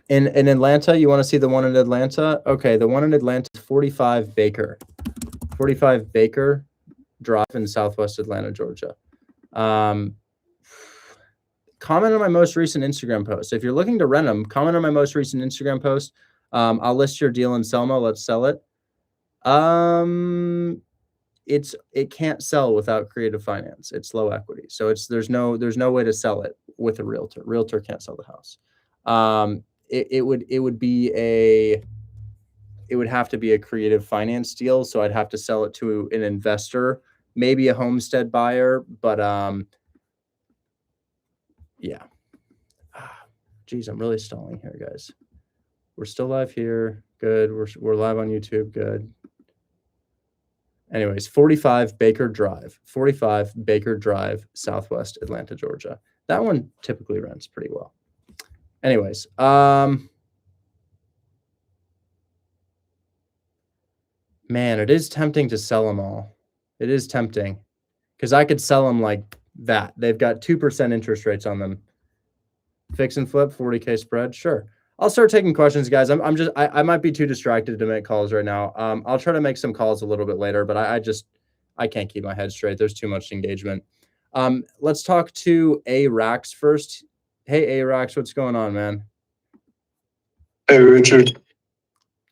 In Atlanta, you want to see the one in Atlanta? Okay, the one in Atlanta is 45 Baker Drive in Southwest Atlanta, Georgia. Um, comment on my most recent Instagram post. If you're looking to rent them, comment on my most recent Instagram post. I'll list your deal in Selma. Let's sell it. Um, it can't sell without creative finance. It's low equity, so there's no way to sell it with a realtor. Realtor can't sell the house. It would have to be a creative finance deal, so I'd have to sell it to an investor, maybe a homestead buyer, but yeah. Geez, I'm really stalling here, guys. We're still live here. Good. We're live on YouTube. Good. Anyways, 45 Baker Drive, Southwest Atlanta, Georgia. That one typically rents pretty well. Anyways, man, it is tempting to sell them all. It is tempting because I could sell them like that. They've got 2% interest rates on them. Fix and flip, 40K spread. Sure. I'll start taking questions, guys. I might be too distracted to make calls right now. I'll try to make some calls a little bit later, but I can't keep my head straight. There's too much engagement. Let's talk to A-Rax first. Hey, A-Rax, what's going on, man? Hey Richard.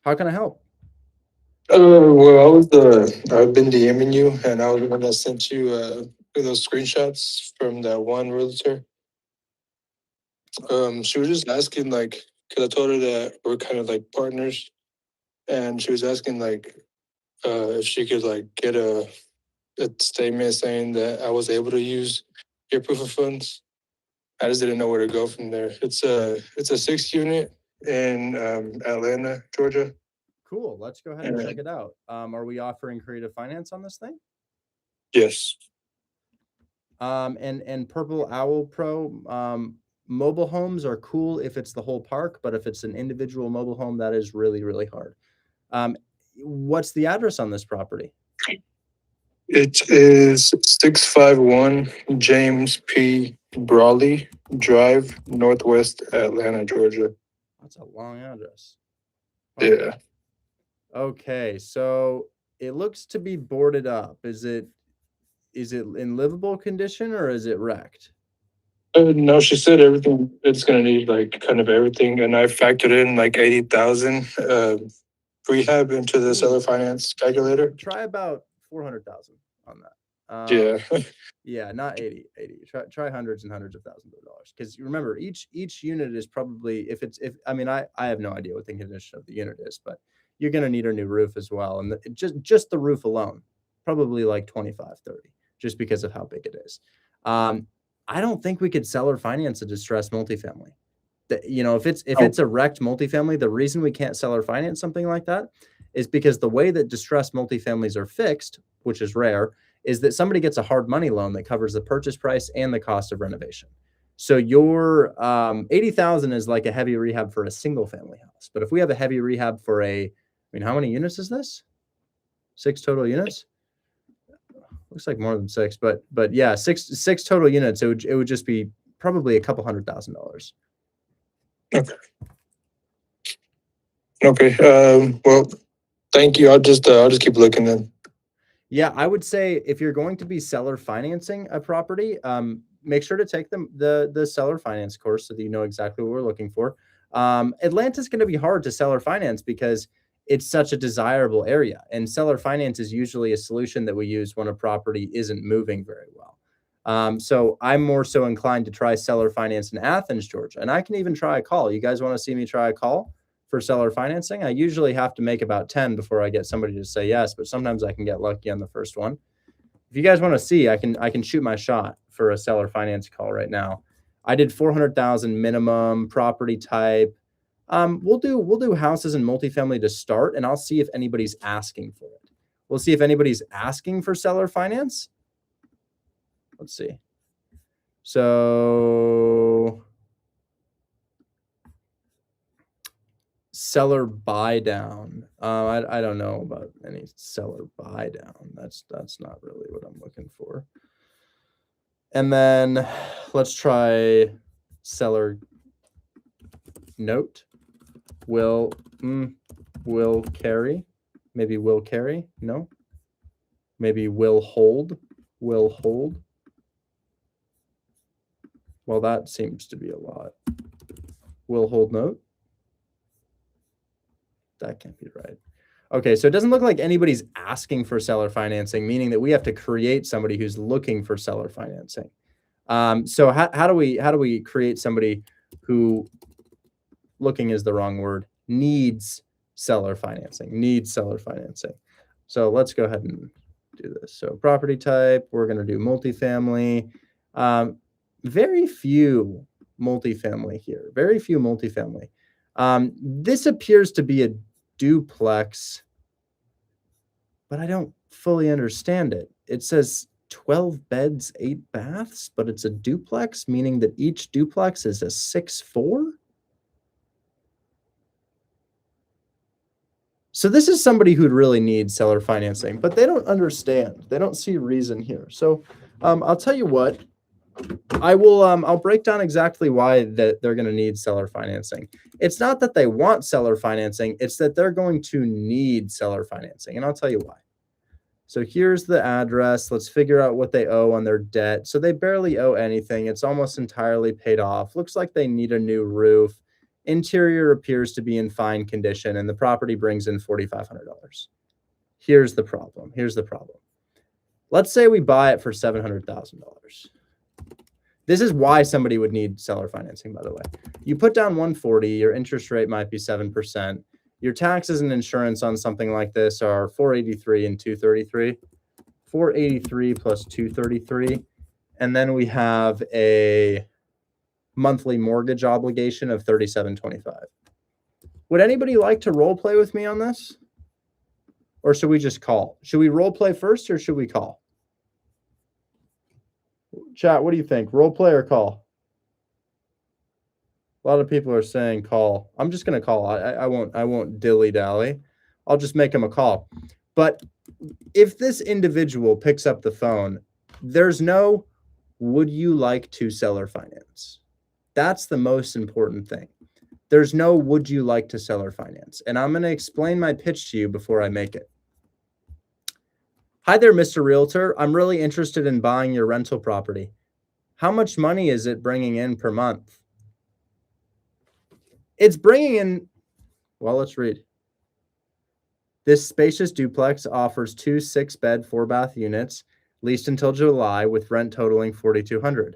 How can I help? Well, I've been DMing you, and I was the one that sent you those screenshots from that one realtor. She was just asking, like, because I told her that we're kind of like partners, and she was asking, like, if she could like get a statement saying that I was able to use your proof of funds. I just didn't know where to go from there. It's a 6 unit in Atlanta, Georgia. Cool. Let's go ahead and check it out. Are we offering creative finance on this thing? Yes. And Purple Owl Pro, mobile homes are cool if it's the whole park, but if it's an individual mobile home, that is really, really hard. What's the address on this property? It is 651 James P. Brawley Drive, Northwest Atlanta, Georgia. That's a long address. Yeah. Okay, so it looks to be boarded up. Is it in livable condition or is it wrecked? No, she said everything. It's gonna need like kind of everything, and I factored in like 80,000 rehab into the seller finance calculator. Try about 400,000 on that. Yeah. Yeah, not 80. Try hundreds and hundreds of thousands of dollars. Because remember, each unit is probably if I mean I have no idea what the condition of the unit is, but you're gonna need a new roof as well. And just the roof alone, probably like 25, 30, just because of how big it is. I don't think we could sell or finance a distressed multifamily. If it's a wrecked multifamily, the reason we can't sell or finance something like that is because the way that distressed multifamilies are fixed, which is rare, is that somebody gets a hard money loan that covers the purchase price and the cost of renovation. So your 80,000 is like a heavy rehab for a single family house. But if we have a heavy rehab for how many units is this? 6 total units? Looks like more than 6, but yeah, six total units. It would just be probably a couple $100,000. Okay. Well, thank you. I'll just keep looking then. Yeah, I would say if you're going to be seller financing a property, make sure to take the seller finance course so that you know exactly what we're looking for. Atlanta's going to be hard to seller finance because it's such a desirable area, and seller finance is usually a solution that we use when a property isn't moving very well. So I'm more so inclined to try seller finance in Athens, Georgia, and I can even try a call. You guys want to see me try a call for seller financing? I usually have to make about 10 before I get somebody to say yes, but sometimes I can get lucky on the first one. If you guys want to see, I can shoot my shot for a seller finance call right now. I did 400,000 minimum property type. We'll do houses and multifamily to start, and I'll see if anybody's asking for it. We'll see if anybody's asking for seller finance. Let's see. So seller buy down. I don't know about any seller buy down. That's not really what I'm looking for. And then let's try seller note. will carry. Maybe will carry. No. Maybe will hold. Will hold. Well, that seems to be a lot. Will hold note. That can't be right. Okay, so it doesn't look like anybody's asking for seller financing, meaning that we have to create somebody who's looking for seller financing. So how do we create somebody who, looking is the wrong word, needs seller financing, So let's go ahead and do this. So property type, we're going to do multifamily. Very few multifamily here. Very few multifamily. This appears to be a duplex, but I don't fully understand it. It says 12 beds, 8 baths, but it's a duplex, meaning that each duplex is a 6'4"? So this is somebody who'd really need seller financing, but they don't understand. They don't see reason here. So I'll tell you what, I'll break down exactly why that they're going to need seller financing. It's not that they want seller financing, it's that they're going to need seller financing, and I'll tell you why. So here's the address. Let's figure out what they owe on their debt. So they barely owe anything. It's almost entirely paid off. Looks like they need a new roof. Interior appears to be in fine condition, and the property brings in $4,500. Here's the problem. Let's say we buy it for $700,000. This is why somebody would need seller financing, by the way. You put down 140, your interest rate might be 7%. Your taxes and insurance on something like this are 483 and 233. 483 plus 233. And then we have a monthly mortgage obligation of $37.25. Would anybody like to role play with me on this? Or should we just call? Should we role play first or should we call? Chat, what do you think? Role play or call? A lot of people are saying call. I'm just going to call. I won't dilly-dally. I'll just make him a call. But if this individual picks up the phone, there's no, would you like to seller finance? That's the most important thing. There's no, would you like to seller finance? And I'm going to explain my pitch to you before I make it. Hi there, Mr. Realtor. I'm really interested in buying your rental property. How much money is it bringing in per month? It's bringing in, well, let's read. This spacious duplex offers 2 6-bed, 4-bath units, leased until July, with rent totaling $4,200.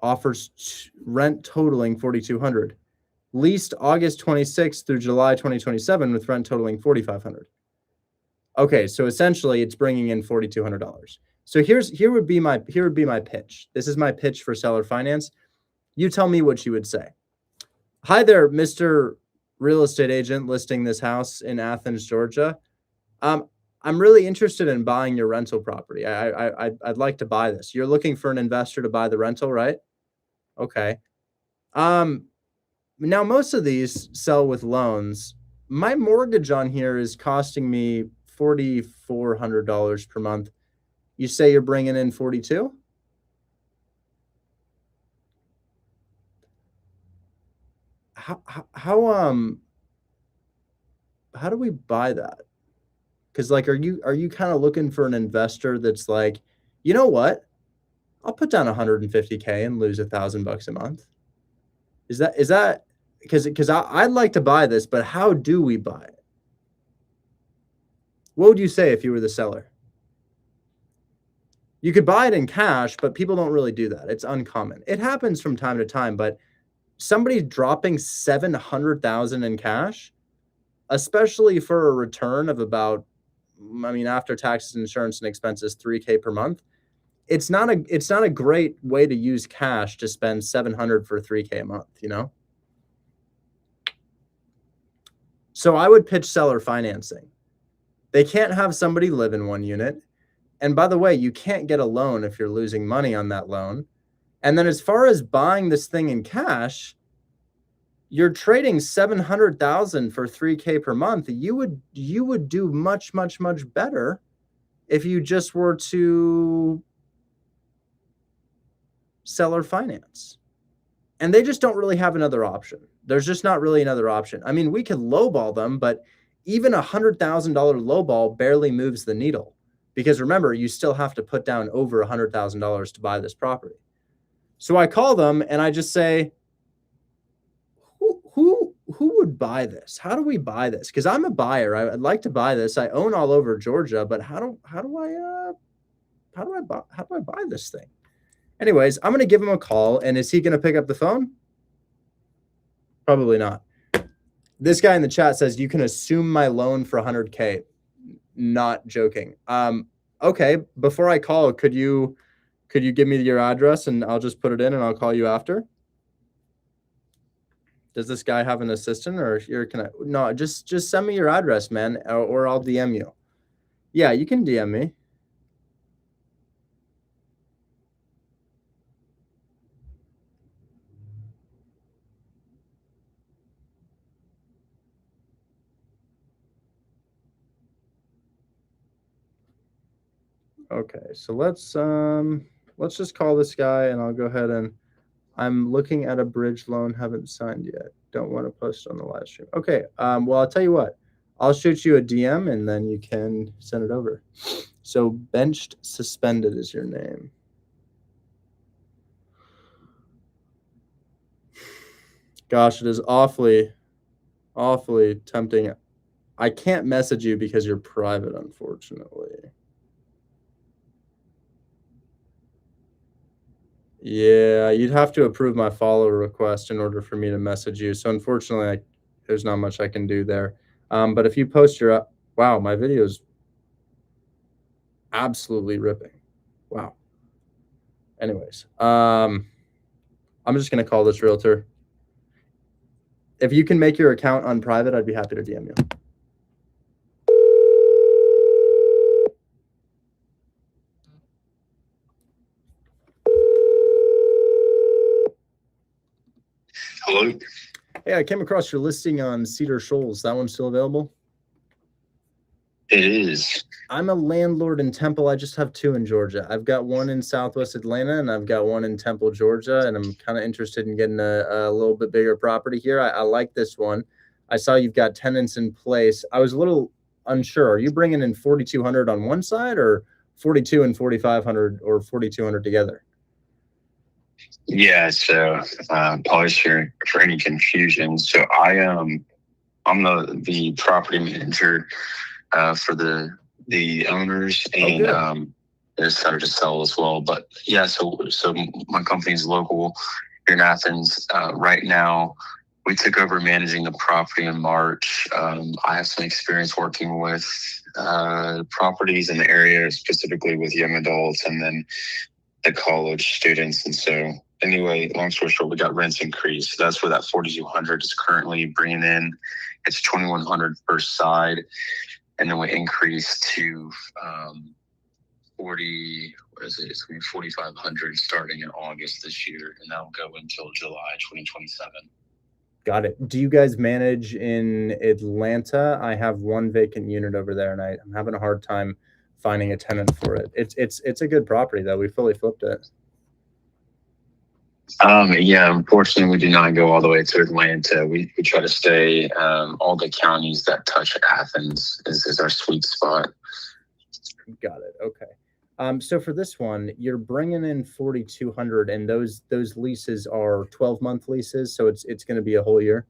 Offers rent totaling $4,200. Leased August 26th through July 2027 with rent totaling $4,500. Okay, so essentially it's bringing in $4,200. So here would be my pitch. This is my pitch for seller finance. You tell me what you would say. Hi there, Mr. Real Estate Agent listing this house in Athens, Georgia. I'm really interested in buying your rental property. I'd like to buy this. You're looking for an investor to buy the rental, right? Okay. Now most of these sell with loans. My mortgage on here is costing me $4,400 per month. You say you're bringing in 42? How do we buy that? Because like, are you kind of looking for an investor that's like, you know what? I'll put down 150K and lose $1,000 a month. Is that because I'd like to buy this, but how do we buy it? What would you say if you were the seller? You could buy it in cash, but people don't really do that. It's uncommon. It happens from time to time, but somebody dropping $700,000 in cash, especially for a return of about, I mean, after taxes, insurance, and expenses, $3K per month. It's not a great way to use cash to spend $700 for $3K a month, you know? So I would pitch seller financing. They can't have somebody live in one unit. And by the way, you can't get a loan if you're losing money on that loan. And then as far as buying this thing in cash, you're trading $700,000 for $3K per month. You would do much better if you just were to seller finance. and they just don't really have another option. There's just not really another option. I mean, we could lowball them, but even $100,000 lowball barely moves the needle because remember, you still have to put down over $100,000 to buy this property. So I call them and I just say, who would buy this? How do we buy this? Because I'm a buyer. I'd like to buy this. I own all over Georgia, but how do I buy this thing? Anyways, I'm gonna give him a call, and is he gonna pick up the phone? Probably not. This guy in the chat says you can assume my loan for 100K. Not joking. Okay. Before I call, could you give me your address and I'll just put it in and I'll call you after? Does this guy have an assistant or no, just send me your address, man, or I'll DM you. Yeah, you can DM me. Okay, so let's just call this guy and I'll go ahead and I'm looking at a bridge loan, haven't signed yet. Don't want to post on the live stream. Okay, well, I'll tell you what. I'll shoot you a DM and then you can send it over. So Benched Suspended is your name. Gosh, it is awfully tempting. I can't message you because you're private, unfortunately. Yeah, you'd have to approve my follow request in order for me to message you. So unfortunately, there's not much I can do there. But if you post your, wow, my video is absolutely ripping. Wow. Anyways, I'm just gonna call this realtor. If you can make your account unprivate, I'd be happy to DM you. Hello? Hey, I came across your listing on Cedar Shoals. That one's still available? It is. I'm a landlord in Temple. I just have two in Georgia. I've got one in Southwest Atlanta and I've got one in Temple, Georgia. And I'm kind of interested in getting a little bit bigger property here. I like this one. I saw you've got tenants in place. I was a little unsure. Are you bringing in 4,200 on one side or 42 and 4,500 or 4,200 together? Yeah, so apologies for any confusion. So I'm the property manager for the owners and they started to sell as well. But yeah, so my company's local here in Athens. Right now, we took over managing the property in March. I have some experience working with properties in the area, specifically with young adults and then the college students. And so anyway, long story short, we got rents increased. So that's where that 4,200 is currently bringing in. It's 2,100 per side. And then we increased to 40, what is it? It's going to be 4,500 starting in August this year. And that'll go until July 2027. Got it. Do you guys manage in Atlanta? I have one vacant unit over there and I'm having a hard time finding a tenant for it. It's a good property though. We fully flipped it. Yeah, unfortunately, we do not go all the way to Atlanta. We try to stay all the counties that touch Athens is our sweet spot. Got it. Okay. So for this one, you're bringing in 4,200, and those leases are 12-month leases, so it's going to be a whole year.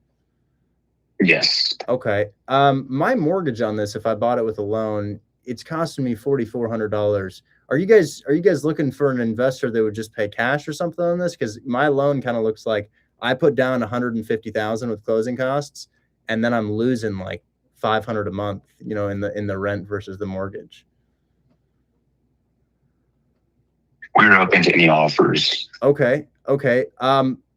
Yes. Okay. My mortgage on this, if I bought it with a loan, it's costing me $4,400. Are you guys looking for an investor that would just pay cash or something on this? Because my loan kind of looks like I put down $150,000 with closing costs, and then I'm losing like $500 a month, in the rent versus the mortgage. We're open to any offers. Okay.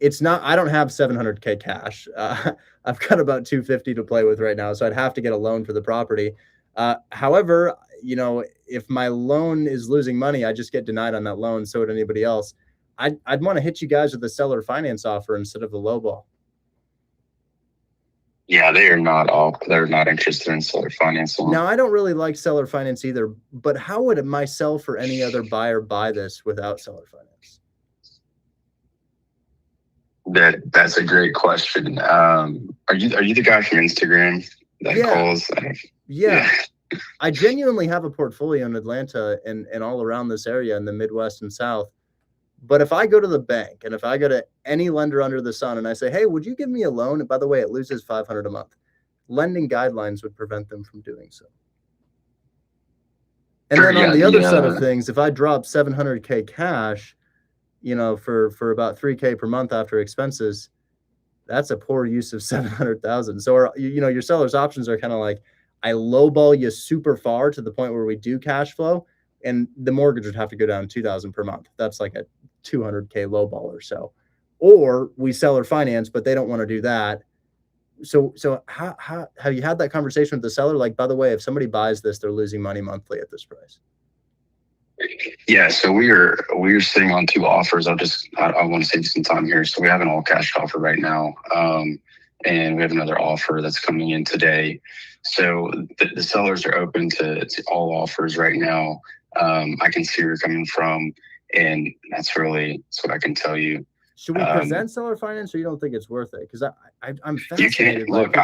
It's not. I don't have $700K cash. I've got about $250 to play with right now, so I'd have to get a loan for the property. However, if my loan is losing money, I just get denied on that loan. So would anybody else. I'd want to hit you guys with a seller finance offer instead of the lowball. Yeah, they're not interested in seller financing. Now, I don't really like seller finance either, but how would myself or any other buyer buy this without seller finance? That's a great question. Are you the guy from Instagram that calls? Yeah. I genuinely have a portfolio in Atlanta and all around this area in the Midwest and South. But if I go to the bank and if I go to any lender under the sun and I say, hey, would you give me a loan? And by the way, it loses $500 a month. Lending guidelines would prevent them from doing so. And then on the other side of things, if I drop $700K cash, for about $3K per month after expenses, that's a poor use of 700,000. So, your seller's options are kind of like, I lowball you super far to the point where we do cash flow, and the mortgage would have to go down 2,000 per month. That's like a 200K lowball or so. Or we sell or finance, but they don't want to do that. So how have you had that conversation with the seller? Like, by the way, if somebody buys this, they're losing money monthly at this price. Yeah, so we're sitting on 2 offers. I want to save some time here. So we have an all cash offer right now, and we have another offer that's coming in today. So the sellers are open to all offers right now. I can see where you're coming from, and that's what I can tell you. Should we present seller finance, or you don't think it's worth it? Because I'm fascinated. You can't look.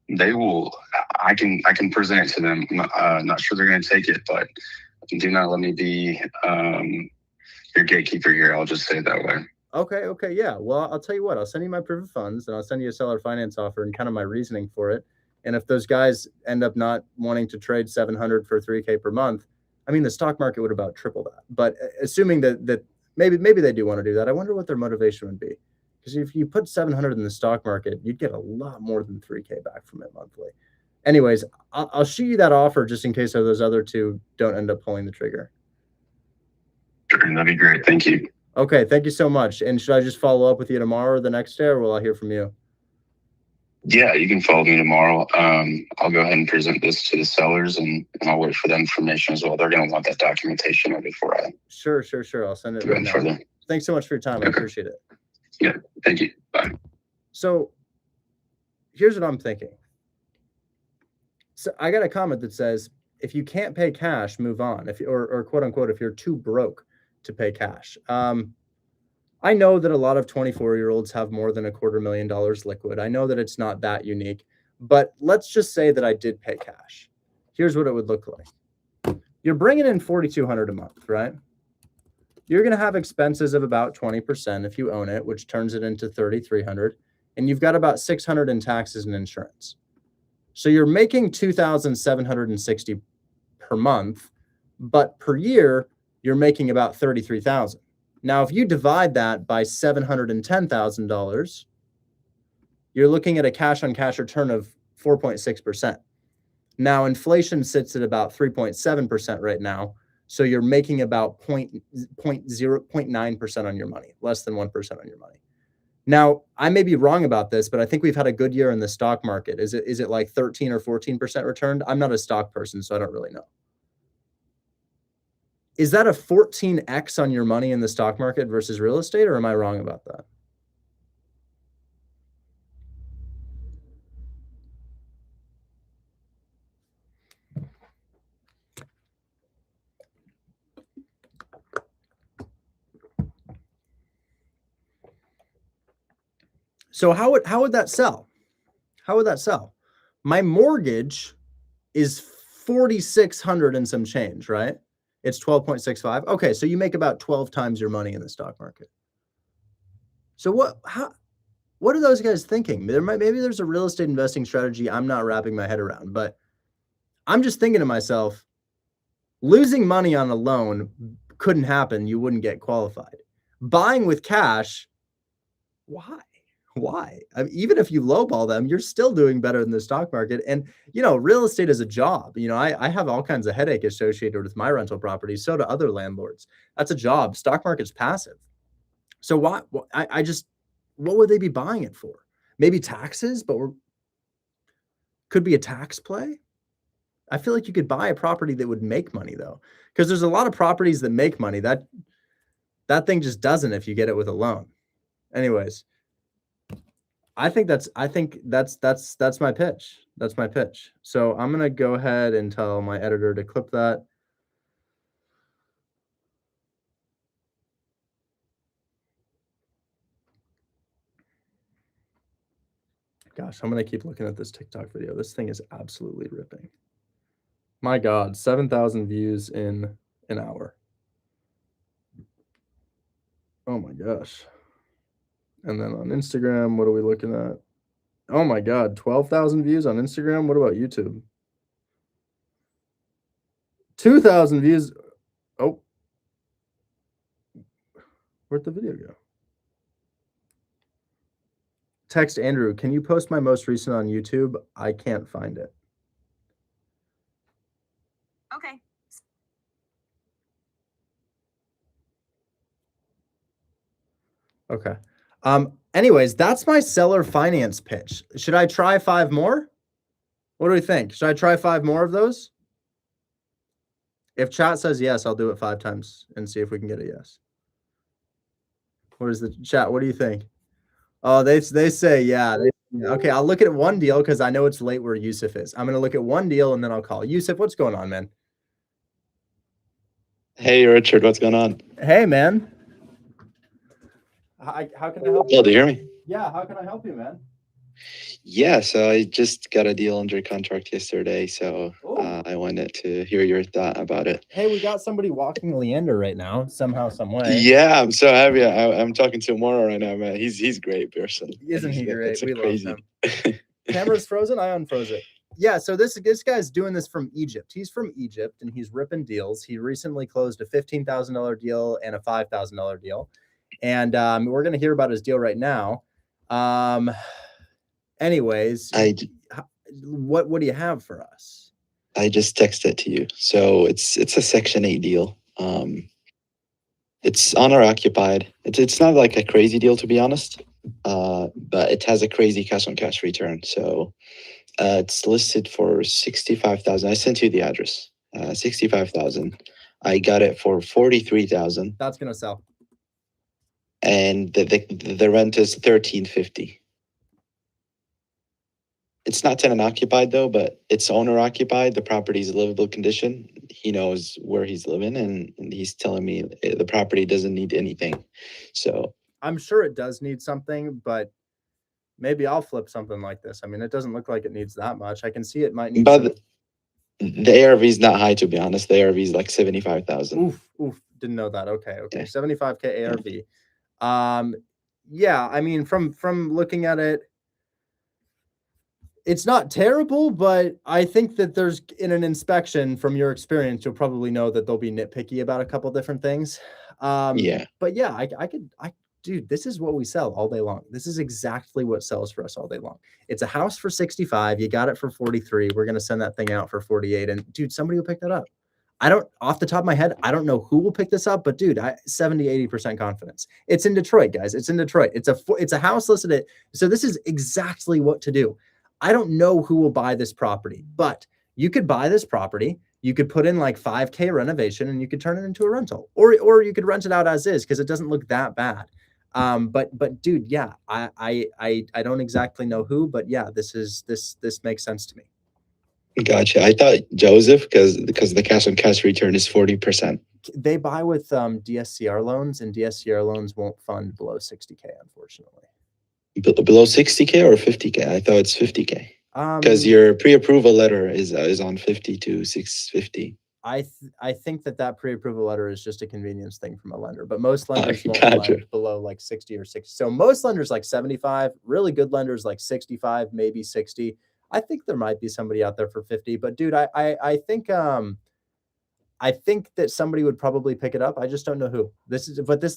They will. I can present it to them. Not sure they're going to take it, but do not let me be your gatekeeper here. I'll just say it that way. Okay. Yeah. Well, I'll tell you what. I'll send you my proof of funds, and I'll send you a seller finance offer and kind of my reasoning for it. And if those guys end up not wanting to trade 700 for 3K per month, I mean, the stock market would about triple that. But assuming that maybe they do want to do that, I wonder what their motivation would be. Because if you put 700 in the stock market, you'd get a lot more than 3K back from it monthly. Anyways, I'll shoot you that offer just in case those other 2 don't end up pulling the trigger. Sure, that'd be great. Thank you. Okay, thank you so much. And should I just follow up with you tomorrow or the next day, or will I hear from you? Yeah, you can follow me tomorrow. I'll go ahead and present this to the sellers, and I'll wait for the information as well. They're going to want that documentation before I. Sure. I'll send it right now. Further. Thanks so much for your time. Okay. I appreciate it. Yeah, thank you. Bye. So here's what I'm thinking. So I got a comment that says, if you can't pay cash, move on. Or quote unquote, if you're too broke to pay cash. I know that a lot of 24-year-olds have more than $250,000 liquid. I know that it's not that unique, but let's just say that I did pay cash. Here's what it would look like. You're bringing in $4,200 a month, right? You're going to have expenses of about 20% if you own it, which turns it into $3,300, and you've got about $600 in taxes and insurance. So you're making $2,760 per month, but per year you're making about $33,000. Now, if you divide that by $710,000, you're looking at a cash-on-cash return of 4.6%. Now, inflation sits at about 3.7% right now, so you're making about 0.9% on your money, less than 1% on your money. Now, I may be wrong about this, but I think we've had a good year in the stock market. Is it like 13 or 14% returned? I'm not a stock person, so I don't really know. Is that a 14x on your money in the stock market versus real estate, or am I wrong about that? So how would that sell? How would that sell? My mortgage is $4,600 and some change, right? It's 12.65. Okay, so you make about 12 times your money in the stock market. So what are those guys thinking? Maybe there's a real estate investing strategy I'm not wrapping my head around, but I'm just thinking to myself, losing money on a loan couldn't happen. You wouldn't get qualified. Buying with cash, why? I mean, even if you lowball them, you're still doing better than the stock market. And, real estate is a job. I have all kinds of headache associated with my rental properties. So do other landlords. That's a job. Stock market's passive. So what would they be buying it for? Maybe taxes, but could be a tax play. I feel like you could buy a property that would make money though, because there's a lot of properties that make money. That thing just doesn't if you get it with a loan. Anyways, I think that's my pitch. That's my pitch. So I'm gonna go ahead and tell my editor to clip that. Gosh, I'm gonna keep looking at this TikTok video. This thing is absolutely ripping. My God, 7,000 views in an hour. Oh my gosh. And then on Instagram, what are we looking at? Oh my God, 12,000 views on Instagram. What about YouTube? 2,000 views. Oh, where'd the video go? Text Andrew, can you post my most recent on YouTube? I can't find it. Okay. Okay. Anyways, that's my seller finance pitch. Should I try 5 more? What do we think? Should I try 5 more of those? If chat says yes, I'll do it 5 times and see if we can get a yes. What is the chat? What do you think? Oh, they say yeah. Okay, I'll look at one deal because I know it's late where Yusuf is. I'm gonna look at one deal and then I'll call. Yusuf, what's going on, man? Hey, Richard, what's going on? Hey, man. How can I help you? Oh, do you hear me? Yeah, how can I help you, man? Yeah, so I just got a deal under contract yesterday, so I wanted to hear your thought about it. Hey, we got somebody walking Leander right now, somehow, some way. Yeah, I'm so happy. I'm talking to Moro right now, man. He's great person. Isn't he great? It's We crazy. love him. Camera's frozen. I unfroze it. Yeah, so this guy's doing this from Egypt. He's from Egypt and he's ripping deals. He recently closed a $15,000 deal and a $5,000 deal, and we're gonna hear about his deal right now. Anyways, what do you have for us? I just texted to you. So it's a Section 8 deal. It's owner occupied. It's not like a crazy deal, to be honest, but it has a crazy cash on cash return. So it's listed for 65,000. I sent you the address. 65,000. I got it for 43,000. That's gonna sell. And the rent is 1350. It's not tenant occupied though, but it's owner occupied. The property's livable condition. He knows where he's living, and he's telling me the property doesn't need anything. So I'm sure it does need something, but maybe I'll flip something like this. I mean, it doesn't look like it needs that much. I can see it might need. But the ARV is not high, to be honest. The ARV is like 75,000. Oof. Didn't know that. Okay. Yeah. 75K ARV. Yeah. I mean, from looking at it, it's not terrible, but I think that there's in an inspection from your experience, you'll probably know that they'll be nitpicky about a couple different things. Yeah. But yeah, dude, this is what we sell all day long. This is exactly what sells for us all day long. It's a house for 65. You got it for 43. We're going to send that thing out for 48. And dude, somebody will pick that up. Off the top of my head, I don't know who will pick this up, but dude, 70-80% confidence. It's in Detroit, guys. It's in Detroit. It's a house listed at, so this is exactly what to do. I don't know who will buy this property, but you could buy this property. You could put in like 5K renovation and you could turn it into a rental, or you could rent it out as is because it doesn't look that bad. But dude, yeah, I don't exactly know who, but yeah, this makes sense to me. Gotcha. I thought Joseph, because the cash on cash return is 40%. They buy with DSCR loans, and DSCR loans won't fund below 60K, unfortunately. Below 60K or 50K? I thought it's 50K. Because your pre-approval letter is on 50 to 650. I think that pre-approval letter is just a convenience thing from a lender, but most lenders won't lend below like 60 or 60. So most lenders like 75, really good lenders like 65, maybe 60. I think there might be somebody out there for 50, but dude, I think that somebody would probably pick it up. I just don't know who. This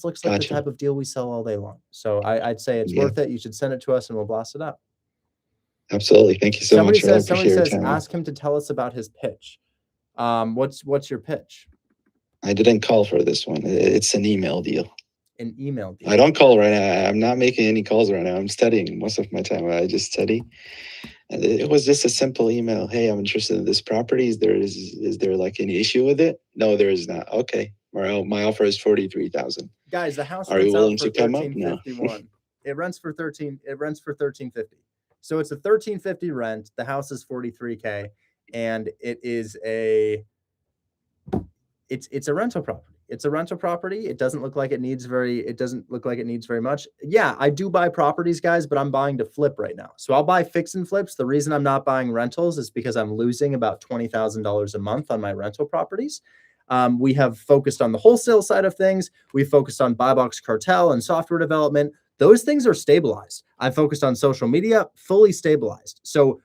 looks like the type of deal we sell all day long. So I'd say it's worth it. You should send it to us and we'll blast it out. Absolutely. Thank you so much. Somebody says, ask him to tell us about his pitch. What's your pitch? I didn't call for this one. It's an email deal. An email deal. I don't call right now. I'm not making any calls right now. I'm studying most of my time. I just study. And it was just a simple email. Hey, I'm interested in this property. Is there like any issue with it? No, there is not. Okay. My offer is 43,000. Guys, the house are you willing to come up? No. It rents for 1350. So it's a 1350 rent. The house is 43K, and it is it's a rental property. It's a rental property. It doesn't look like it needs very much. Yeah, I do buy properties, guys, but I'm buying to flip right now. So I'll buy fix and flips. The reason I'm not buying rentals is because I'm losing about $20,000 a month on my rental properties. We have focused on the wholesale side of things. We focused on buy box cartel and software development. Those things are stabilized. I've focused on social media, fully stabilized. So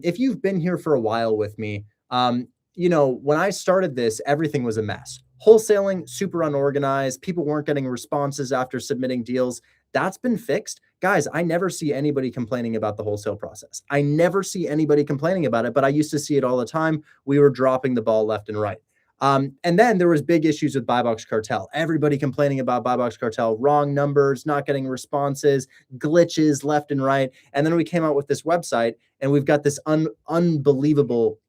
if you've been here for a while with me, when I started this, everything was a mess. Wholesaling, super unorganized. People weren't getting responses after submitting deals. That's been fixed. Guys, I never see anybody complaining about the wholesale process. I never see anybody complaining about it, but I used to see it all the time. We were dropping the ball left and right. And then there was big issues with buy box cartel. Everybody complaining about buy box cartel, wrong numbers, not getting responses, glitches left and right. And then we came out with this website, and we've got this unbelievable.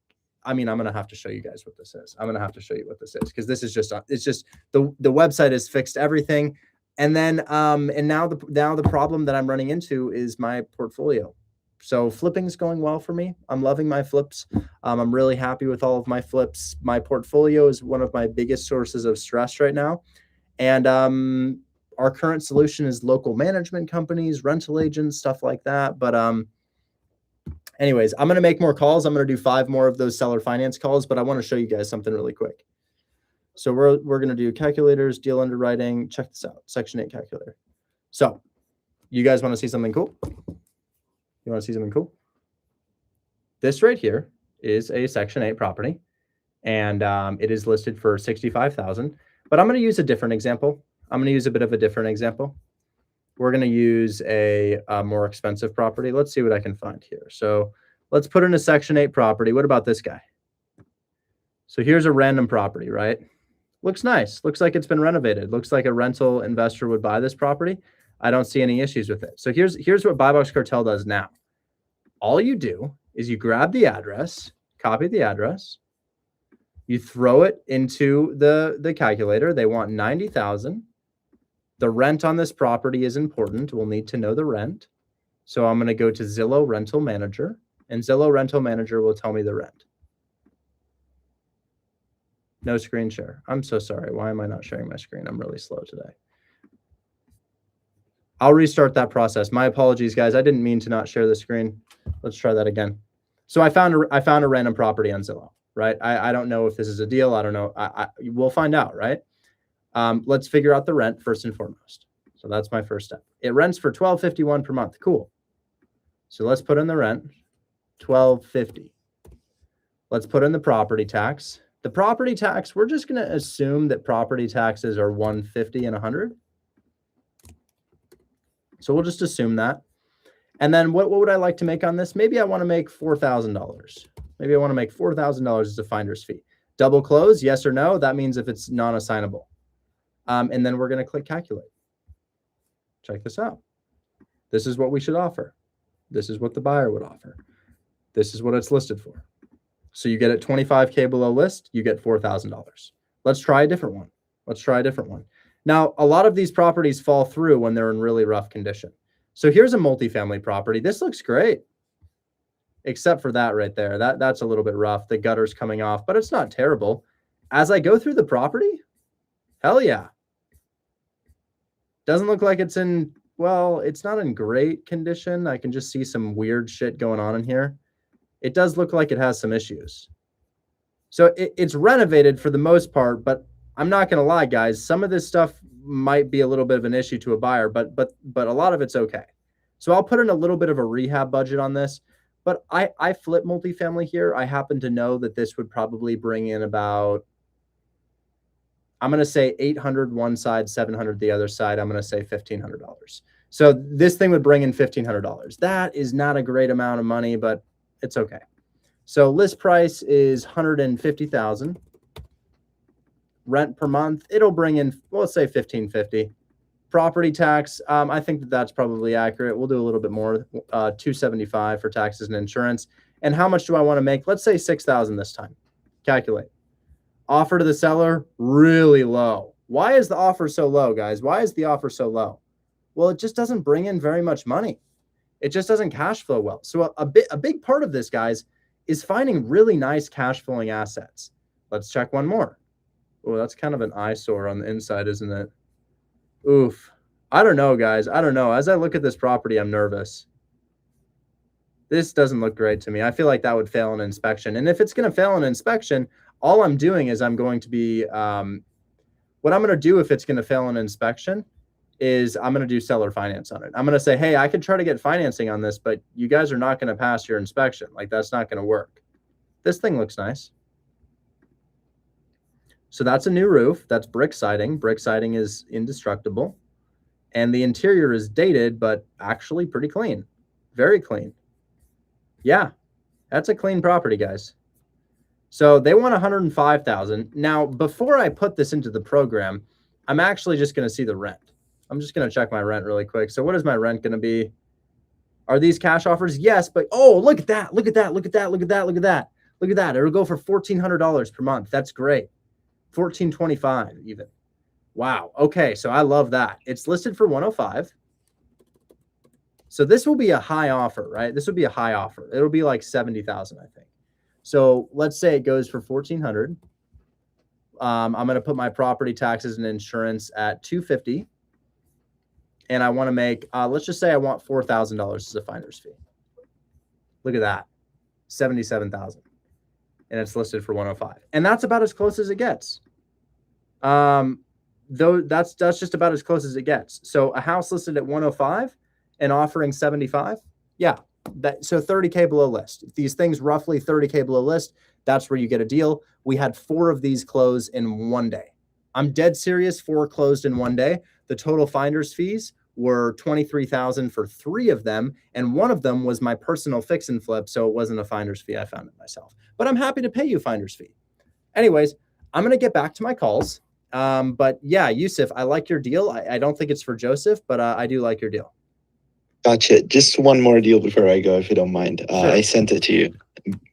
I'm going to have to show you guys what this is. I'm going to have to show you what this is, because this is it's just the website has fixed everything. And then, and now the problem that I'm running into is my portfolio. So flipping is going well for me. I'm loving my flips. I'm really happy with all of my flips. My portfolio is one of my biggest sources of stress right now. And our current solution is local management companies, rental agents, stuff like that. But anyways, I'm going to make more calls. I'm going to do 5 more of those seller finance calls, but I want to show you guys something really quick. So we're going to do calculators, deal underwriting. Check this out, Section 8 calculator. So you guys want to see something cool? You want to see something cool? This right here is a Section 8 property, and it is listed for $65,000. But I'm going to use a different example. I'm going to use a bit of a different example. We're going to use a more expensive property. Let's see what I can find here. So let's put in a Section 8 property. What about this guy? So here's a random property, right? Looks nice. Looks like it's been renovated. Looks like a rental investor would buy this property. I don't see any issues with it. So here's what Buy Box Cartel does now. All you do is you grab the address, copy the address, you throw it into the calculator. They want 90,000. The rent on this property is important. We'll need to know the rent. So I'm going to go to Zillow Rental Manager, and Zillow Rental Manager will tell me the rent. No screen share. I'm so sorry. Why am I not sharing my screen? I'm really slow today. I'll restart that process. My apologies, guys. I didn't mean to not share the screen. Let's try that again. So I found a random property on Zillow, right? I don't know if this is a deal. I don't know. We'll find out, right? Let's figure out the rent first and foremost. So that's my first step. It rents for $1,251 per month. Cool. So let's put in the rent, $1,250. Let's put in the property tax. The property tax, we're just going to assume that property taxes are $150 and $100. So we'll just assume that. And then what would I like to make on this? Maybe I want to make $4,000. Maybe I want to make $4,000 as a finder's fee. Double close, yes or no? That means if it's non-assignable. And then we're going to click calculate. Check this out. This is what we should offer. This is what the buyer would offer. This is what it's listed for. So you get it 25K below list, you get $4,000. Let's try a different one. Let's try a different one. Now, a lot of these properties fall through when they're in really rough condition. So here's a multifamily property. This looks great, except for that right there. That's a little bit rough. The gutter's coming off, but it's not terrible. As I go through the property, hell yeah. Doesn't look like it's in, well, it's not in great condition. I can just see some weird shit going on in here. It does look like it has some issues. So it's renovated for the most part, but I'm not going to lie, guys. Some of this stuff might be a little bit of an issue to a buyer, but a lot of it's okay. So I'll put in a little bit of a rehab budget on this, but I flip multifamily here. I happen to know that this would probably bring in about, I'm going to say 800 one side, 700 the other side. I'm going to say $1,500. So this thing would bring in $1,500. That is not a great amount of money, but it's okay. So list price is $150,000. Rent per month, it'll bring in, well, let's say $1,550. Property tax, I think that's probably accurate. We'll do a little bit more, $275 for taxes and insurance. And how much do I want to make? Let's say $6,000 this time. Calculate. Offer to the seller, really low. Why is the offer so low, guys? Why is the offer so low? Well, it just doesn't bring in very much money. It just doesn't cash flow well. So a big part of this, guys, is finding really nice cash flowing assets. Let's check one more. Oh, that's kind of an eyesore on the inside, isn't it? Oof. I don't know, guys. I don't know. As I look at this property, I'm nervous. This doesn't look great to me. I feel like that would fail an inspection. And if it's going to fail an inspection, all I'm doing is I'm going to be, what I'm going to do if it's going to fail an inspection is I'm going to do seller finance on it. I'm going to say, hey, I could try to get financing on this, but you guys are not going to pass your inspection. Like, that's not going to work. This thing looks nice. So that's a new roof. That's brick siding. Brick siding is indestructible. And the interior is dated, but actually pretty clean. Very clean. Yeah, that's a clean property, guys. So they want 105,000. Now, before I put this into the program, I'm actually just going to see the rent. I'm just going to check my rent really quick. So what is my rent going to be? Are these cash offers? Yes, but oh, look at that. Look at that. Look at that. Look at that. Look at that. Look at that. It'll go for $1,400 per month. That's great. $1,425 even. Wow. Okay, so I love that. It's listed for 105. So this will be a high offer, right? This would be a high offer. It'll be like 70,000, I think. So let's say it goes for 1,400. I'm going to put my property taxes and insurance at 250. And I want to make, let's just say I want $4,000 as a finder's fee. Look at that, 77,000. And it's listed for 105. And that's about as close as it gets. Though that's just about as close as it gets. So a house listed at 105 and offering 75. Yeah. So 30K below list. These things roughly 30K below list. That's where you get a deal. We had 4 of these close in one day. I'm dead serious. 4 closed in one day. The total finder's fees were 23,000 for 3 of them. And one of them was my personal fix and flip. So it wasn't a finder's fee. I found it myself, but I'm happy to pay you finder's fee. Anyways, I'm going to get back to my calls. But yeah, Yusuf, I like your deal. I don't think it's for Joseph, but I do like your deal. Gotcha. Just one more deal before I go, if you don't mind. Sure. I sent it to you,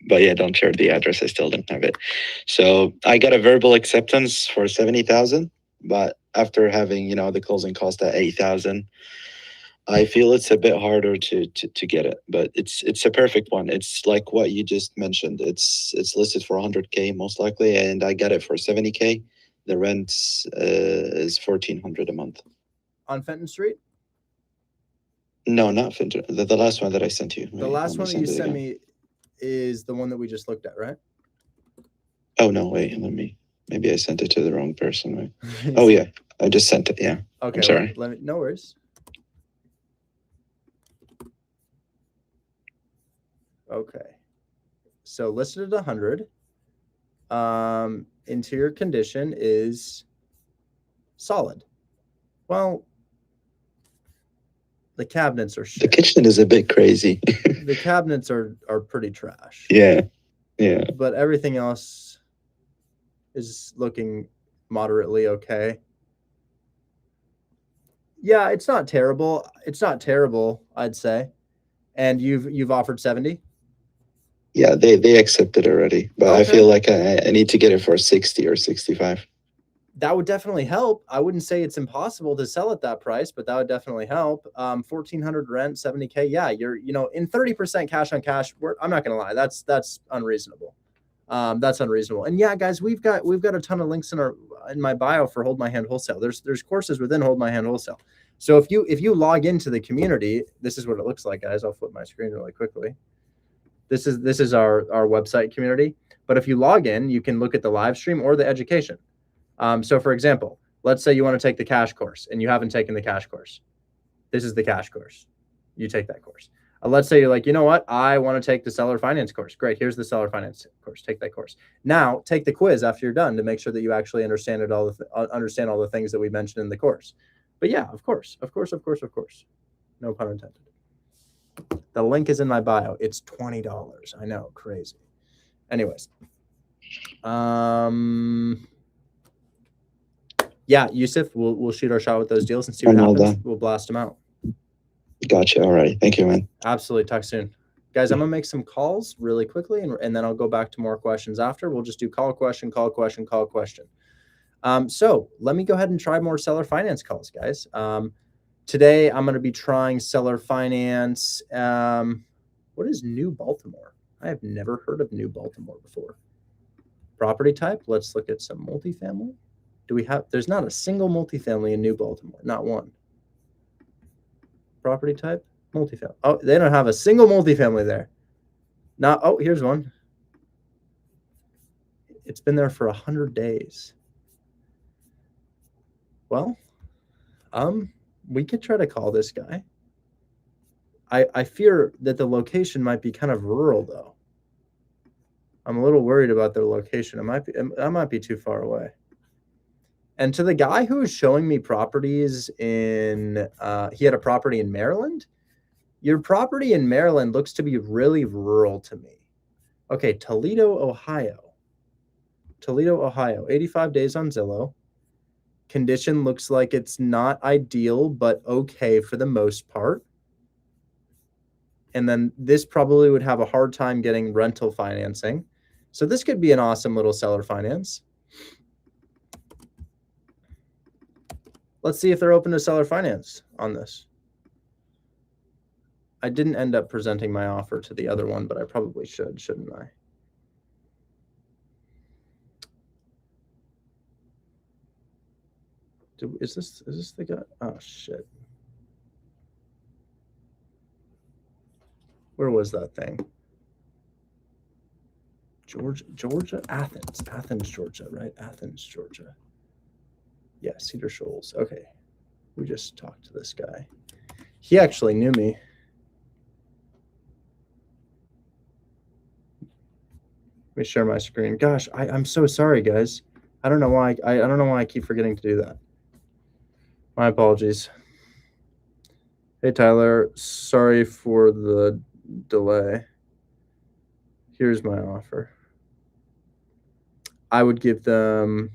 but yeah, don't share the address. I still don't have it. So I got a verbal acceptance for 70,000, but after having, the closing cost at 8,000, I feel it's a bit harder to get it, but it's a perfect one. It's like what you just mentioned. It's listed for 100K most likely, and I got it for 70K. The rent is 1,400 a month. On Fenton Street? No, not Finter. The last one that I sent you. The last one that you sent me is the one that we just looked at, right? Oh, no, wait. Maybe I sent it to the wrong person. Right? Oh, yeah. I just sent it. Yeah. Okay. I'm sorry. No worries. Okay. So listed at 100. Interior condition is solid. Well, the cabinets are shit. The kitchen is a bit crazy. The cabinets are pretty trash. Yeah. Yeah. But everything else is looking moderately okay. Yeah, it's not terrible. It's not terrible, I'd say. And you've offered 70? Yeah, they accepted already, but Okay. I feel like I need to get it for 60 or 65. That would definitely help. I wouldn't say it's impossible to sell at that price, but that would definitely help. 1,400 rent, 70K. Yeah, you're, in 30% cash on cash. I'm not gonna lie, that's unreasonable. That's unreasonable. And yeah, guys, we've got a ton of links in my bio for Hold My Hand Wholesale. There's courses within Hold My Hand Wholesale. So if you log into the community, this is what it looks like, guys. I'll flip my screen really quickly. This is our website community. But if you log in, you can look at the live stream or the education. So for example, let's say you want to take the cash course and you haven't taken the cash course. This is the cash course. You take that course. Let's say you're like, you know what? I want to take the seller finance course. Great. Here's the seller finance course. Take that course. Now take the quiz after you're done to make sure that you actually understand understand all the things that we mentioned in the course. But yeah, of course. No pun intended. The link is in my bio. It's $20. I know, crazy. Anyways. Yeah, Yusuf, we'll shoot our shot with those deals and see what happens. We'll blast them out. Gotcha. All right. Thank you, man. Absolutely. Talk soon. Guys, I'm going to make some calls really quickly, and then I'll go back to more questions after. We'll just do call question. So let me go ahead and try more seller finance calls, guys. Today, I'm going to be trying seller finance. What is New Baltimore? I have never heard of New Baltimore before. Property type, let's look at some multifamily. Do we have, there's not a single multifamily in New Baltimore, not one. Property type, multifamily. Oh, they don't have a single multifamily there. Now, oh, here's one. It's been there for 100 days. Well, we could try to call this guy. I fear that the location might be kind of rural, though. I'm a little worried about their location. I might be too far away. And to the guy who was showing me properties in, he had a property in Maryland. Your property in Maryland looks to be really rural to me. Okay, Toledo, Ohio. Toledo, Ohio, 85 days on Zillow. Condition looks like it's not ideal, but okay for the most part. And then this probably would have a hard time getting rental financing. So this could be an awesome little seller finance. Let's see if they're open to seller finance on this. I didn't end up presenting my offer to the other one, but I probably should, shouldn't I? Is this the guy? Oh, shit. Where was that thing? Georgia, Athens, Georgia, right? Athens, Georgia. Yeah, Cedar Shoals. Okay. We just talked to this guy. He actually knew me. Let me share my screen. Gosh, I'm so sorry, guys. I don't know why I don't know why I keep forgetting to do that. My apologies. Hey Tyler, sorry for the delay. Here's my offer. I would give them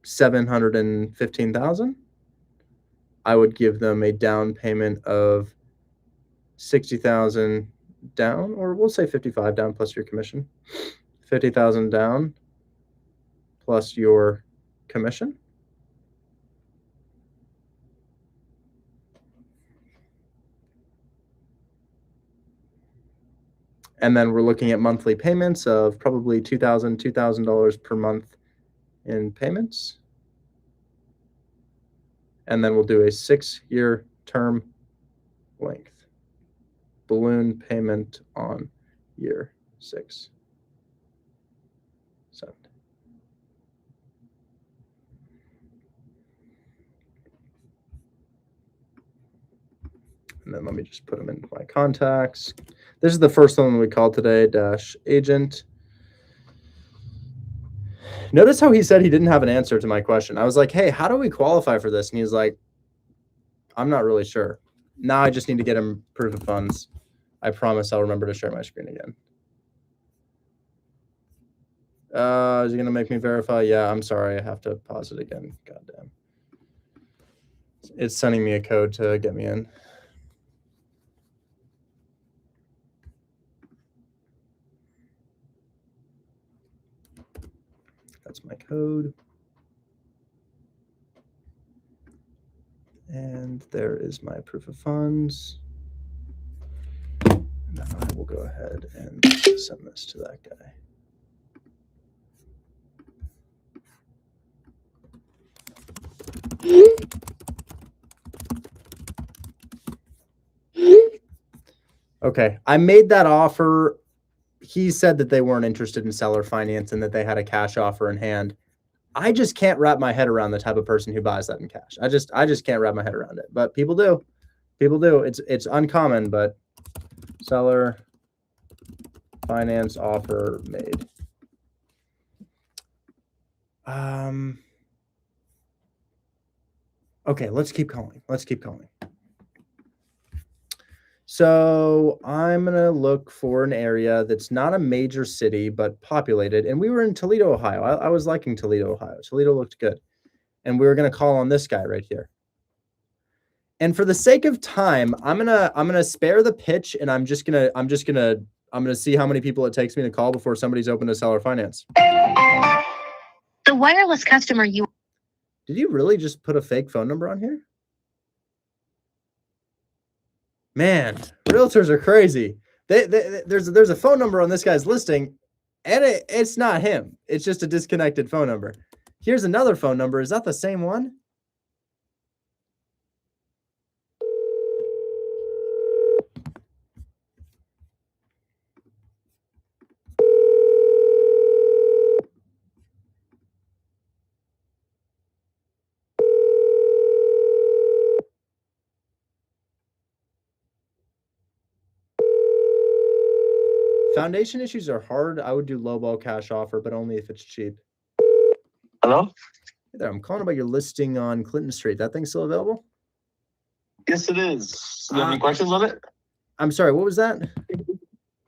$715,000. I would give them a down payment of $60,000 down, or we'll say 55 down plus your commission. 50,000 down plus your commission. And then we're looking at monthly payments of probably $2,000 per month in payments. And then we'll do a 6-year term length. Balloon payment on year 6. Send. And then let me just put them in my contacts. This is the first one we called today, dash agent. Notice how he said he didn't have an answer to my question. I was like, hey, how do we qualify for this? And he's like, I'm not really sure. Now I just need to get him proof of funds. I promise I'll remember to share my screen again. Is he going to make me verify? Yeah, I'm sorry. I have to pause it again. Goddamn. It's sending me a code to get me in. That's my code. And there is my proof of funds. And then I will go ahead and send this to that guy. Okay, I made that offer. He said that they weren't interested in seller finance and that they had a cash offer in hand. I just can't wrap my head around the type of person who buys that in cash. I just can't wrap my head around it. But people do. People do. It's uncommon, but seller finance offer made. Okay, let's keep calling. Let's keep calling. So I'm going to look for an area that's not a major city, but populated. And we were in Toledo, Ohio. I was liking Toledo, Ohio. Toledo looked good. And we were going to call on this guy right here. And for the sake of time, I'm going to spare the pitch, and I'm going to see how many people it takes me to call before somebody's open to seller finance. The wireless customer you... Did you really just put a fake phone number on here? Man, realtors are crazy. There's a phone number on this guy's listing, And it's not him. It's just a disconnected phone number. Here's another phone number. Is that the same one? Foundation issues are hard. I would do lowball cash offer, but only if it's cheap. Hello? Hey there, I'm calling about your listing on Clinton Street. That thing's still available? Yes, it is. Do you have any questions on it? I'm sorry, what was that?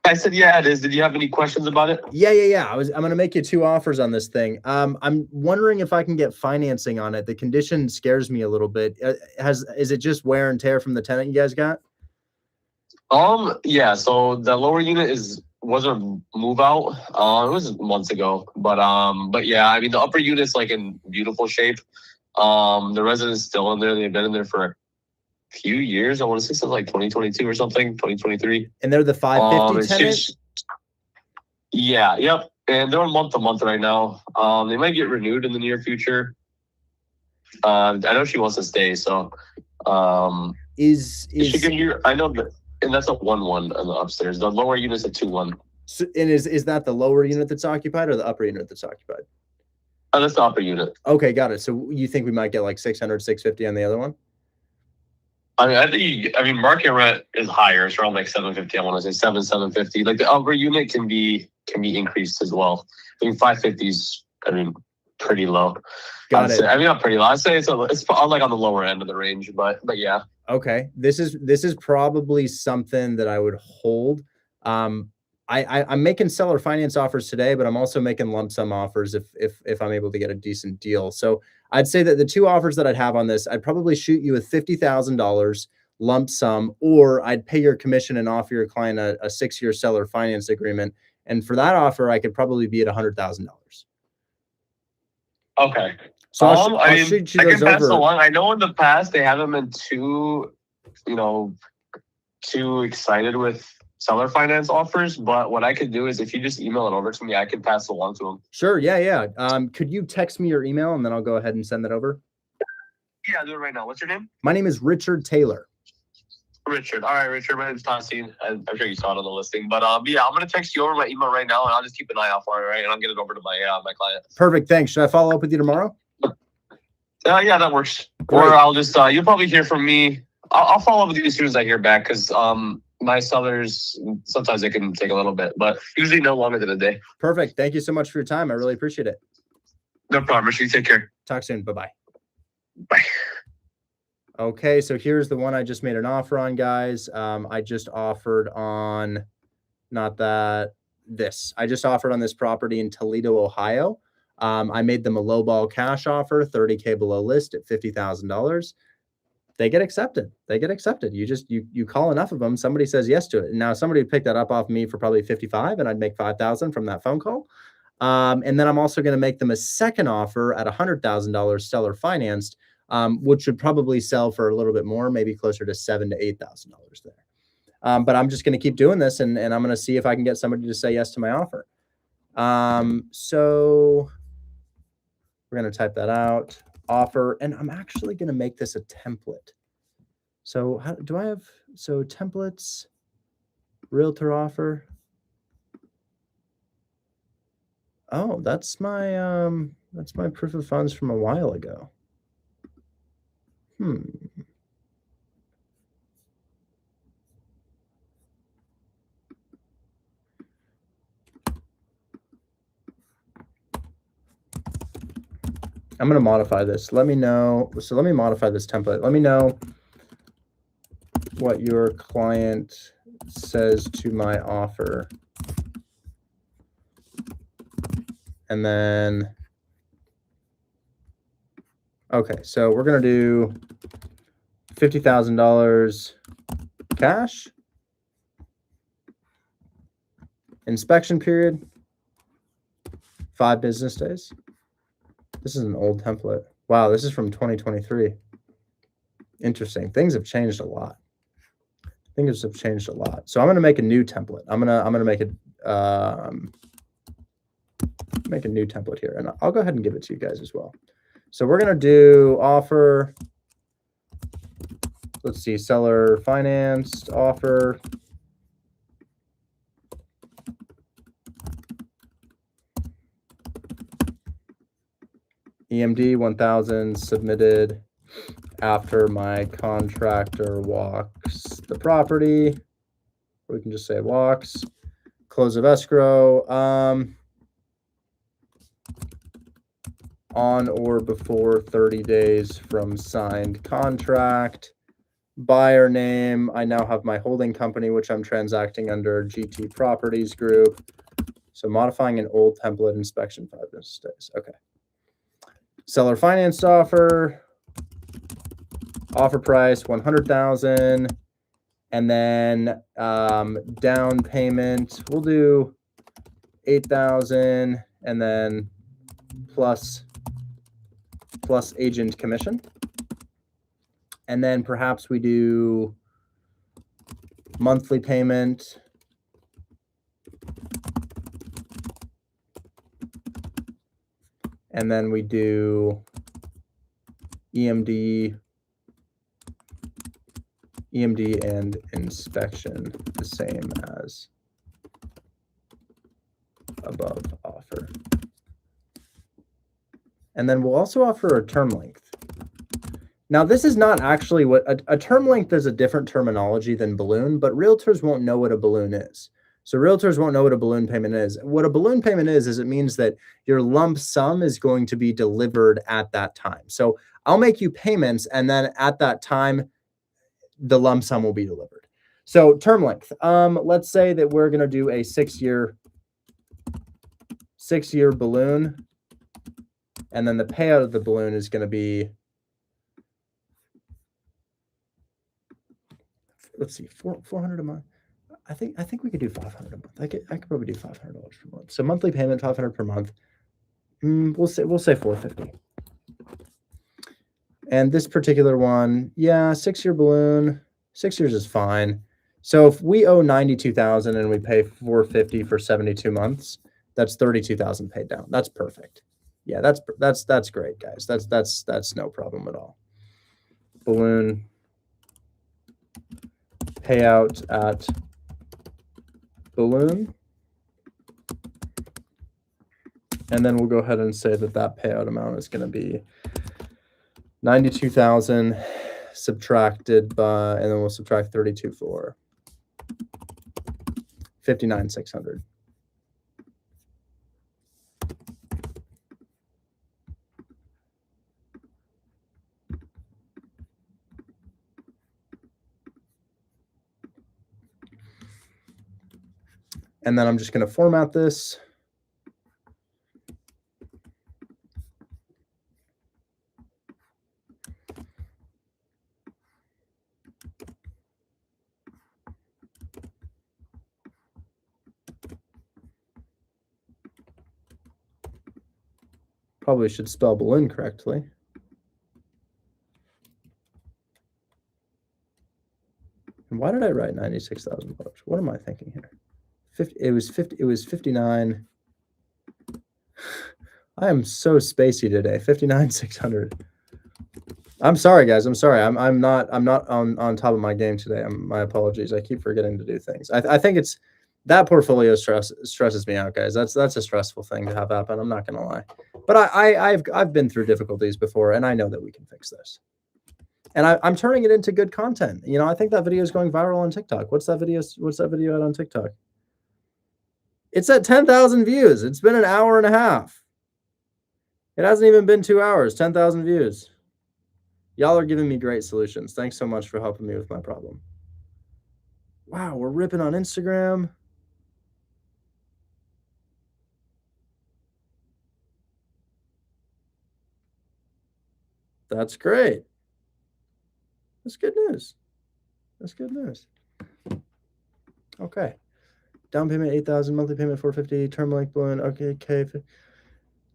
I said, yeah, it is. Did you have any questions about it? Yeah. I'm gonna make you 2 offers on this thing. I'm wondering if I can get financing on it. The condition scares me a little bit. Is it just wear and tear from the tenant you guys got? Yeah. So the lower unit was a move out. It was months ago, but yeah, I mean the upper unit's like in beautiful shape. The residents still in there. They've been in there for a few years. I want to say something like 2022 or something, 2023. And they're the 550 it's tenant? just- yeah, yep. And they're month to month right now. They might get renewed in the near future. I know she wants to stay, so Is she can hear. I know that, and that's a 1-1 on the upstairs. The lower unit's a 2-1. so, and is that the lower unit that's occupied or the upper unit that's occupied? Oh, that's the upper unit. Okay, got it. So you think we might get like 600, 650 on the other one? I mean, market rent is higher. It's around like 750. I want to say 750. Like the upper unit can be increased as well. I mean, 550 is, pretty low. Got it. Not pretty low. I'd say it's like on the lower end of the range, but yeah. Okay. This is probably something that I would hold. I'm making seller finance offers today, but I'm also making lump sum offers if I'm able to get a decent deal. So I'd say that the 2 offers that I'd have on this, I'd probably shoot you with $50,000 lump sum, or I'd pay your commission and offer your client a 6-year seller finance agreement. And for that offer, I could probably be at $100,000. Okay. So I'll shoot you I those can pass over. along. I know in the past they haven't been too excited with seller finance offers, but what I could do is if you just email it over to me, I can pass it along to them. Sure. Yeah. Could you text me your email and then I'll go ahead and send that over? Yeah, I'll do it right now. What's your name? My name is Richard Taylor. Richard. All right, Richard. My name's Tosin. I'm sure you saw it on the listing, but yeah, I'm gonna text you over my email right now, and I'll just keep an eye out for it, right? And I'll get it over to my client. Perfect. Thanks. Should I follow up with you tomorrow? Yeah, that works. Great. Or I'll just you'll probably hear from me. I'll follow up with you as soon as I hear back, because my sellers sometimes they can take a little bit, but usually no longer than a day. Perfect. Thank you so much for your time. I really appreciate it. No problem, Richard. You take care. Talk soon. Bye-bye. Bye. Okay, so here's the one I just made an offer on, guys. I just offered on, I just offered on this property in Toledo, Ohio. I made them a lowball cash offer, 30K below list at $50,000. They get accepted. You call enough of them, somebody says yes to it. And now somebody would pick that up off me for probably 55, and I'd make 5,000 from that phone call. And then I'm also going to make them a second offer at $100,000 seller financed, which would probably sell for a little bit more, maybe closer to $7,000 to $8,000 there. But I'm just going to keep doing this, and I'm going to see if I can get somebody to say yes to my offer. So we're going to type that out, offer, and I'm actually going to make this a template. So how do I have, so templates, realtor offer. Oh, that's my proof of funds from a while ago. I'm going to modify this. Let me know. So let me modify this template. Let me know what your client says to my offer. And then, okay, so we're going to do $50,000 cash. Inspection period, 5 business days. This is an old template. Wow, this is from 2023. Interesting. Things have changed a lot. So I'm going to make a new template. I'm going to make it make a new template here, and I'll go ahead and give it to you guys as well. So we're going to do offer. Let's see, seller financed offer. EMD 1000 submitted after my contractor walks the property. We can just say walks. Close of escrow. On or before 30 days from signed contract. Buyer name. I now have my holding company, which I'm transacting under GT Properties Group. So modifying an old template, inspection 5 business days. Okay. Seller financed offer. Offer price 100,000. And then down payment, we'll do 8,000, and then plus agent commission. And then perhaps we do monthly payment. And then we do EMD and inspection the same as above offer. And then we'll also offer a term length. Now, this is not actually what a term length is, a different terminology than balloon, but realtors won't know what a balloon is. So realtors won't know what a balloon payment is. What a balloon payment is it means that your lump sum is going to be delivered at that time. So I'll make you payments, and then at that time, the lump sum will be delivered. So term length. Let's say that we're going to do a 6-year balloon, and then the payout of the balloon is going to be, let's see, 400 a month. I think we could do 500 a month. I could probably do $500 per month. So monthly payment 500 per month. We'll say 450. And this particular one, yeah, 6-year balloon, 6 years is fine. So if we owe 92,000 and we pay 450 for 72 months, that's 32,000 paid down. That's perfect. Yeah, that's great, guys. That's no problem at all. Balloon payout at balloon. And then we'll go ahead and say that payout amount is going to be 92,000 subtracted by, and then we'll subtract 32 for 59,600. And then I'm just going to format this. Probably should spell balloon correctly. And why did I write $96,000? What am I thinking here? It was 59. I am so spacey today. 59,600. I'm sorry, guys. I'm sorry. I'm not on top of my game today. My apologies. I keep forgetting to do things. I think it's that portfolio stresses me out, guys. That's a stressful thing to have happen. I'm not gonna lie. But I've been through difficulties before, and I know that we can fix this. And I'm turning it into good content. You know, I think that video is going viral on TikTok. What's that video at on TikTok? It's at 10,000 views. It's been an hour and a half. It hasn't even been 2 hours. 10,000 views. Y'all are giving me great solutions. Thanks so much for helping me with my problem. Wow, we're ripping on Instagram. That's great. That's good news. That's good news. Okay. Down payment 8,000, monthly payment 450, term length balloon. Okay,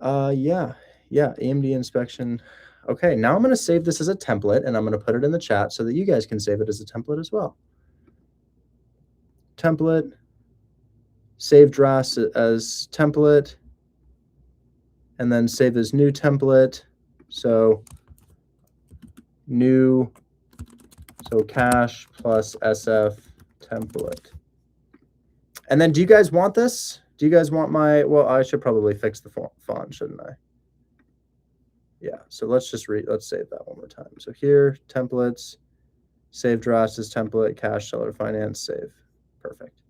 yeah, EMD inspection. Okay, now I'm going to save this as a template, and I'm going to put it in the chat so that you guys can save it as a template as well. Template, save drafts as template. and then save as new template. So new, so cash plus SF template. And then do you guys want this? Do you guys want my, well, I should probably fix the font, shouldn't I? Yeah, so let's save that one more time. So here, templates, save drafts as template, cash, seller finance, save. Perfect.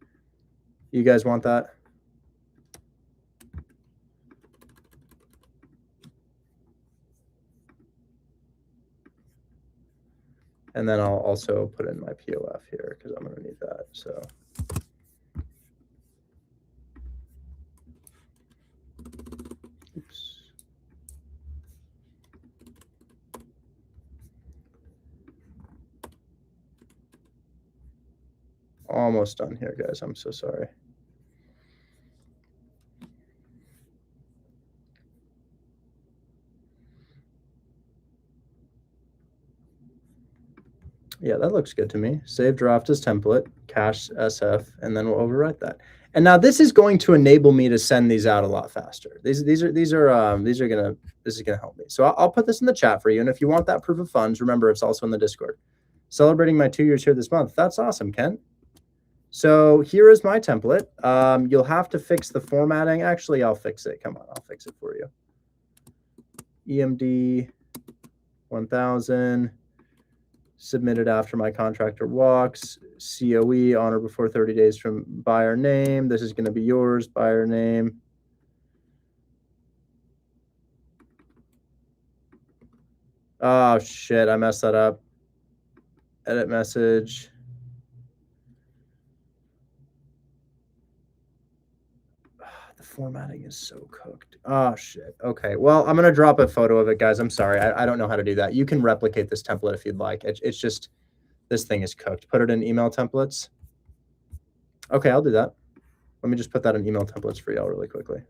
You guys want that? And then I'll also put in my POF here because I'm going to need that. So oops. Almost done here, guys. I'm so sorry. Yeah, that looks good to me. Save draft as template, cache SF, and then we'll overwrite that. And now this is going to enable me to send these out a lot faster. This is gonna help me. So I'll put this in the chat for you. And if you want that proof of funds, remember it's also in the Discord. Celebrating my 2 years here this month. That's awesome, Ken. So here is my template. You'll have to fix the formatting. Actually, I'll fix it. Come on, I'll fix it for you. EMD 1000. Submitted after my contractor walks, COE on or before 30 days from buyer name. This is going to be yours, buyer name. Oh, shit, I messed that up. Edit message. The formatting is so cooked. Oh, shit. Okay, well, I'm going to drop a photo of it, guys. I'm sorry. I don't know how to do that. You can replicate this template if you'd like. It's just, this thing is cooked. Put it in email templates. Okay, I'll do that. Let me just put that in email templates for y'all really quickly.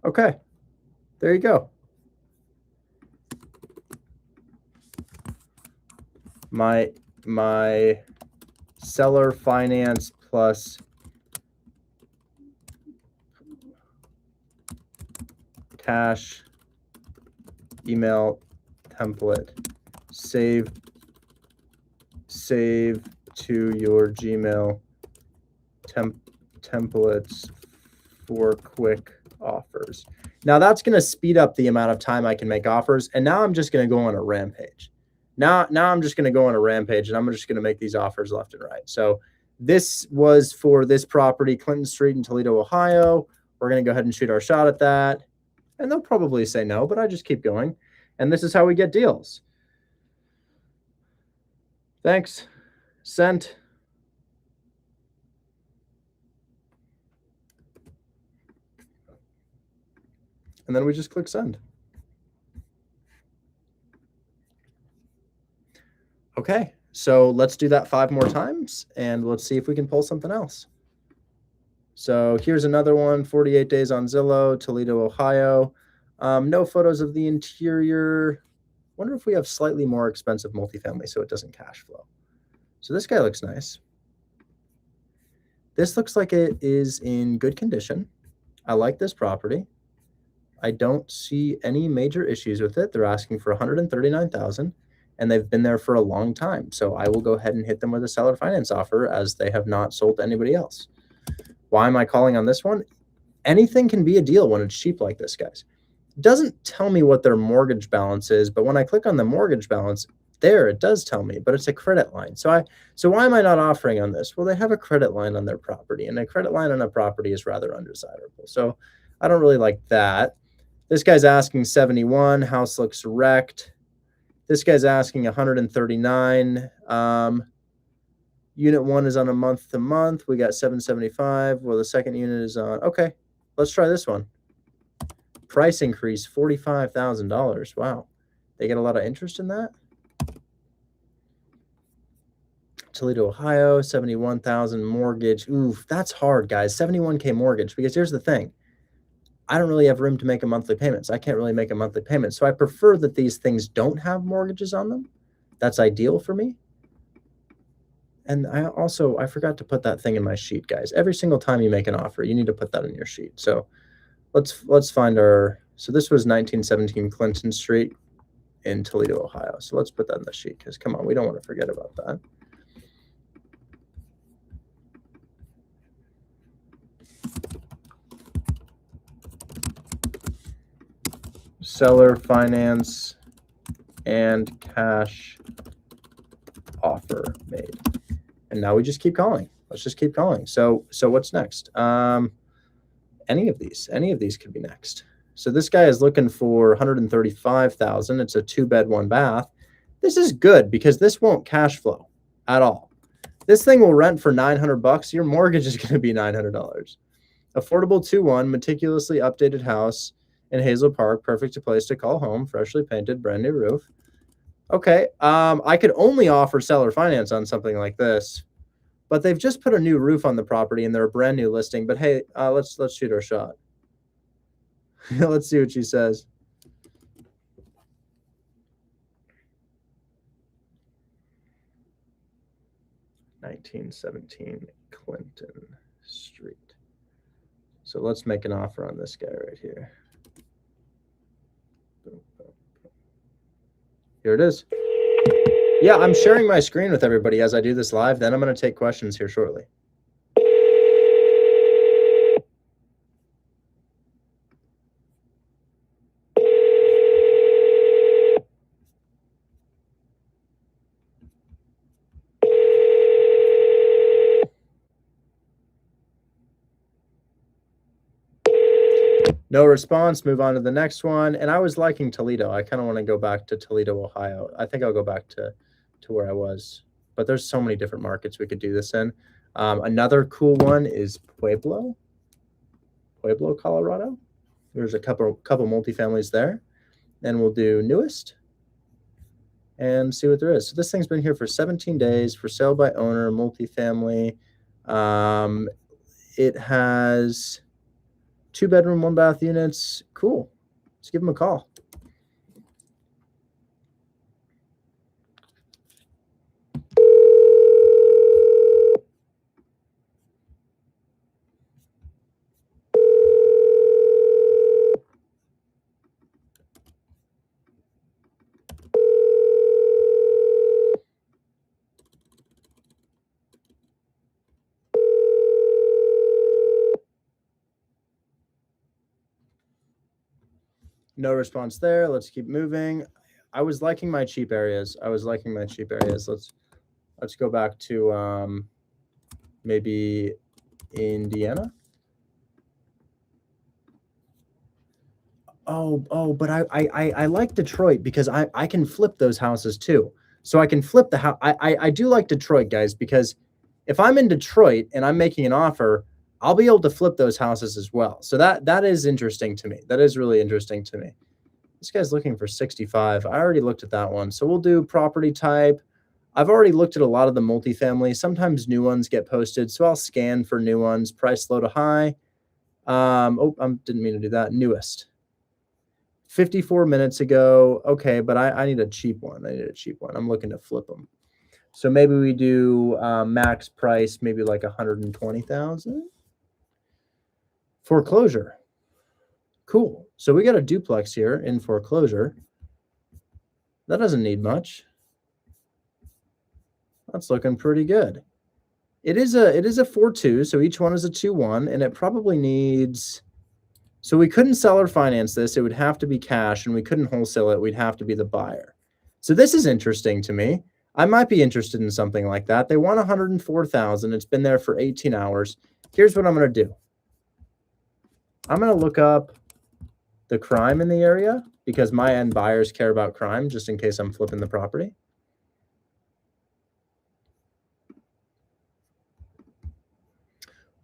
Okay, there you go. My seller finance plus cash email template. Save to your Gmail templates for quick offers. Now that's going to speed up the amount of time I can make offers. And now I'm just going to go on a rampage. Now I'm just going to go on a rampage and I'm just going to make these offers left and right. So this was for this property, Clinton Street in Toledo, Ohio. We're going to go ahead and shoot our shot at that. And they'll probably say no, but I just keep going. And this is how we get deals. Thanks. Sent. And then we just click send. Okay, so let's do that 5 more times and let's see if we can pull something else. So here's another one, 48 days on Zillow, Toledo, Ohio. No photos of the interior. Wonder if we have slightly more expensive multifamily so it doesn't cash flow. So this guy looks nice. This looks like it is in good condition. I like this property. I don't see any major issues with it. They're asking for $139,000. and they've been there for a long time. So I will go ahead and hit them with a seller finance offer, as they have not sold to anybody else. Why am I calling on this one? Anything can be a deal when it's cheap like this, guys. It doesn't tell me what their mortgage balance is, but when I click on the mortgage balance, there it does tell me, but it's a credit line. So why am I not offering on this? Well, they have a credit line on their property, and a credit line on a property is rather undesirable. So I don't really like that. This guy's asking 71. House looks wrecked. This guy's asking 139. Unit 1 is on a month to month. We got 775. Well, the second unit is on. Okay, let's try this one. Price increase $45,000. Wow, they get a lot of interest in that. Toledo, Ohio, 71,000 mortgage. Oof, that's hard, guys. 71K mortgage, because here's the thing. I don't really have room to make a monthly payment. So I can't really make a monthly payment. So I prefer that these things don't have mortgages on them. That's ideal for me. And I forgot to put that thing in my sheet, guys. Every single time you make an offer, you need to put that in your sheet. So let's find our, so this was 1917 Clinton Street in Toledo, Ohio. So let's put that in the sheet, because come on, we don't want to forget about that. Seller finance and cash offer made. And now we just keep calling. Let's just keep calling. So what's next? Any of these could be next. So this guy is looking for 135,000. It's a 2-bed, 1-bath. This is good, because this won't cash flow at all. This thing will rent for $900. Your mortgage is going to be $900. Affordable 2-1, meticulously updated house in Hazel Park, perfect place to call home, freshly painted, brand new roof. Okay, I could only offer seller finance on something like this, but they've just put a new roof on the property and they're a brand new listing. But hey, let's shoot our shot. Let's see what she says. (1917 Clinton Street). So let's make an offer on this guy right here. Here it is. Yeah, I'm sharing my screen with everybody as I do this live. Then I'm going to take questions here shortly. No response. Move on to the next one. And I was liking Toledo. I kind of want to go back to Toledo, Ohio. I think I'll go back to where I was. But there's so many different markets we could do this in. Another cool one is Pueblo, Colorado. There's a couple multifamilies there. And we'll do newest and see what there is. So this thing's been here for 17 days, for sale by owner, multifamily. It has 2-bedroom, 1-bath units. Cool. Let's give them a call. No response there. Let's keep moving. I was liking my cheap areas. Let's go back to maybe Indiana. Oh, but I like Detroit, because I can flip those houses too. So I can flip the house. I do like Detroit, guys, because if I'm in Detroit and I'm making an offer, I'll be able to flip those houses as well. So that is interesting to me. That is really interesting to me. This guy's looking for 65. I already looked at that one. So we'll do property type. I've already looked at a lot of the multifamily. Sometimes new ones get posted, so I'll scan for new ones. Price low to high. I didn't mean to do that. Newest. 54 minutes ago. Okay, but I need a cheap one. I'm looking to flip them. So maybe we do max price, maybe like 120,000. Foreclosure. Cool. So we got a duplex here in foreclosure. That doesn't need much. That's looking pretty good. It is a 4-2, so each one is a 2-1, and it probably needs. So we couldn't sell or finance this. It would have to be cash, and we couldn't wholesale it. We'd have to be the buyer. So this is interesting to me. I might be interested in something like that. They want 104,000. It's been there for 18 hours. Here's what I'm going to do. I'm going to look up the crime in the area because my end buyers care about crime just in case I'm flipping the property.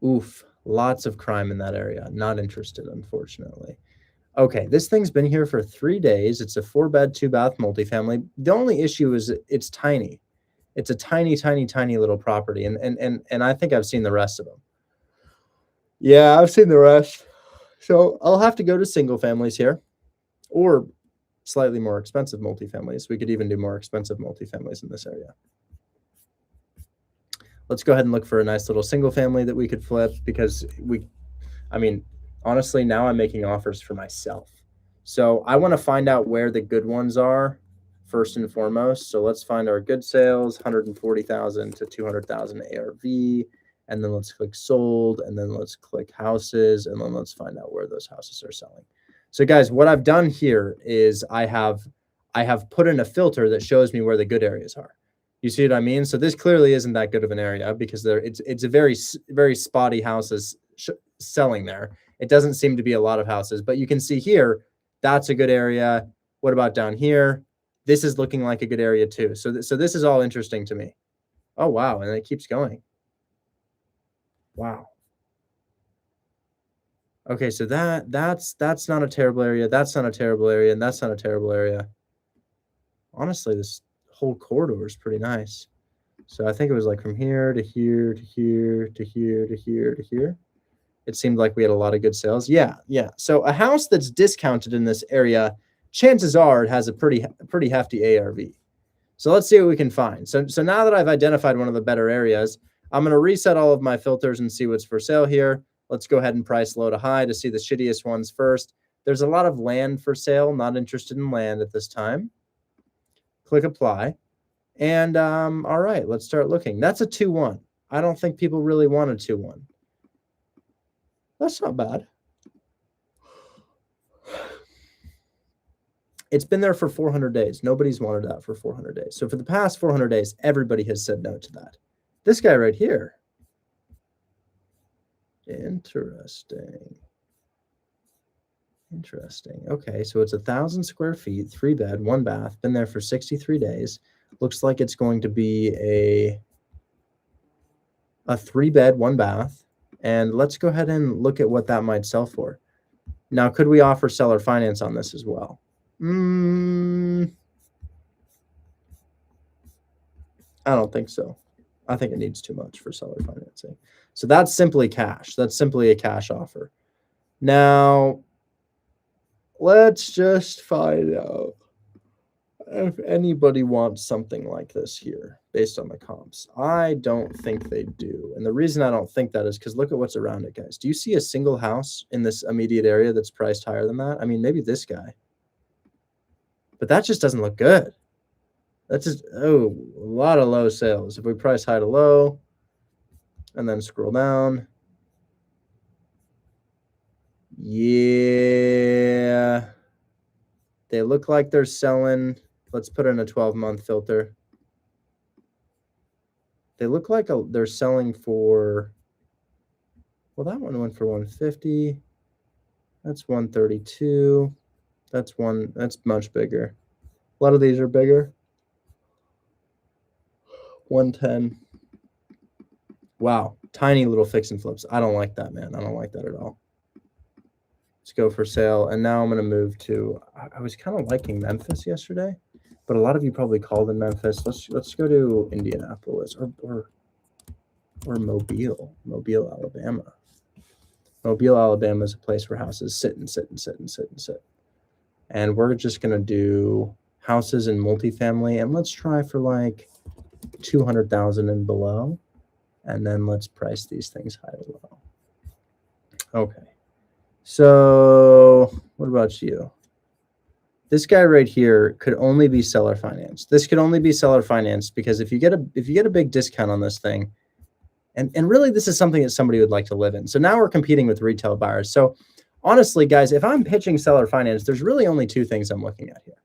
Oof, lots of crime in that area. Not interested, unfortunately. Okay, this thing's been here for 3 days. It's a 4-bed, 2-bath multifamily. The only issue is it's tiny. It's a tiny, tiny, tiny little property, and I think I've seen the rest of them. Yeah, I've seen the rest. So I'll have to go to single families here, or slightly more expensive multifamilies. We could even do more expensive multifamilies in this area. Let's go ahead and look for a nice little single family that we could flip because honestly, now I'm making offers for myself. So I want to find out where the good ones are first and foremost. So let's find our good sales, 140,000 to 200,000 ARV. And then let's click sold. And then let's click houses. And then let's find out where those houses are selling. So guys, what I've done here is I have put in a filter that shows me where the good areas are. You see what I mean? So this clearly isn't that good of an area because it's a very, very spotty houses selling there. It doesn't seem to be a lot of houses, but you can see here, that's a good area. What about down here? This is looking like a good area too. So this is all interesting to me. Oh, wow. And it keeps going. Wow. Okay. So that's not a terrible area. That's not a terrible area. And that's not a terrible area. Honestly, this whole corridor is pretty nice. So I think it was like from here to here to here to here to here to here. It seemed like we had a lot of good sales. Yeah. So a house that's discounted in this area, chances are it has a pretty hefty ARV. So let's see what we can find. So now that I've identified one of the better areas, I'm going to reset all of my filters and see what's for sale here. Let's go ahead and price low to high to see the shittiest ones first. There's a lot of land for sale. Not interested in land at this time. Click apply. And all right, let's start looking. That's a 2-1. I don't think people really want a 2-1. That's not bad. It's been there for 400 days. Nobody's wanted that for 400 days. So for the past 400 days, everybody has said no to that. This guy right here. Interesting. Okay, so it's 1,000 square feet, 3-bed, 1-bath, been there for 63 days. Looks like it's going to be a 3-bed, 1-bath. And let's go ahead and look at what that might sell for. Now, could we offer seller finance on this as well? I don't think so. I think it needs too much for seller financing. So that's simply cash. That's simply a cash offer. Now, let's just find out if anybody wants something like this here based on the comps. I don't think they do. And the reason I don't think that is because look at what's around it, guys. Do you see a single house in this immediate area that's priced higher than that? I mean, maybe this guy. But that just doesn't look good. That's just, a lot of low sales. If we price high to low and then scroll down. Yeah. They look like they're selling. Let's put in a 12-month filter. They look like they're selling for, well, that one went for 150. That's 132. That's much bigger. A lot of these are bigger. 110. Wow. Tiny little fix and flips. I don't like that, man. I don't like that at all. Let's go for sale. And now I'm going to move to, I was kind of liking Memphis yesterday, but a lot of you probably called in Memphis. Let's go to Indianapolis or Mobile, Alabama. Mobile, Alabama is a place where houses sit. And we're just going to do houses in multifamily. And let's try for like 200,000 and below. And then let's price these things high to low. Okay. So what about you? This guy right here could only be seller financed. This could only be seller financed because if you get a big discount on this thing, and really this is something that somebody would like to live in. So now we're competing with retail buyers. So honestly, guys, if I'm pitching seller finance, there's really only two things I'm looking at here.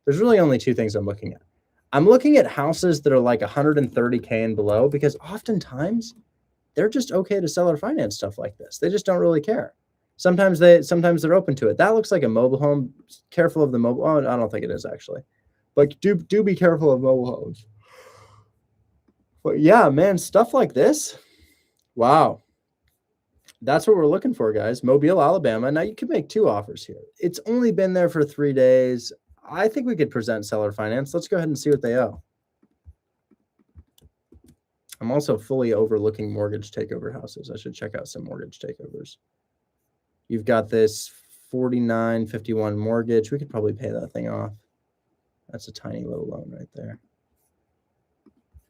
There's really only two things I'm looking at. I'm looking at houses that are like 130K and below because oftentimes they're just okay to seller finance stuff like this. They just don't really care. Sometimes they're open to it. That looks like a mobile home. Careful of the mobile. Oh, I don't think it is actually. But do be careful of mobile homes. But yeah, man, stuff like this. Wow. That's what we're looking for, guys. Mobile, Alabama. Now you can make 2 offers here. It's only been there for 3 days. I think we could present seller finance. Let's go ahead and see what they owe. I'm also fully overlooking mortgage takeover houses. I should check out some mortgage takeovers. You've got this 4951 mortgage. We could probably pay that thing off. That's a tiny little loan right there.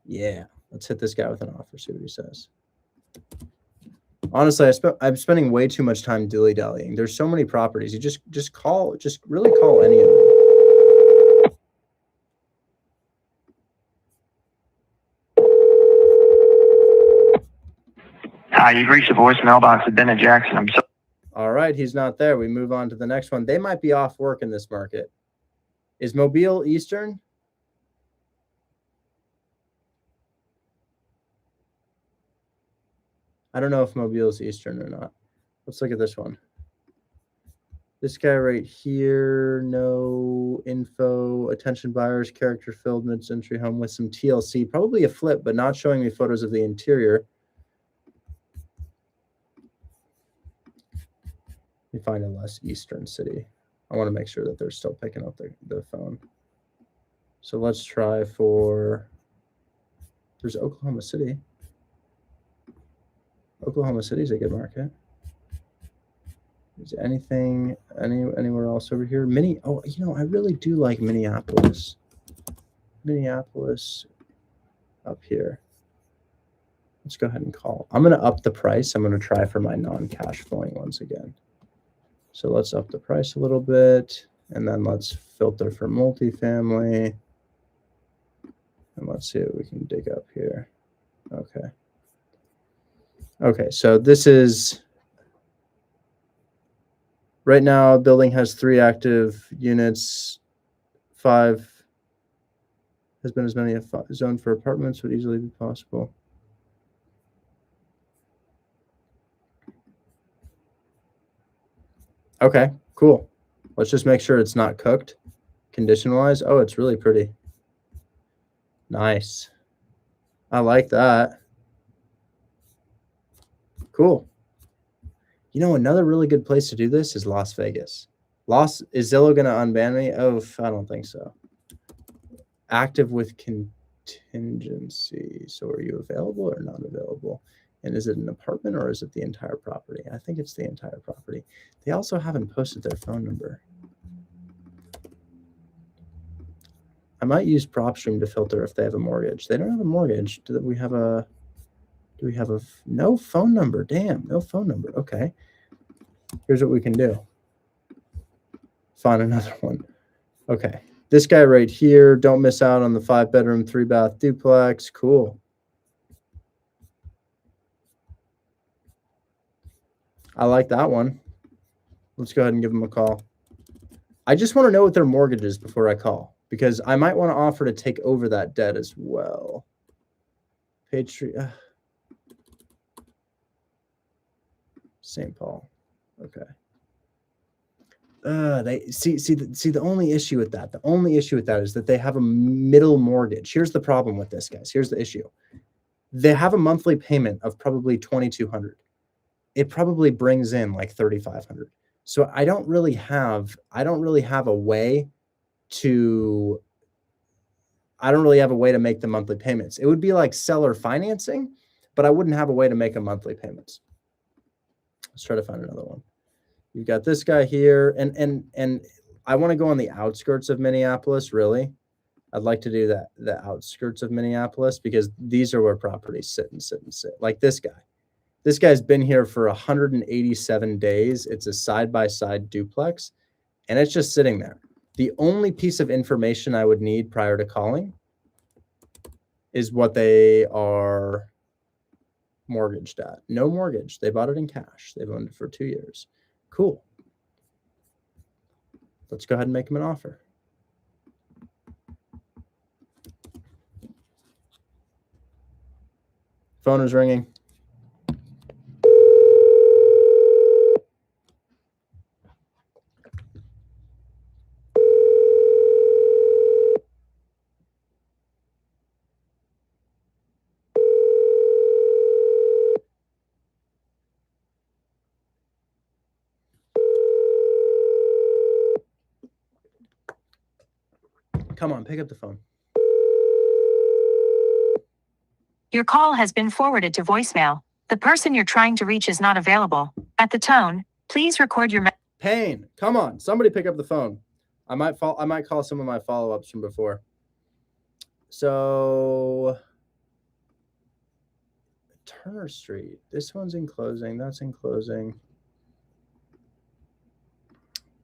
Yeah, let's hit this guy with an offer, see what he says. Honestly, I'm spending way too much time dilly-dallying. There's so many properties. You just really call any of them. Hi, you've reached the voicemail box of Bennett Jackson. I'm so All right, he's not there. We move on to the next one. They might be off work in this market. Is Mobile Eastern? I don't know if Mobile is Eastern or not. Let's look at this one. This guy right here, no info, attention buyers, character filled mid-century home with some TLC, probably a flip, but not showing me photos of the interior. Let me find a less Eastern city. I want to make sure that they're still picking up the phone. So let's try for, there's Oklahoma City. Oklahoma City is a good market. Is there anything anywhere else over here? Oh, you know, I really do like Minneapolis. Minneapolis up here. Let's go ahead and call. I'm going to up the price. I'm going to try for my non-cash flowing ones again. So let's up the price a little bit, and then let's filter for multifamily. And let's see what we can dig up here. Okay. Okay, so this is, right now, building has 3 active units. 5 has been as many as zoned for apartments would easily be possible. Okay, cool. Let's just make sure it's not cooked condition-wise. Oh, it's really pretty. Nice. I like that. Cool. You know, another really good place to do this is Las Vegas. Is Zillow going to unban me? Oh, I don't think so. Active with contingency. So are you available or not available? And is it an apartment or is it the entire property? I think it's the entire property. They also haven't posted their phone number. I might use PropStream to filter if they have a mortgage. They don't have a mortgage. Do we have a no phone number? Damn, no phone number. Okay. Here's what we can do. Find another one. Okay. This guy right here, don't miss out on the 5-bedroom, 3-bath duplex. Cool. I like that one. Let's go ahead and give them a call. I just want to know what their mortgage is before I call, because I might want to offer to take over that debt as well. Patriot. St. Paul. Okay. They see the only issue with that. The only issue with that is that they have a middle mortgage. Here's the problem with this, guys. Here's the issue. They have a monthly payment of probably $2,200. It probably brings in like $3,500. So I don't really have a way to make the monthly payments. It would be like seller financing, but I wouldn't have a way to make a monthly payments. Let's try to find another one. You've got this guy here, and I want to go on the outskirts of Minneapolis, really. I'd like to do that, the outskirts of Minneapolis, because these are where properties sit. Like this guy. This guy's been here for 187 days. It's a side-by-side duplex, and it's just sitting there. The only piece of information I would need prior to calling is what they are mortgaged at. No mortgage. They bought it in cash. They've owned it for 2 years. Cool. Let's go ahead and make them an offer. Phone is ringing. Come on, pick up the phone. Your call has been forwarded to voicemail. The person you're trying to reach is not available. At the tone, please record your message. Payne, come on, somebody pick up the phone. I might call some of my follow-ups from before. So Turner Street. This one's in closing. That's in closing.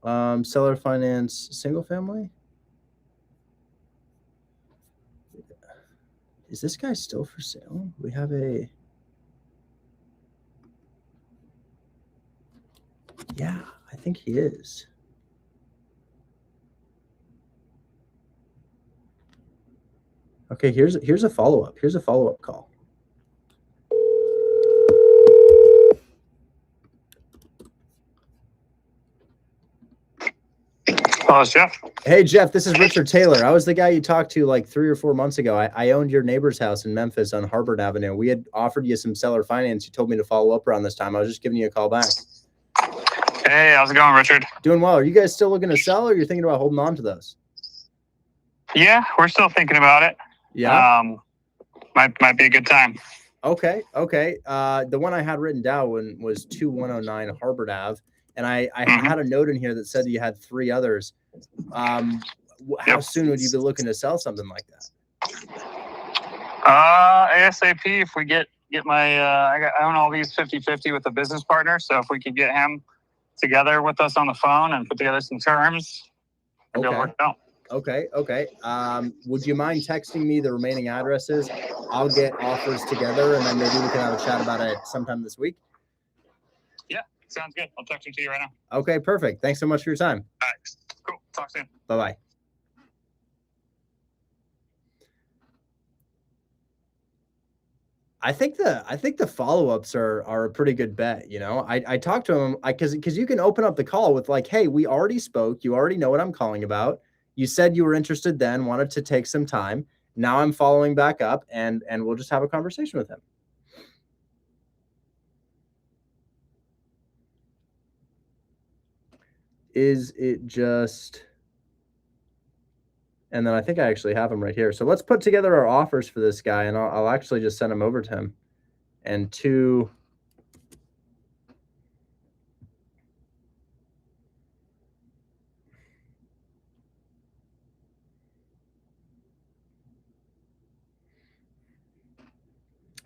Seller finance, single family. Is this guy still for sale? We have a. Yeah, I think he is. Okay, here's a follow-up. Here's a follow-up call. Oh, it's Jeff. Hey, Jeff, this is Richard Taylor. I was the guy you talked to like 3 or 4 months ago. I owned your neighbor's house in Memphis on Harvard Avenue. We had offered you some seller finance. You told me to follow up around this time. I was just giving you a call back. Hey, how's it going, Richard? Doing well. Are you guys still looking to sell, or you're thinking about holding on to those? Yeah, we're still thinking about it. Yeah. Might be a good time. Okay. The one I had written down was 2109 Harvard Ave. And I had a note in here that said you had 3 others. How soon would you be looking to sell something like that? ASAP. If we get my, I own all these 50-50 with a business partner. So if we could get him together with us on the phone and put together some terms, it'll work out. Okay. Would you mind texting me the remaining addresses? I'll get offers together, and then maybe we can have a chat about it sometime this week. Yeah, sounds good. I'll text them to you right now. Okay, perfect. Thanks so much for your time. All right, cool. Talk soon. Bye-bye. I think the follow-ups are a pretty good bet. You know, I talked to him because you can open up the call with like, hey, we already spoke. You already know what I'm calling about. You said you were interested then, wanted to take some time. Now I'm following back up, and we'll just have a conversation with him. Is it just... And then I think I actually have him right here. So let's put together our offers for this guy, and I'll actually just send him over to him. And 2...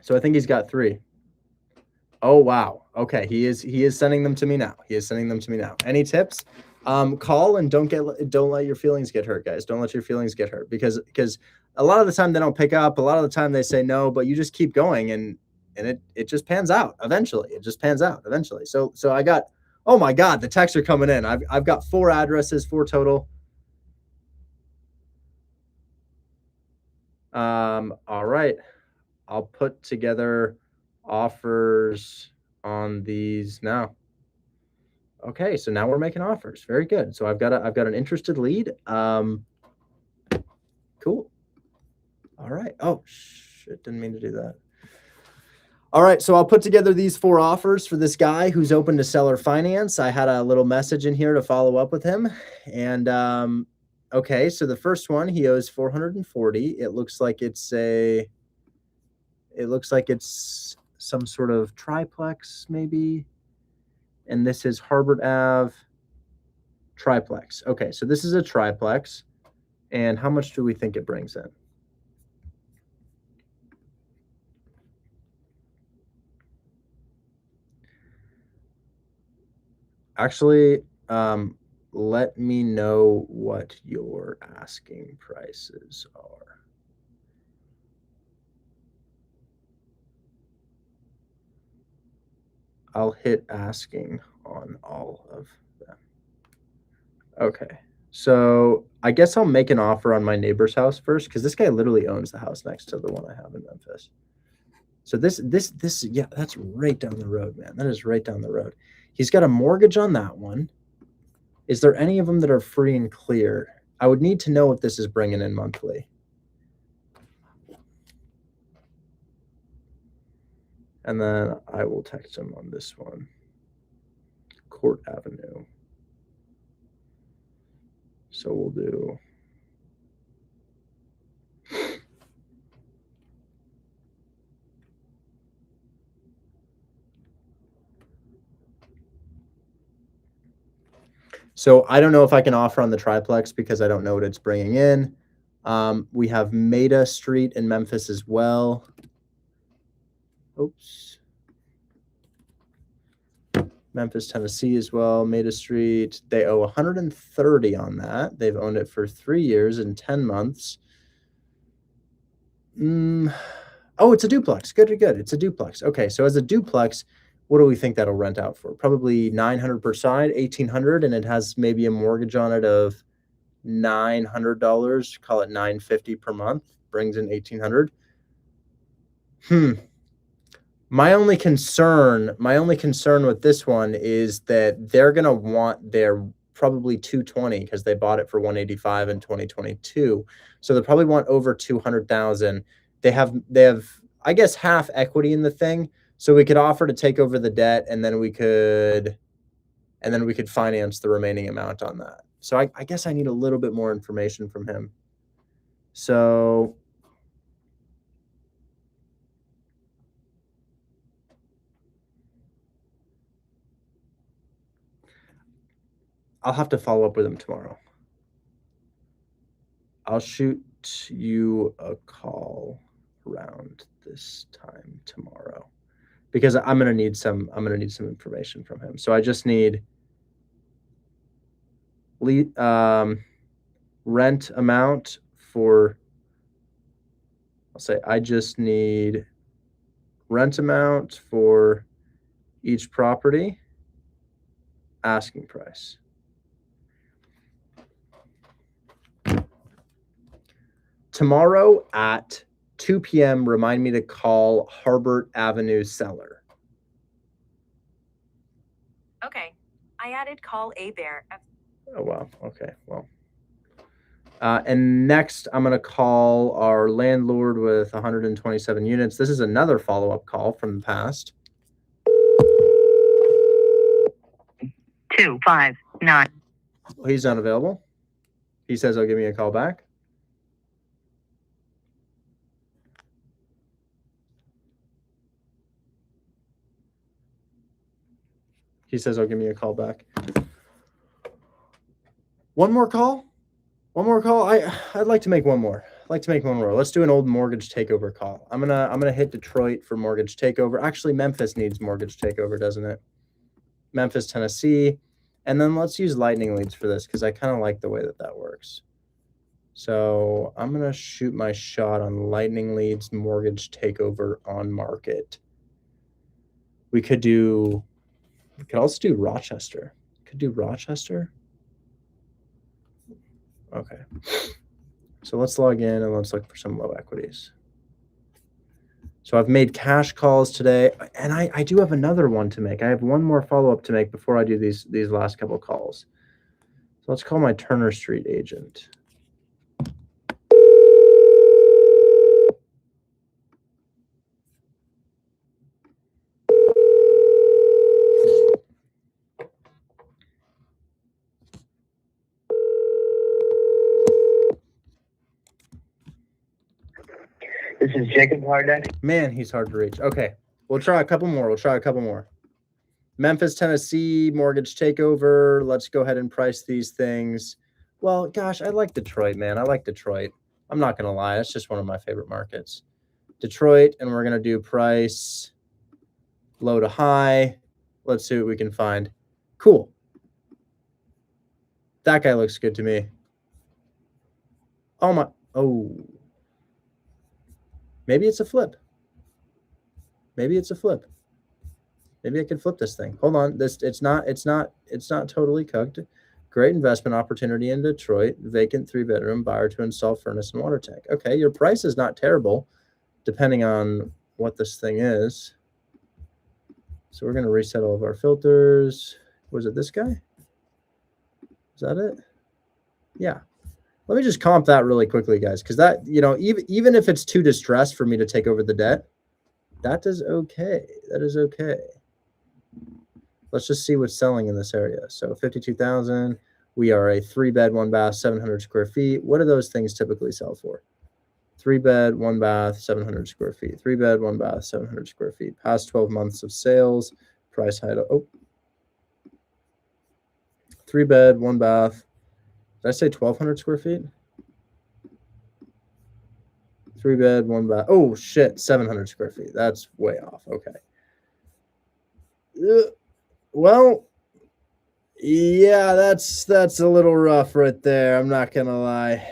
So I think he's got 3. Oh, wow. Okay. He is sending them to me now. Any tips? Call and don't let your feelings get hurt, guys. Don't let your feelings get hurt because a lot of the time they don't pick up. A lot of the time they say no, but you just keep going and it just pans out eventually. So I got, oh my God, the texts are coming in. I've got 4 addresses, 4 total. All right. I'll put together offers on these now. Okay, so now we're making offers. Very good. So I've got an interested lead. Cool. All right. Oh shit, didn't mean to do that. All right, so I'll put together these 4 offers for this guy who's open to seller finance. I had a little message in here to follow up with him. And okay, so the first one, he owes 440. It looks like it's some sort of triplex, maybe. And this is Harvard Ave triplex. Okay, so this is a triplex. And how much do we think it brings in? Actually, let me know what your asking prices are. I'll hit asking on all of them. Okay. So I guess I'll make an offer on my neighbor's house first, because this guy literally owns the house next to the one I have in Memphis. So this, yeah, that's right down the road, man. That is right down the road. He's got a mortgage on that one. Is there any of them that are free and clear? I would need to know what this is bringing in monthly. And then I will text him on this one. Court Avenue. So we'll do. So I don't know if I can offer on the triplex because I don't know what it's bringing in. We have Maida Street in Memphis as well. Oops. Memphis, Tennessee as well. Maida Street. They owe 130 on that. They've owned it for 3 years and 10 months. Oh, it's a duplex. Good. It's a duplex. Okay, so as a duplex, what do we think that'll rent out for? Probably $900 per side, $1,800, and it has maybe a mortgage on it of $900. Call it $950 per month. Brings in $1,800. My only concern with this one is that they're gonna want their probably 220 because they bought it for 185 in 2022. So they probably want over 200,000. They have I guess half equity in the thing. So we could offer to take over the debt and then we could finance the remaining amount on that. So I guess I need a little bit more information from him. So I'll have to follow up with him tomorrow. I'll shoot you a call around this time tomorrow because I'm gonna need some information from him. So I just need rent amount for. I'll say I just need rent amount for each property. Asking price. Tomorrow at 2 p.m., remind me to call Harbert Avenue seller. Okay. I added call A Bear. Oh, wow. Okay, well. And next, I'm going to call our landlord with 127 units. This is another follow-up call from the past. 259. Well, he's not available. He says he'll give me a call back. He says he'll give me a call back. One more call? I'd like to make one more. Let's do an old mortgage takeover call. I'm gonna hit Detroit for mortgage takeover. Actually, Memphis needs mortgage takeover, doesn't it? Memphis, Tennessee. And then let's use lightning leads for this because I kind of like the way that works. So I'm going to shoot my shot on lightning leads, mortgage takeover on market. We could also do Rochester. Okay. So let's log in and let's look for some low equities. So I've made cash calls today, and I do have another one to make. I have one more follow-up to make before I do these last couple of calls. So let's call my Turner Street agent. This is Jacob Hardeck. Man, he's hard to reach. Okay, we'll try a couple more. Memphis, Tennessee, mortgage takeover. Let's go ahead and price these things. Well, gosh, I like Detroit, man. I'm not going to lie. That's just one of my favorite markets. Detroit, and we're going to do price low to high. Let's see what we can find. Cool. That guy looks good to me. Oh my, oh. Maybe it's a flip. Maybe it's a flip. Maybe I could flip this thing. Hold on. It's not totally cooked. Great investment opportunity in Detroit. Vacant 3-bedroom, buyer to install furnace and water tank. Okay, your price is not terrible, depending on what this thing is. So we're gonna reset all of our filters. Was it this guy? Is that it? Yeah. Let me just comp that really quickly, guys, because that, you know, even if it's too distressed for me to take over the debt, that is okay. That is okay. Let's just see what's selling in this area. So 52,000. We are a 3-bed, 1-bath, 700 square feet. What do those things typically sell for? 3-bed, 1-bath, 700 square feet. 3-bed, 1-bath, 700 square feet. Past 12 months of sales. Price high to, oh. 3-bed, 1-bath. Did I say 1,200 square feet? 3-bed, 1-bath. Oh, shit, 700 square feet. That's way off. Okay. Well, yeah, that's a little rough right there. I'm not going to lie.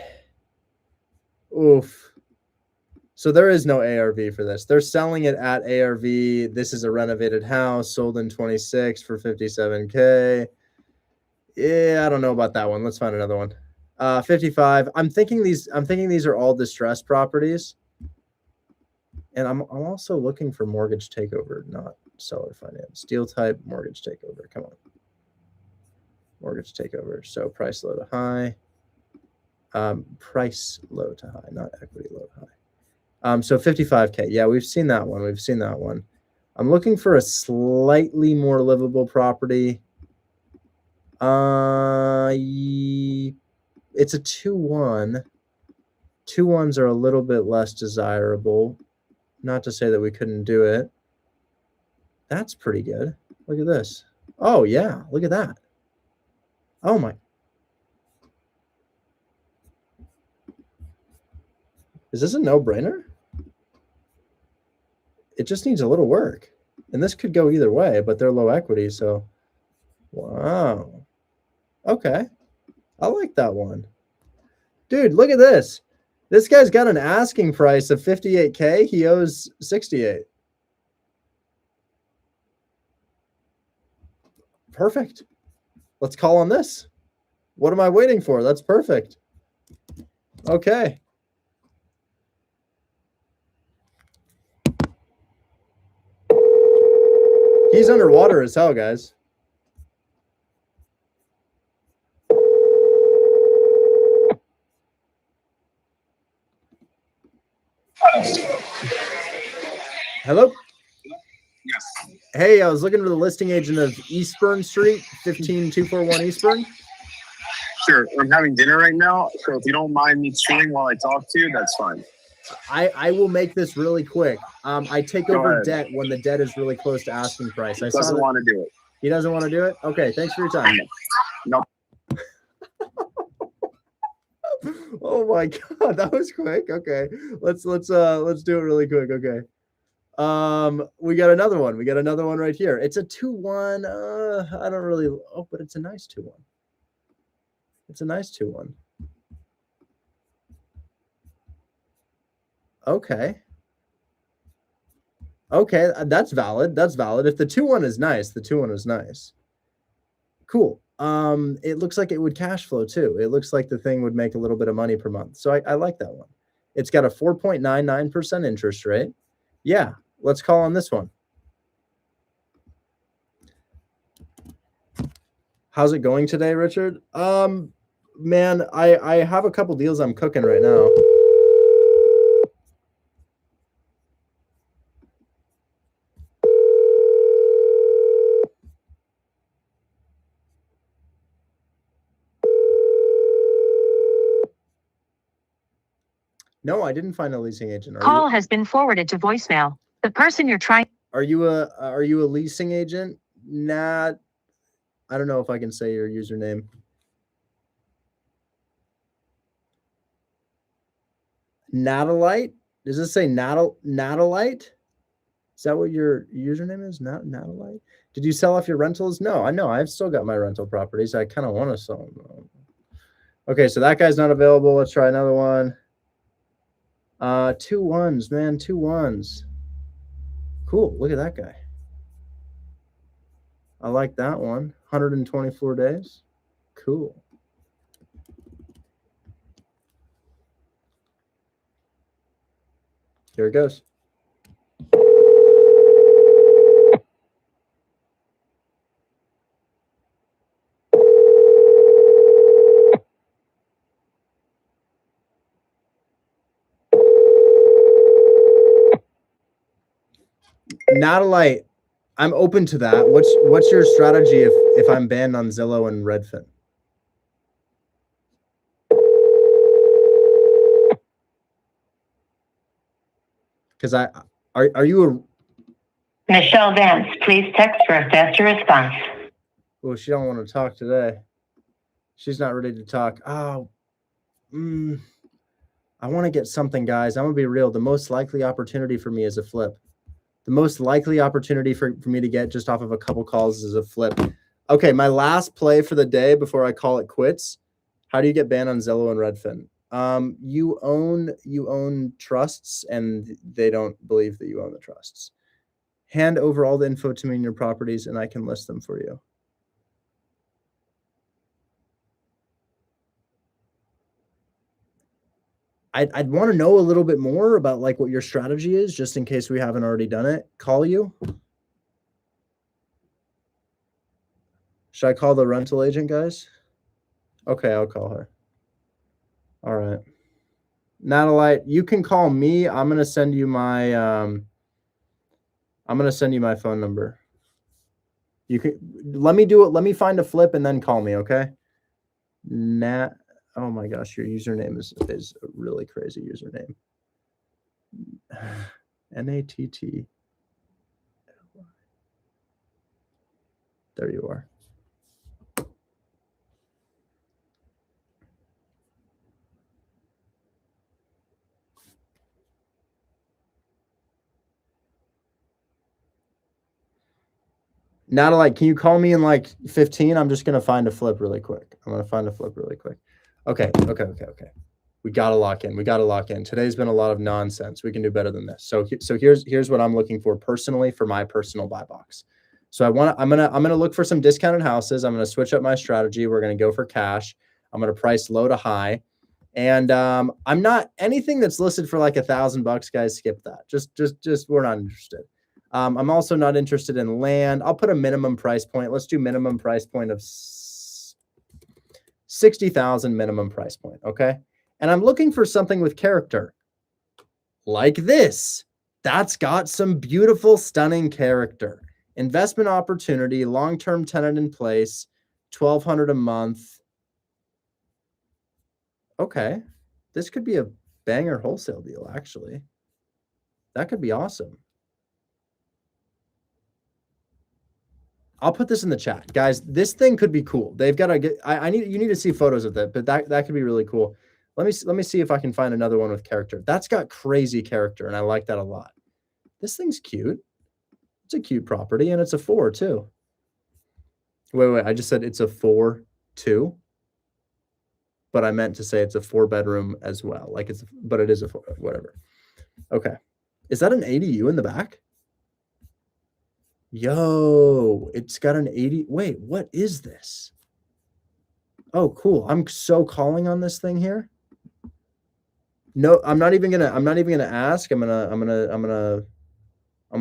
Oof. So there is no ARV for this. They're selling it at ARV. This is a renovated house sold in 26 for $57K. Yeah, I don't know about that one. Let's find another one. 55. I'm thinking these are all distressed properties. And I'm also looking for mortgage takeover, not seller finance. Deal type, mortgage takeover. Come on. Mortgage takeover. So price low to high. Price low to high, not equity low to high. So 55K. Yeah, we've seen that one. We've seen that one. I'm looking for a slightly more livable property. It's a 2-1. 2-1s are a little bit less desirable. Not to say that we couldn't do it. That's pretty good. Look at this. Oh, yeah. Look at that. Oh, my. Is this a no-brainer? It just needs a little work. And this could go either way, but they're low equity, so. Wow. Okay. I like that one. Dude, look at this. This guy's got an asking price of 58K. He owes 68. Perfect. Let's call on this. What am I waiting for? That's perfect. Okay. He's underwater as hell, guys. Hello? Yes. Hey, I was looking for the listing agent of Eastburn Street, 15241 Eastburn. Sure. I'm having dinner right now, so if you don't mind me chewing while I talk to you, that's fine. I will make this really quick. I take Go over ahead. debt when the debt is really close to asking price. I Doesn't want to do it. He doesn't want to do it? Okay, thanks for your time. No. Oh my god, that was quick. Okay. Let's do it really quick. Okay. We got another one. We got another one right here. It's a 2-1. I don't really but it's a nice 2-1. It's a nice 2-1. Okay. Okay, that's valid. That's valid. If the 2-1 is nice, the 2-1 is nice. Cool. It looks like it would cash flow too. It looks like the thing would make a little bit of money per month. So I like that one. It's got a 4.99% interest rate. Yeah, let's call on this one. How's it going today, Richard? Man, I have a couple deals I'm cooking right now. No, I didn't find a leasing agent. Call has been forwarded to voicemail. The person you're trying. Are you a leasing agent? Nah, I don't know if I can say your username. Natalite? Does it say Natalite? Is that what your username is? Natalite? Did you sell off your rentals? No, I know. I've still got my rental properties. I kind of want to sell them. Okay, so that guy's not available. Let's try another one. 2 1s, man. 2 1s. Cool. Look at that guy. I like that one. 124 days. Cool. Here it goes. Not a light. I'm open to that. What's your strategy if I'm banned on Zillow and Redfin? Because are you a Michelle Vance, please text for a faster response. well, she don't want to talk today. She's not ready to talk. Oh, I want to get something, guys. I'm gonna be real. The most likely opportunity for me is a flip. The most likely opportunity for me to get just off of a couple calls is a flip. Okay, my last play for the day before I call it quits. How do you get banned on Zillow and Redfin? You own trusts, and they don't believe that you own the trusts. Hand over all the info to me in your properties, and I can list them for you. I'd want to know a little bit more about like what your strategy is, just in case we haven't already done it. Call you. Should I call the rental agent, guys? Okay, I'll call her. All right. Natalie, you can call me. I'm gonna send you my phone number. You can let me do it. Let me find a flip and then call me, okay? Oh my gosh, your username is a really crazy username. NATT. There you are. Natalie, can you call me in like 15? I'm just gonna find a flip really quick. Okay. We gotta lock in. Today's been a lot of nonsense. We can do better than this. So here's what I'm looking for personally for my personal buy box. So I'm gonna look for some discounted houses. I'm gonna switch up my strategy. We're gonna go for cash. I'm gonna price low to high. And I'm not anything that's listed for like $1,000, guys. Skip that. Just we're not interested. I'm also not interested in land. I'll put a minimum price point. Let's do minimum price point of 60,000 minimum price point. Okay. And I'm looking for something with character like this. That's got some beautiful, stunning character. Investment opportunity, long-term tenant in place, $1,200 a month. Okay. This could be a banger wholesale deal, actually. That could be awesome. I'll put this in the chat, guys. This thing could be cool. They've got to get. You need to see photos of that, but that could be really cool. Let me see if I can find another one with character. That's got crazy character, and I like that a lot. This thing's cute. It's a cute property, and it's a 4 too. Wait. I just said it's a 4-2, but I meant to say it's a 4-bedroom as well. But it is a 4, whatever. Okay, is that an ADU in the back? Yo, it's got an 80. Wait, what is this? Oh, cool. I'm so calling on this thing here. No, I'm not even gonna ask. I'm gonna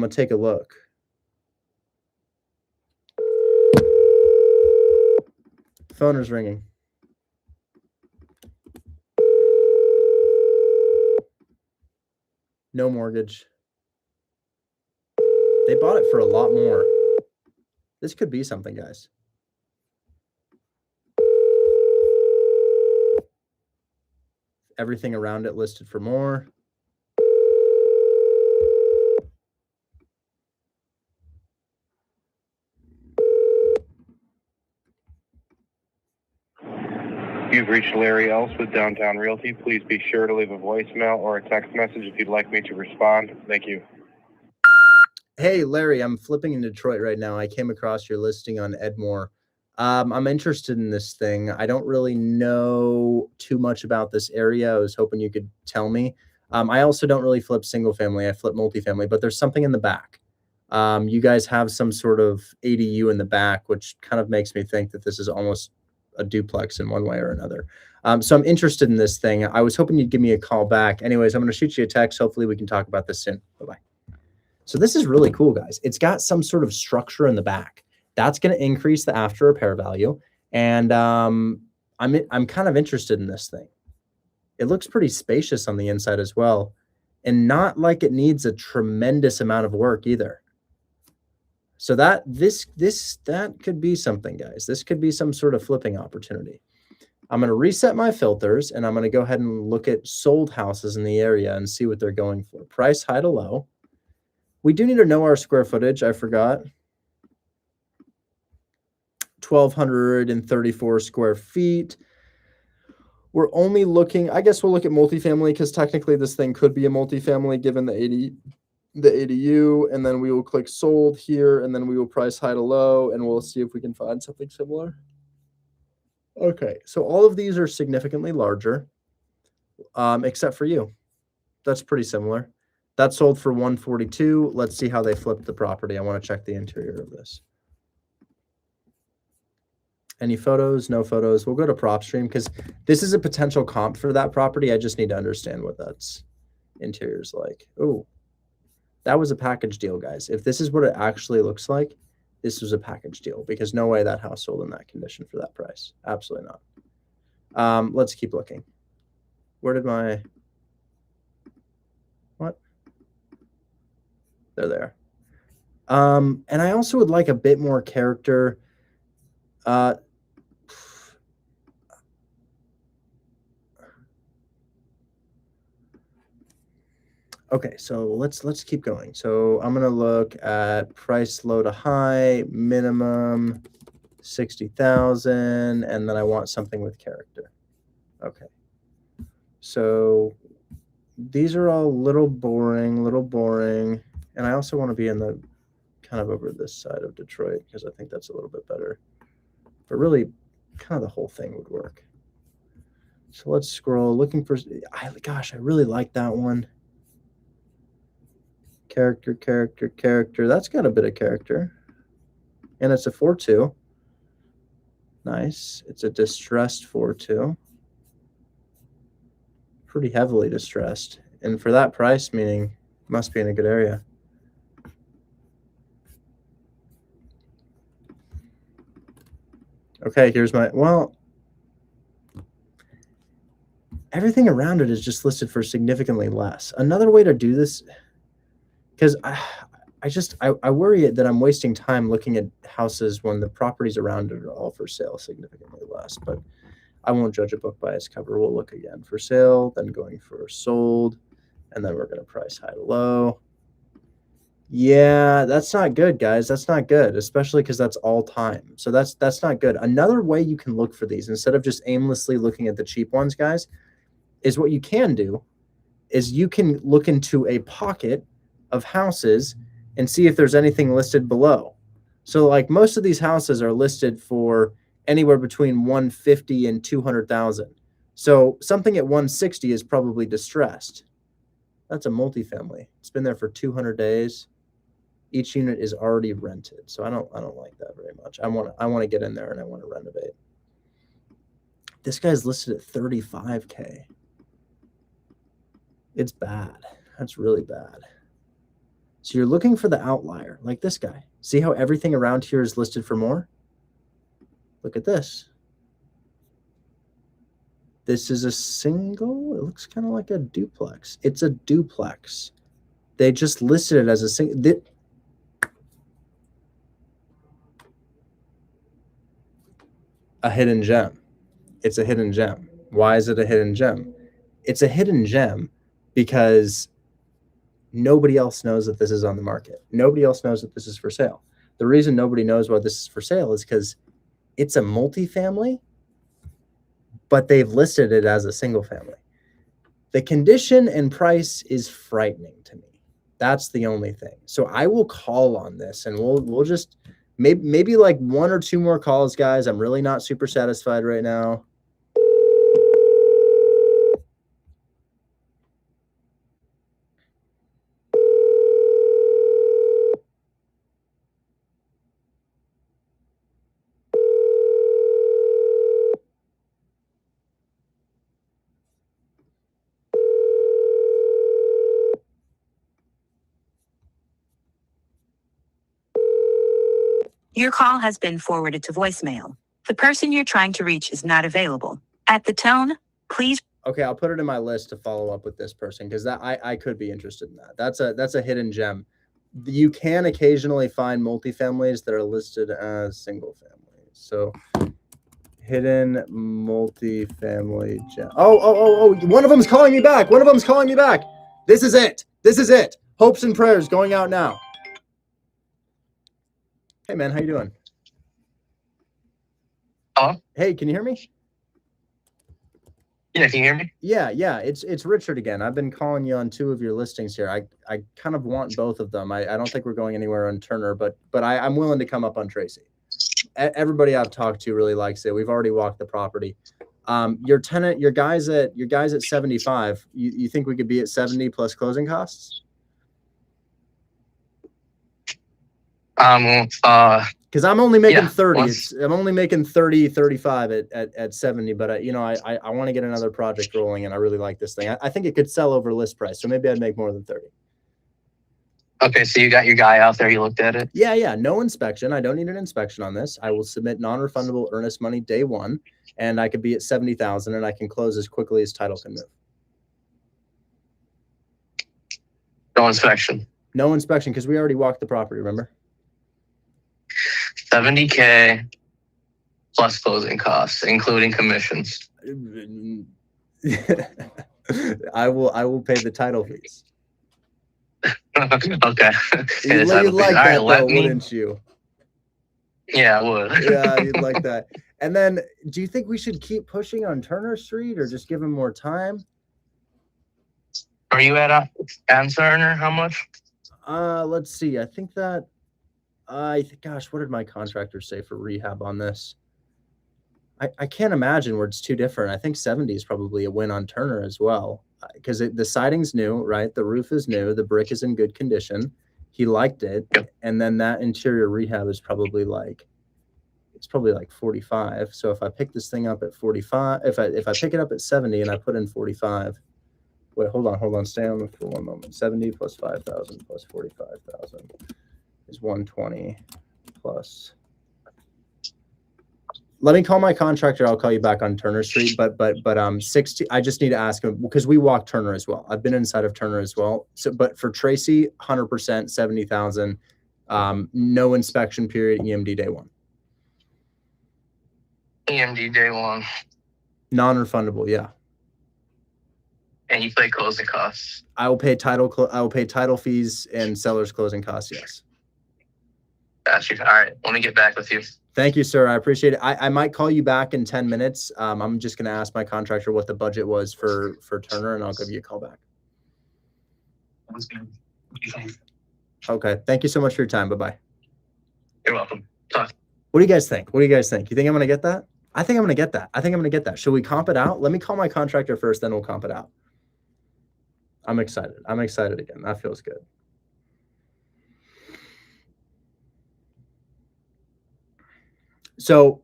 take a look. Phone is ringing. No mortgage. They bought it for a lot more. This could be something, guys. Everything around it listed for more. You've reached Larry Else with Downtown Realty. Please be sure to leave a voicemail or a text message if you'd like me to respond. Thank you. Hey, Larry, I'm flipping in Detroit right now. I came across your listing on Edmore. I'm interested in this thing. I don't really know too much about this area. I was hoping you could tell me. I also don't really flip single family. I flip multifamily, but there's something in the back. You guys have some sort of ADU in the back, which kind of makes me think that this is almost a duplex in one way or another. So I'm interested in this thing. I was hoping you'd give me a call back. Anyways, I'm going to shoot you a text. Hopefully we can talk about this soon. Bye-bye. So this is really cool, guys. It's got some sort of structure in the back. That's going to increase the after repair value. And I'm kind of interested in this thing. It looks pretty spacious on the inside as well. And not like it needs a tremendous amount of work either. So that could be something, guys. This could be some sort of flipping opportunity. I'm going to reset my filters and I'm going to go ahead and look at sold houses in the area and see what they're going for. Price high to low. We do need to know our square footage. I forgot. 1,234 square feet. We're only looking, I guess we'll look at multifamily because technically this thing could be a multifamily given the ADU, and then we will click sold here, and then we will price high to low, and we'll see if we can find something similar. Okay, so all of these are significantly larger, except for you. That's pretty similar. That sold for 142. Let's see how they flipped the property. I want to check the interior of this. Any photos? No photos. We'll go to PropStream because this is a potential comp for that property. I just need to understand what that's interior's like. Oh, that was a package deal, guys. If this is what it actually looks like, this was a package deal because no way that house sold in that condition for that price. Absolutely not. Let's keep looking. Where did my... What? They're there. And I also would like a bit more character. Okay, so let's keep going. So I'm gonna look at price low to high, minimum 60,000, and then I want something with character. Okay, so these are all a little boring, and I also want to be in the kind of over this side of Detroit because I think that's a little bit better. But really, kind of the whole thing would work. So let's scroll, looking for. Gosh, I really like that one. Character. That's got a bit of character. And it's a 4-2. Nice. It's a distressed 4-2. Pretty heavily distressed. And for that price, meaning must be in a good area. Okay, here's my, well, everything around it is just listed for significantly less. Another way to do this, because I worry that I'm wasting time looking at houses when the properties around it are all for sale significantly less, but I won't judge a book by its cover. We'll look again for sale, then going for sold, and then we're going to price high to low. Yeah, that's not good, guys. That's not good, especially because that's all time. So that's not good. Another way you can look for these, instead of just aimlessly looking at the cheap ones, guys, is what you can do is you can look into a pocket of houses and see if there's anything listed below. So like most of these houses are listed for anywhere between 150 and 200,000. So something at 160 is probably distressed. That's a multifamily. It's been there for 200 days. Each unit is already rented. So I don't like that very much. I want to get in there and I want to renovate. This guy's listed at 35K. It's bad. That's really bad. So you're looking for the outlier, like this guy. See how everything around here is listed for more? Look at this. This is a single. It looks kind of like a duplex. It's a duplex. They just listed it as a single. A hidden gem. It's a hidden gem. Why is it a hidden gem? It's a hidden gem because nobody else knows that this is on the market. Nobody else knows that this is for sale. The reason nobody knows why this is for sale is because it's a multifamily, but they've listed it as a single family. The condition and price is frightening to me. That's the only thing. So I will call on this and we'll just Maybe like 1 or 2 more calls, guys. I'm really not super satisfied right now. Your call has been forwarded to voicemail. The person you're trying to reach is not available. At the tone, please. Okay, I'll put it in my list to follow up with this person because that I could be interested in that. That's a hidden gem. You can occasionally find multifamilies that are listed as single families. So hidden multifamily gem. Oh! One of them's calling me back. One of them's calling me back. This is it. This is it. Hopes and prayers going out now. Hey man, how you doing? Hello? Hey, can you hear me? Yeah, can you hear me? Yeah. It's Richard again. I've been calling you on 2 of your listings here. I kind of want both of them. I don't think we're going anywhere on Turner, but I'm willing to come up on Tracy. Everybody I've talked to really likes it. We've already walked the property. Your guys at 75. You think we could be at 70 plus closing costs? Because I'm only making 30. I'm only making 30, 35 at 70. But I want to get another project rolling, and I really like this thing. I think it could sell over list price, so maybe I'd make more than 30. Okay, so you got your guy out there. You looked at it. Yeah. No inspection. I don't need an inspection on this. I will submit non-refundable earnest money day 1, and I could be at 70,000, and I can close as quickly as title can move. No inspection. No inspection because we already walked the property. Remember? 70K plus closing costs, including commissions. I will pay the title fees. Okay. You'd like that, though, wouldn't you? Yeah, I would. Yeah, you'd like that. And then, do you think we should keep pushing on Turner Street or just give him more time? Are you at Turner? How much? Let's see. I think that. Gosh, what did my contractor say for rehab on this? I can't imagine where it's too different. I think 70 is probably a win on Turner as well because the siding's new, right? The roof is new. The brick is in good condition. He liked it. Yep. And then that interior rehab is probably like 45. So if I pick this thing up at 45, if I pick it up at 70 and I put in 45, wait, hold on. Stay on for one moment. 70 plus 5,000 plus 45,000 is 120 plus. Let me call my contractor. I'll call you back on Turner Street, but 60. I just need to ask him because we walked Turner as well. I've been inside of Turner as well. So, but for Tracy, 100%, 70,000, no inspection period, EMD day 1. EMD day 1. Non-refundable, yeah. And you pay closing costs. I will pay title fees and seller's closing costs. Yes. Got you. All right. Let me get back with you. Thank you, sir. I appreciate it. I might call you back in 10 minutes. I'm just going to ask my contractor what the budget was for Turner, and I'll give you a call back. Okay. Thank you so much for your time. Bye-bye. You're welcome. Talk. What do you guys think? You think I'm going to get that? I think I'm going to get that. Should we comp it out? Let me call my contractor first, then we'll comp it out. I'm excited again. That feels good. So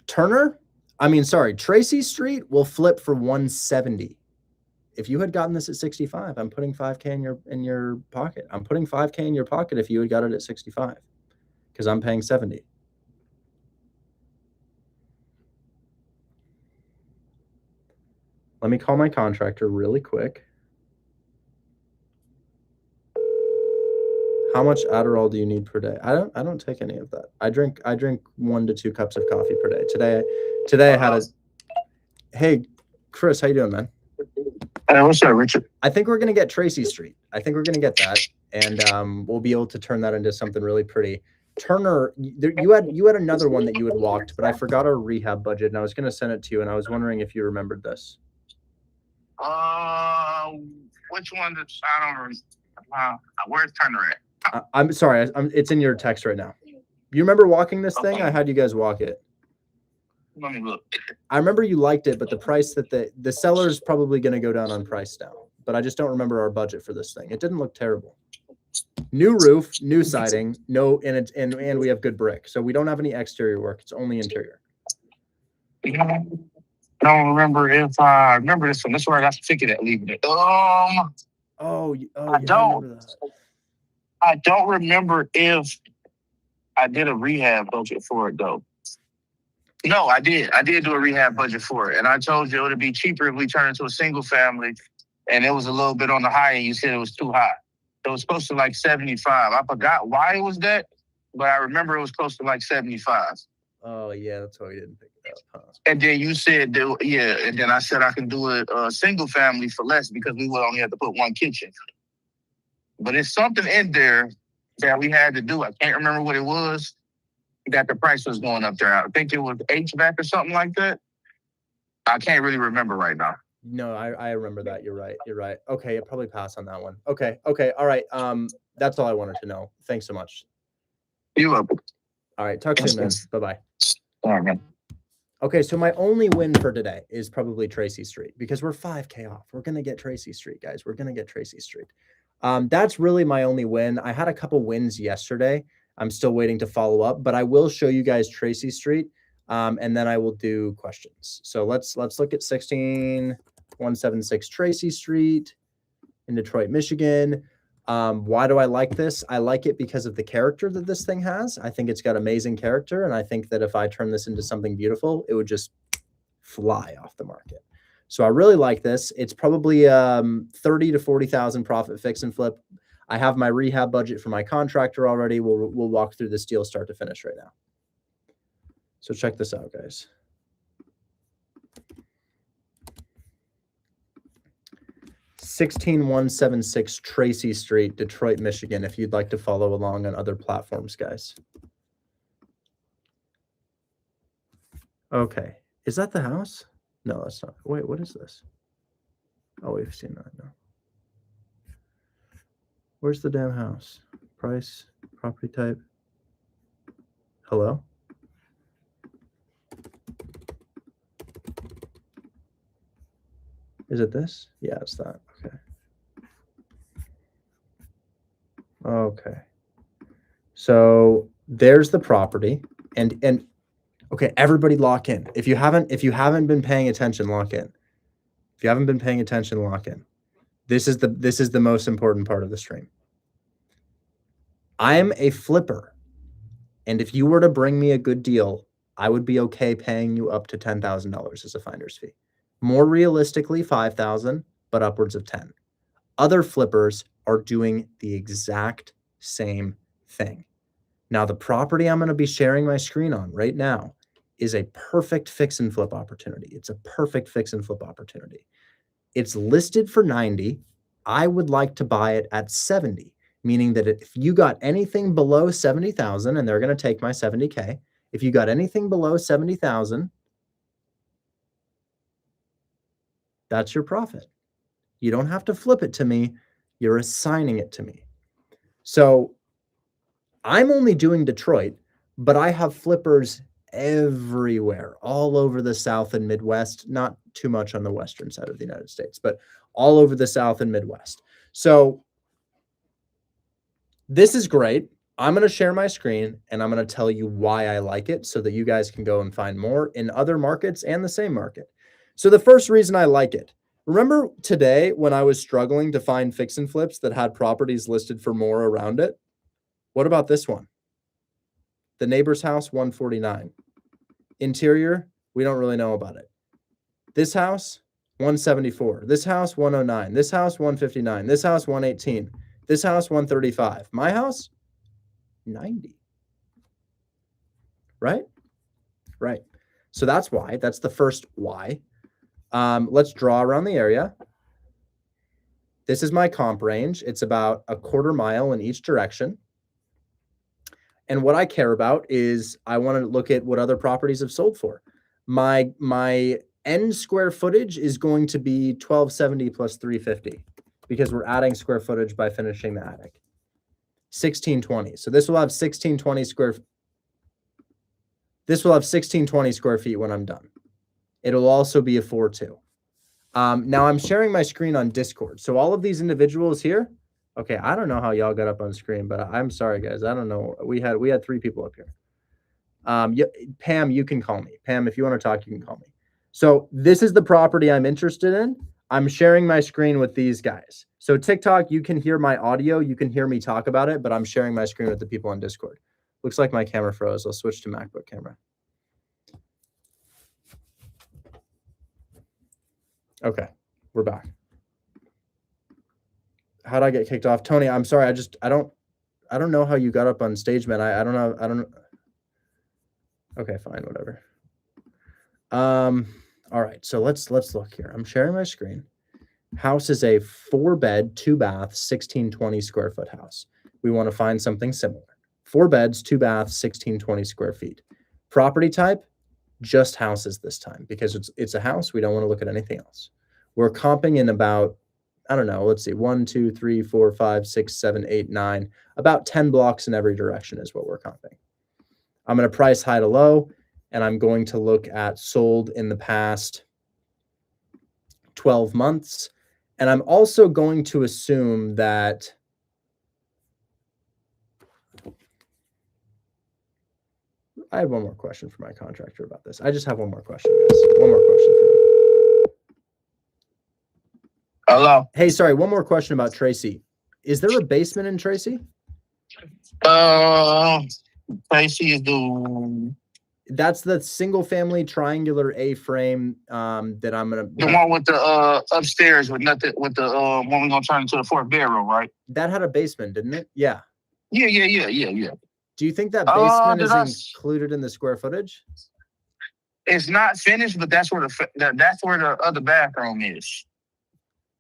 Tracy Street will flip for 170. If you had gotten this at 65, I'm putting 5K in your pocket. I'm putting 5K in your pocket if you had got it at 65 because I'm paying 70. Let me call my contractor really quick. How much Adderall do you need per day? I don't take any of that. I drink 1 to 2 cups of coffee per day. Today I had a. Hey, Chris, how you doing, man? What's up, Richard? I think we're gonna get Tracy Street. I think we're gonna get that, and we'll be able to turn that into something really pretty. Turner, you had another one that you had walked, but I forgot our rehab budget, and I was gonna send it to you, and I was wondering if you remembered this. Which one? I don't remember. Where's Turner at? I'm sorry. It's in your text right now. You remember walking this thing? I had you guys walk it. Let me look. I remember you liked it, but the price that the seller is probably going to go down on price now. But I just don't remember our budget for this thing. It didn't look terrible. New roof, new siding, and we have good brick. So we don't have any exterior work. It's only interior. I don't remember if I remember this one. That's where I got the ticket at leaving it. I don't remember if I did a rehab budget for it though. No, I did. I did do a rehab budget for it. And I told you it would be cheaper if we turned into a single family. And it was a little bit on the high end. You said it was too high. It was close to like 75. I forgot why it was that, but I remember it was close to like 75. Oh, yeah, that's why we didn't pick it up. Huh? And then you said, yeah, and then I said I can do a single family for less because we would only have to put one kitchen. But it's something in there that we had to do. I can't remember what it was that the price was going up there. I think it was HVAC or something like that. I can't really remember right now. No, I remember that. You're right. You're right. Okay, I'll probably pass on that one. Okay. All right. That's all I wanted to know. Thanks so much. You're welcome. All right. Talk soon, man. Bye-bye. All right, man. Okay, so my only win for today is probably Tracy Street because we're 5K off. We're going to get Tracy Street, guys. We're going to get Tracy Street. That's really my only win. I had a couple wins yesterday. I'm still waiting to follow up, but I will show you guys Tracy Street, and then I will do questions. So let's look at 16176 Tracy Street in Detroit, Michigan. Why do I like this? I like it because of the character that this thing has. I think it's got amazing character, and I think that if I turn this into something beautiful, it would just fly off the market. So I really like this. It's probably 30 to 40,000 profit fix and flip. I have my rehab budget for my contractor already. We'll walk through this deal start to finish right now. So check this out, guys. 16176 Tracy Street, Detroit, Michigan, if you'd like to follow along on other platforms, guys. Okay. Is that the house? No, that's not. Wait, what is this? Oh, we've seen that now. Where's the damn house? Price, property type. Hello? Is it this? Yeah, it's that. Okay. Okay. So there's the property, and okay, everybody lock in. If you haven't been paying attention, lock in. If you haven't been paying attention, lock in. This is the most important part of the stream. I'm a flipper, and if you were to bring me a good deal, I would be okay paying you up to $10,000 as a finder's fee. More realistically, 5,000, but upwards of 10. Other flippers are doing the exact same thing. Now, the property I'm going to be sharing my screen on right now is a perfect fix and flip opportunity. It's a perfect fix and flip opportunity. It's listed for 90. I would like to buy it at 70, meaning that if you got anything below 70,000, and they're going to take my 70K, if you got anything below 70,000, that's your profit. You don't have to flip it to me. You're assigning it to me. So I'm only doing Detroit, but I have flippers everywhere, all over the South and Midwest, not too much on the Western side of the United States, but all over the South and Midwest. So this is great. I'm going to share my screen and I'm going to tell you why I like it so that you guys can go and find more in other markets and the same market. So the first reason I like it, remember today when I was struggling to find fix and flips that had properties listed for more around it? What about this one? The neighbor's house, 149. Interior, we don't really know about it. This house, 174. This house, 109. This house, 159. This house, 118. This house, 135. My house, 90. Right? Right. So that's why. That's the first why. Let's draw around the area. This is my comp range. It's about a quarter mile in each direction. And what I care about is I want to look at what other properties have sold for. My end square footage is going to be 1270 plus 350 because we're adding square footage by finishing the attic. 1620. So this will have 1620 square This will have 1620 square feet when I'm done. It'll also be a 4.2. Now I'm sharing my screen on Discord. So all of these individuals here, okay, I don't know how y'all got up on screen, but I'm sorry, guys. I don't know. We had 3 people up here. Pam, you can call me. Pam, if you want to talk, you can call me. So this is the property I'm interested in. I'm sharing my screen with these guys. So TikTok, you can hear my audio. You can hear me talk about it, but I'm sharing my screen with the people on Discord. Looks like my camera froze. I'll switch to MacBook camera. Okay, we're back. How'd I get kicked off? Tony, I'm sorry. I don't know how you got up on stage, man. I don't know. Okay, fine, whatever. All right, so let's look here. I'm sharing my screen. House is a 4-bed, 2-bath, 1620 square foot house. We want to find something similar. 4 beds, 2 baths, 1620 square feet. Property type, just houses this time because it's a house. We don't want to look at anything else. We're comping in about, I don't know, let's see, 1, 2, 3, 4, 5, 6, 7, 8, 9, about 10 blocks in every direction is what we're comping. I'm going to price high to low, and I'm going to look at sold in the past 12 months. And I'm also going to assume that I have one more question for my contractor about this. I just have one more question, guys. One more question for him. Hello. Hey, sorry, one more question about Tracy. Is there a basement in Tracy? Tracy is the That's the single family triangular A-frame that I'm gonna. the one with the upstairs with nothing with the one we're gonna turn into the 4th bedroom, right? That had a basement, didn't it? Yeah. Yeah. Do you think that basement is included in the square footage? It's not finished, but that's where the other bathroom is.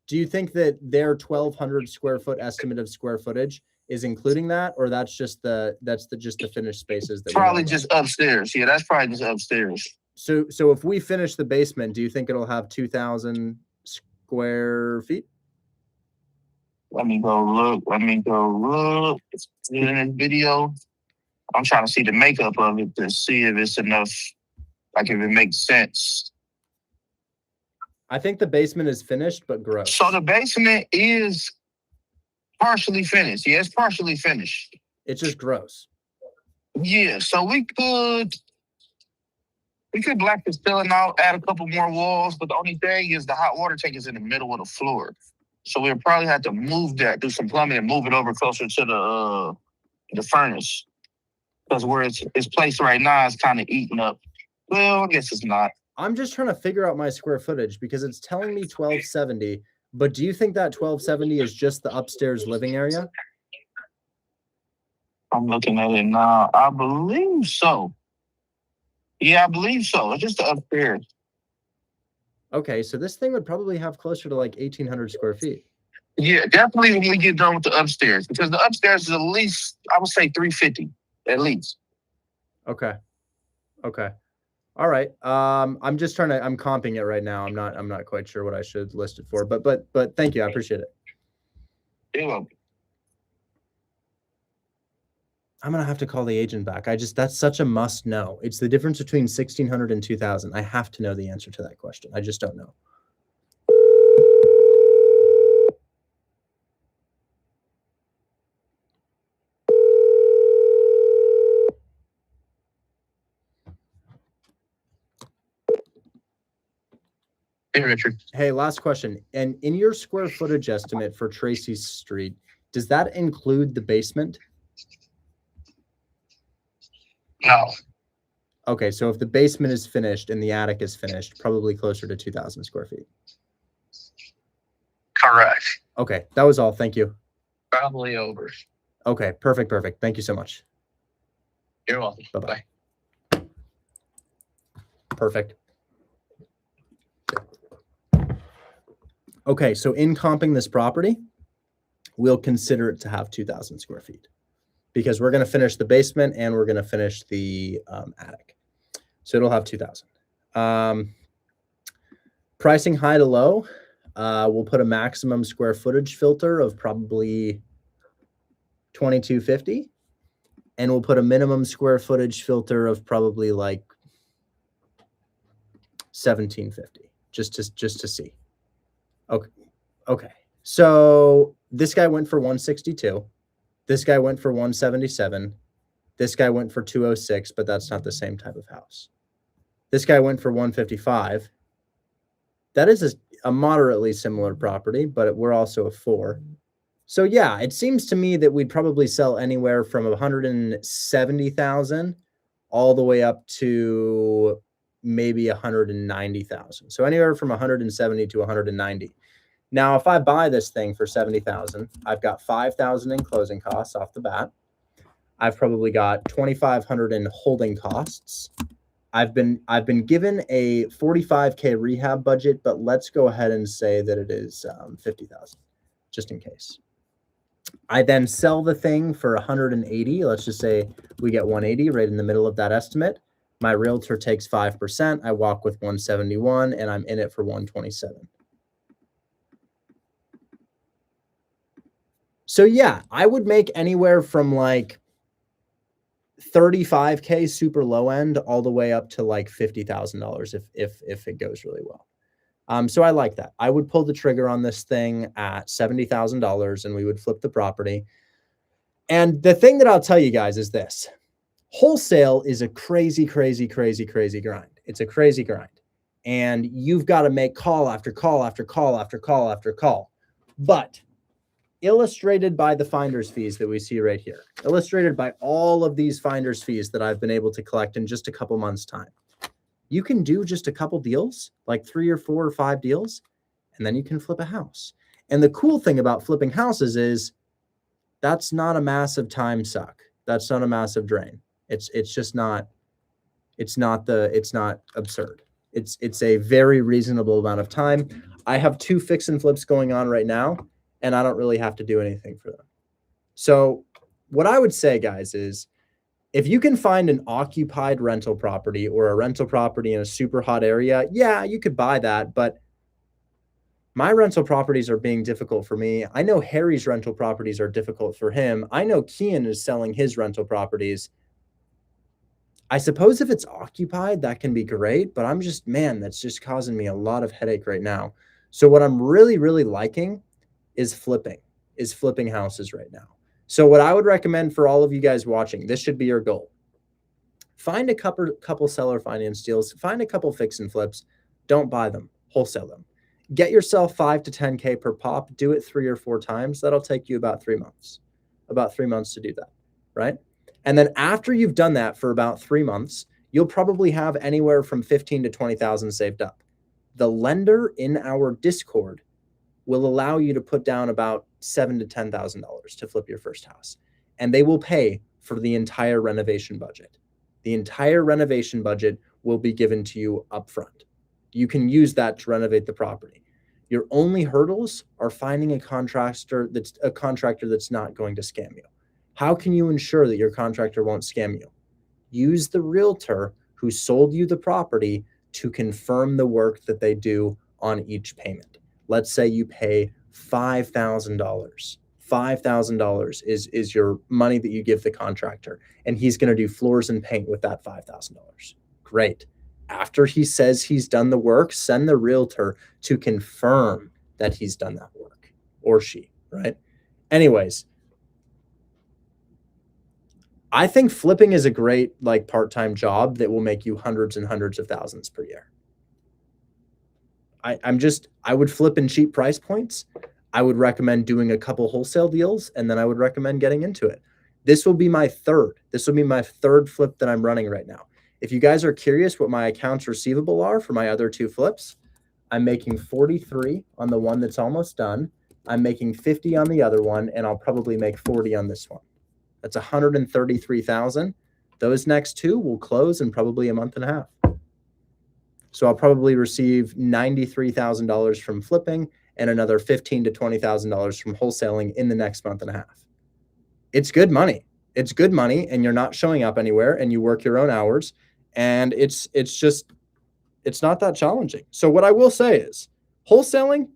Do you think that their 1,200 square foot estimate of square footage is including that, or that's just the finished spaces? That probably just upstairs. Yeah, that's probably just upstairs. So if we finish the basement, do you think it'll have 2,000 square feet? Let me go look. It's in this video. I'm trying to see the makeup of it to see if it's enough, like if it makes sense. I think the basement is finished, but gross. So the basement is partially finished. Yeah, it's partially finished. It's just gross. Yeah, so we could black the ceiling out, add a couple more walls, but the only thing is the hot water tank is in the middle of the floor. So we'll probably have to move that, do some plumbing and move it over closer to the furnace. Because where it's placed right now is kind of eaten up. Well, I guess it's not. I'm just trying to figure out my square footage because it's telling me 1,270. But do you think that 1,270 is just the upstairs living area? I'm looking at it now. I believe so. Yeah, I believe so. It's just the upstairs. Okay, so this thing would probably have closer to like 1,800 square feet. Yeah, definitely when we get done with the upstairs. Because the upstairs is at least, I would say 350, at least. Okay. All right. I'm comping it right now. I'm not quite sure what I should list it for, but thank you. I appreciate it. You're welcome. I'm going to have to call the agent back. That's such a must know. It's the difference between 1,600 and 2,000. I have to know the answer to that question. I just don't know. Hey, Richard. Hey, last question. And in your square footage estimate for Tracy Street, does that include the basement? No. Okay, so if the basement is finished and the attic is finished, probably closer to 2,000 square feet. Correct. Okay, that was all. Thank you. Probably over. Okay, perfect. Thank you so much. You're welcome. Bye-bye. Perfect. Okay, so in comping this property, we'll consider it to have 2,000 square feet because we're going to finish the basement and we're going to finish the attic. So it'll have 2,000. Pricing high to low, we'll put a maximum square footage filter of probably 2,250. and we'll put a minimum square footage filter of probably like 1750 just to see. Okay. So this guy went for 162. This guy went for 177. This guy went for 206, but that's not the same type of house. This guy went for 155. That is a moderately similar property, but we're also a 4. So yeah, it seems to me that we'd probably sell anywhere from 170,000 all the way up to maybe 190,000. So anywhere from 170 to 190. Now, if I buy this thing for 70,000, I've got 5,000 in closing costs off the bat. I've probably got 2,500 in holding costs. I've been given a 45K rehab budget, but let's go ahead and say that it is 50,000, just in case. I then sell the thing for 180. Let's just say we get 180 right in the middle of that estimate. My realtor takes 5%. I walk with 171, and I'm in it for 127. So yeah, I would make anywhere from like 35K super low end all the way up to like $50,000 if it goes really well. So I like that. I would pull the trigger on this thing at $70,000 and we would flip the property. And the thing that I'll tell you guys is this: wholesale is a crazy grind. It's a crazy grind. And you've got to make call after call after call after call after call. But illustrated by the finder's fees that we see right here, illustrated by all of these finder's fees that I've been able to collect in just a couple months' time, you can do just a couple deals, like 3 or 4 or 5 deals, and then you can flip a house. And the cool thing about flipping houses is that's not a massive time suck. That's not a massive drain. It's not absurd. It's a very reasonable amount of time. I have 2 fix and flips going on right now, and I don't really have to do anything for them. So what I would say, guys, is if you can find an occupied rental property or a rental property in a super hot area, yeah, you could buy that. But my rental properties are being difficult for me. I know Harry's rental properties are difficult for him. I know Kian is selling his rental properties. I suppose if it's occupied, that can be great, but that's just causing me a lot of headache right now. So what I'm really, really liking is flipping houses right now. So what I would recommend for all of you guys watching, this should be your goal. Find a couple seller finance deals, find a couple fix and flips, don't buy them, wholesale them. Get yourself 5 to 10K per pop, do it 3 or 4 times. That'll take you about 3 months to do that, right? And then after you've done that for about 3 months, you'll probably have anywhere from 15 to 20,000 saved up. The lender in our Discord will allow you to put down about $7,000 to $10,000 to flip your first house. And they will pay for the entire renovation budget. The entire renovation budget will be given to you upfront. You can use that to renovate the property. Your only hurdles are finding a contractor that's not going to scam you. How can you ensure that your contractor won't scam you? Use the realtor who sold you the property to confirm the work that they do on each payment. Let's say you pay $5,000. $5,000 is your money that you give the contractor, and he's going to do floors and paint with that $5,000. Great. After he says he's done the work, send the realtor to confirm that he's done that work, or she, right? Anyways, I think flipping is a great part-time job that will make you hundreds and hundreds of thousands per year. I would flip in cheap price points. I would recommend doing a couple wholesale deals, and then I would recommend getting into it. This will be my third flip that I'm running right now. If you guys are curious what my accounts receivable are for my other 2 flips, I'm making 43 on the one that's almost done. I'm making 50 on the other one, and I'll probably make 40 on this one. That's 133,000. Those next 2 will close in probably a month and a half. So I'll probably receive $93,000 from flipping and another $15,000 to $20,000 from wholesaling in the next month and a half. It's good money. It's good money, and you're not showing up anywhere, and you work your own hours, and it's not that challenging. So what I will say is wholesaling,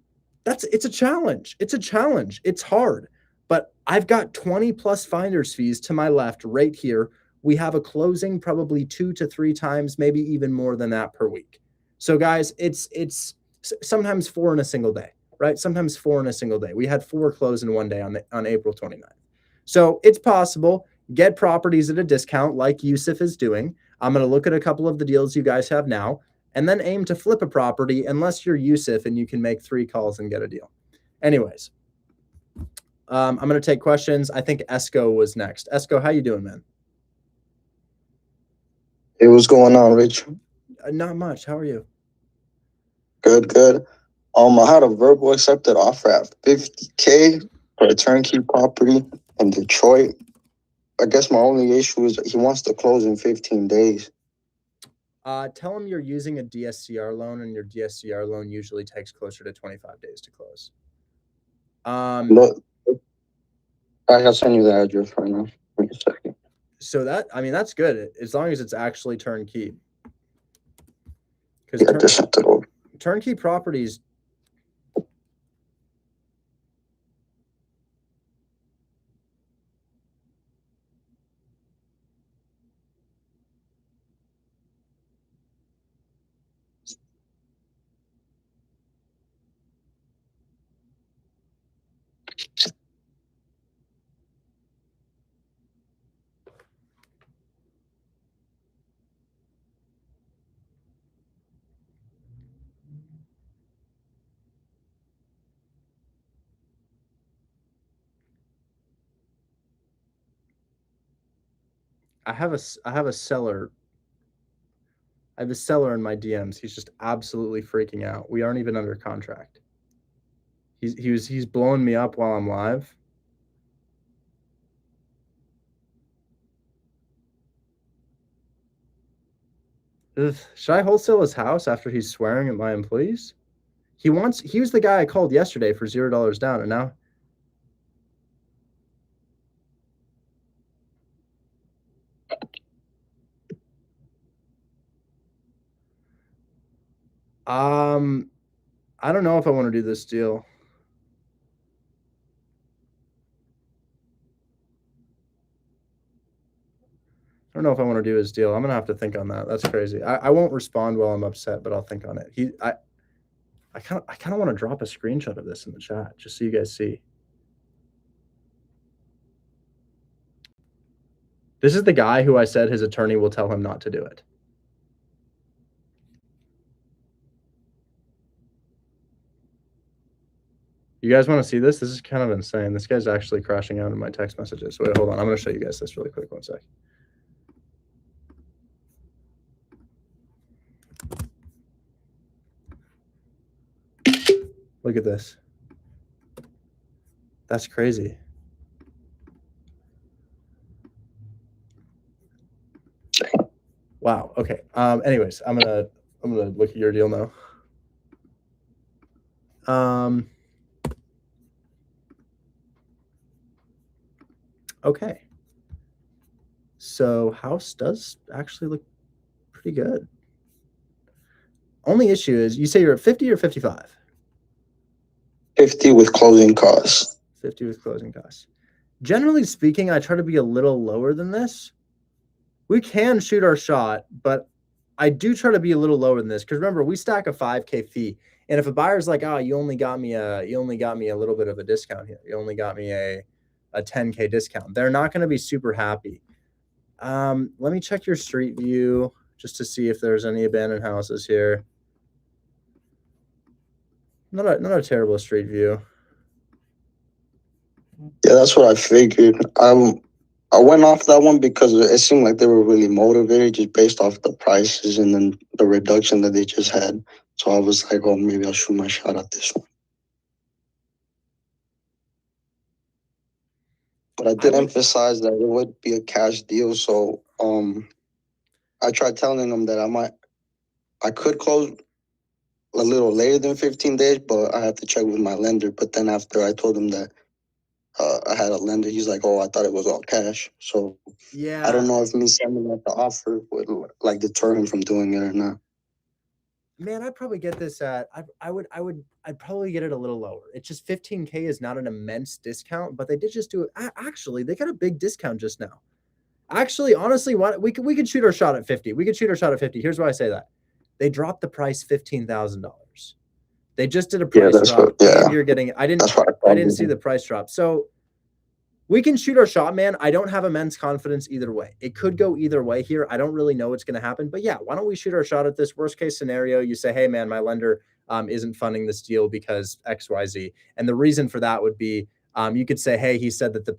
it's a challenge. It's a challenge. It's hard. But I've got 20 plus finder's fees to my left right here. We have a closing probably 2 to 3 times, maybe even more than that per week. So guys, it's sometimes 4 in a single day, right? Sometimes 4 in a single day. We had 4 close in one day on April 29th. So it's possible. Get properties at a discount like Yusuf is doing. I'm going to look at a couple of the deals you guys have now and then aim to flip a property unless you're Yusuf and you can make 3 calls and get a deal. Anyways, I'm going to take questions. I think Esco was next. Esco, how you doing, man? Hey, what's going on, Rich? Not much. How are you? Good, good. I had a verbal accepted offer at $50K for a turnkey property in Detroit. I guess my only issue is he wants to close in 15 days. Tell him you're using a DSCR loan, and your DSCR loan usually takes closer to 25 days to close. Look, I can send you the address right now. Wait a second. So that's good as long as it's actually turnkey. Yeah, just sent it over. Turnkey properties. I have a seller. I have a seller in my DMs. He's just absolutely freaking out. We aren't even under contract. He's blowing me up while I'm live. Ugh. Should I wholesale his house after he's swearing at my employees? He was the guy I called yesterday for $0 down, and now I don't know if I want to do this deal. I don't know if I want to do his deal. I'm gonna have to think on that. That's crazy. I won't respond while I'm upset, but I'll think on it. I kind of want to drop a screenshot of this in the chat just so you guys see. This is the guy who I said his attorney will tell him not to do it. You guys want to see this? This is kind of insane. This guy's actually crashing out in my text messages. Wait, hold on. I'm going to show you guys this really quick. One sec. Look at this. That's crazy. Wow. Okay. Anyways, I'm gonna look at your deal now. Okay. So house does actually look pretty good. Only issue is you say you're at 50 or 55? 50 with closing costs. 50 with closing costs. Generally speaking, I try to be a little lower than this. We can shoot our shot, but I do try to be a little lower than this because remember, we stack a 5K fee. And if a buyer's like, oh, you only got me a little bit of a discount here. You only got me a 10K discount. They're not going to be super happy. Let me check your street view just to see if there's any abandoned houses here. Not a terrible street view. Yeah, that's what I figured. I went off that one because it seemed like they were really motivated just based off the prices and then the reduction that they just had. So I was like, oh, maybe I'll shoot my shot at this one. But I did emphasize that it would be a cash deal. So I tried telling them that I could close a little later than 15 days, but I have to check with my lender. But then after I told him that I had a lender, he's like, oh, I thought it was all cash. So yeah, I don't know if me sending out the offer would like deter him from doing it or not. Man, I'd probably get this at I'd probably get it a little lower. It's just 15K is not an immense discount, but they did just do it. Actually, they got a big discount just now. Actually, honestly, we could shoot our shot at 50. We could shoot our shot at 50. Here's why I say that. They dropped the price $15,000. They just did a price drop, and you're getting. I didn't see the price drop. So we can shoot our shot, man. I don't have immense confidence either way. It could go either way here. I don't really know what's going to happen, but yeah, why don't we shoot our shot at this? Worst case scenario, you say, hey man, my lender isn't funding this deal because XYZ. And the reason for that would be, you could say, hey, he said that the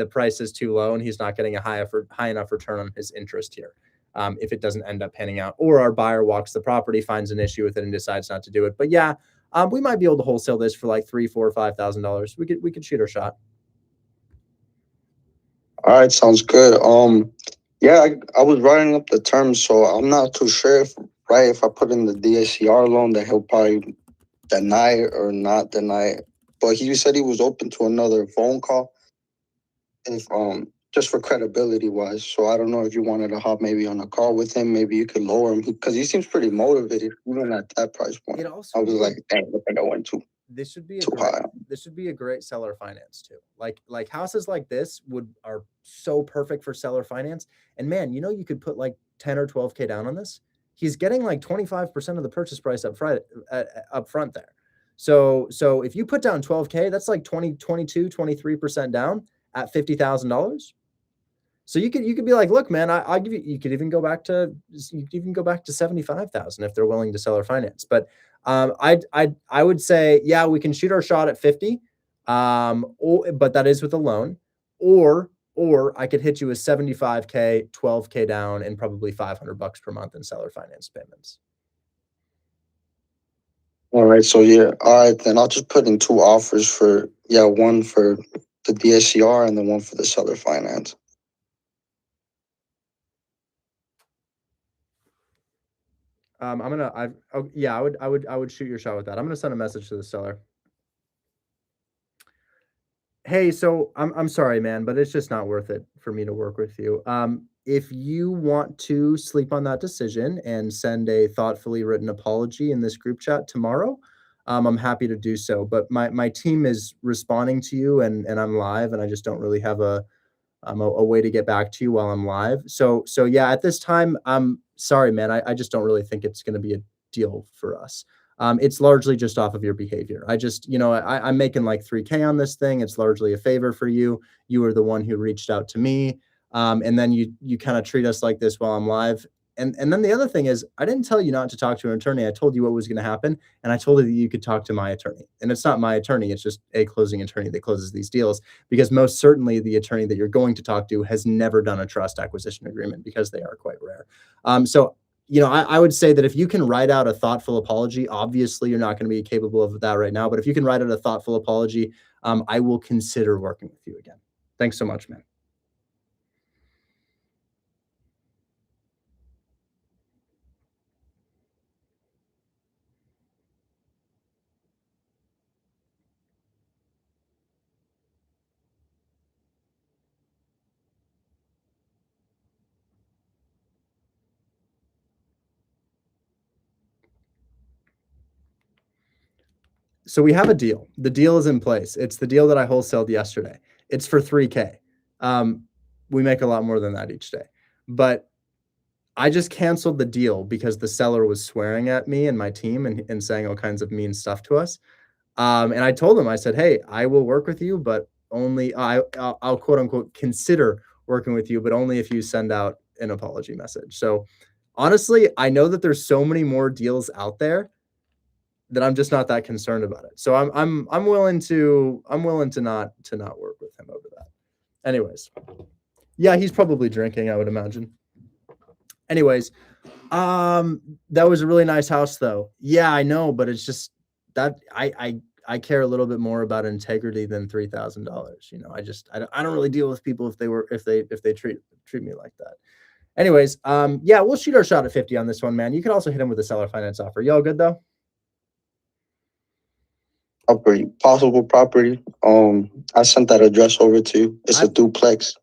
price is too low and he's not getting a high enough return on his interest here. If it doesn't end up panning out, or our buyer walks the property, finds an issue with it and decides not to do it. But yeah, we might be able to wholesale this for like $3,000, $4,000, $5,000. We could shoot our shot. All right, sounds good. Yeah, I was writing up the terms, so I'm not too sure if I put in the DSCR loan that he'll probably deny it or not deny it. But he said he was open to another phone call, if just for credibility wise. So I don't know if you wanted to hop maybe on a call with him. Maybe you could lower him because he seems pretty motivated even at that price point. I was like, dang, look, I went too. This should be high. This should be a great seller finance too. Like houses like this are so perfect for seller finance. And man, you could put like 10 or 12K down on this. He's getting like 25% of the purchase price up front there. So if you put down 12K, that's like 23% down at $50,000. So you could be like, look, man, I'll give you. You could even go back to 75,000 if they're willing to seller finance. But I would say, yeah, we can shoot our shot at 50, but that is with a loan, or I could hit you with 75K, 12K down, and probably $500 per month in seller finance payments. All right, so yeah, all right, then I'll just put in two offers for one for the DSCR and then one for the seller finance. I would shoot your shot with that. I'm gonna send a message to the seller. Hey, so I'm sorry, man, but it's just not worth it for me to work with you. If you want to sleep on that decision and send a thoughtfully written apology in this group chat tomorrow, I'm happy to do so. But my team is responding to you, and I'm live, and I just don't really have a way to get back to you while I'm live. So yeah, at this time, I'm sorry, man. I just don't really think it's going to be a deal for us. It's largely just off of your behavior. I'm making like 3K on this thing. It's largely a favor for you. You were the one who reached out to me. And then you kind of treat us like this while I'm live. And then the other thing is, I didn't tell you not to talk to an attorney. I told you what was going to happen. And I told you that you could talk to my attorney. And it's not my attorney. It's just a closing attorney that closes these deals, because most certainly the attorney that you're going to talk to has never done a trust acquisition agreement, because they are quite rare. I would say that if you can write out a thoughtful apology, obviously you're not going to be capable of that right now, but if you can write out a thoughtful apology, I will consider working with you again. Thanks so much, man. So we have a deal. The deal is in place. It's the deal that I wholesaled yesterday. It's for 3K. We make a lot more than that each day. But I just canceled the deal because the seller was swearing at me and my team and saying all kinds of mean stuff to us. And I told him, I said, hey, I will work with you, but only I'll quote unquote consider working with you, but only if you send out an apology message. So honestly, I know that there's so many more deals out there that I'm just not that concerned about it. So I'm willing to not work with him over that. Anyways, yeah, he's probably drinking, I would imagine. Anyways, that was a really nice house though. Yeah, I know, but it's just that I care a little bit more about integrity than $3,000. I don't really deal with people if they treat me like that. Anyways, yeah, we'll shoot our shot at 50 on this one, man. You can also hit him with a seller finance offer. Y'all good though? Possible property. I sent that address over to you. It's a duplex.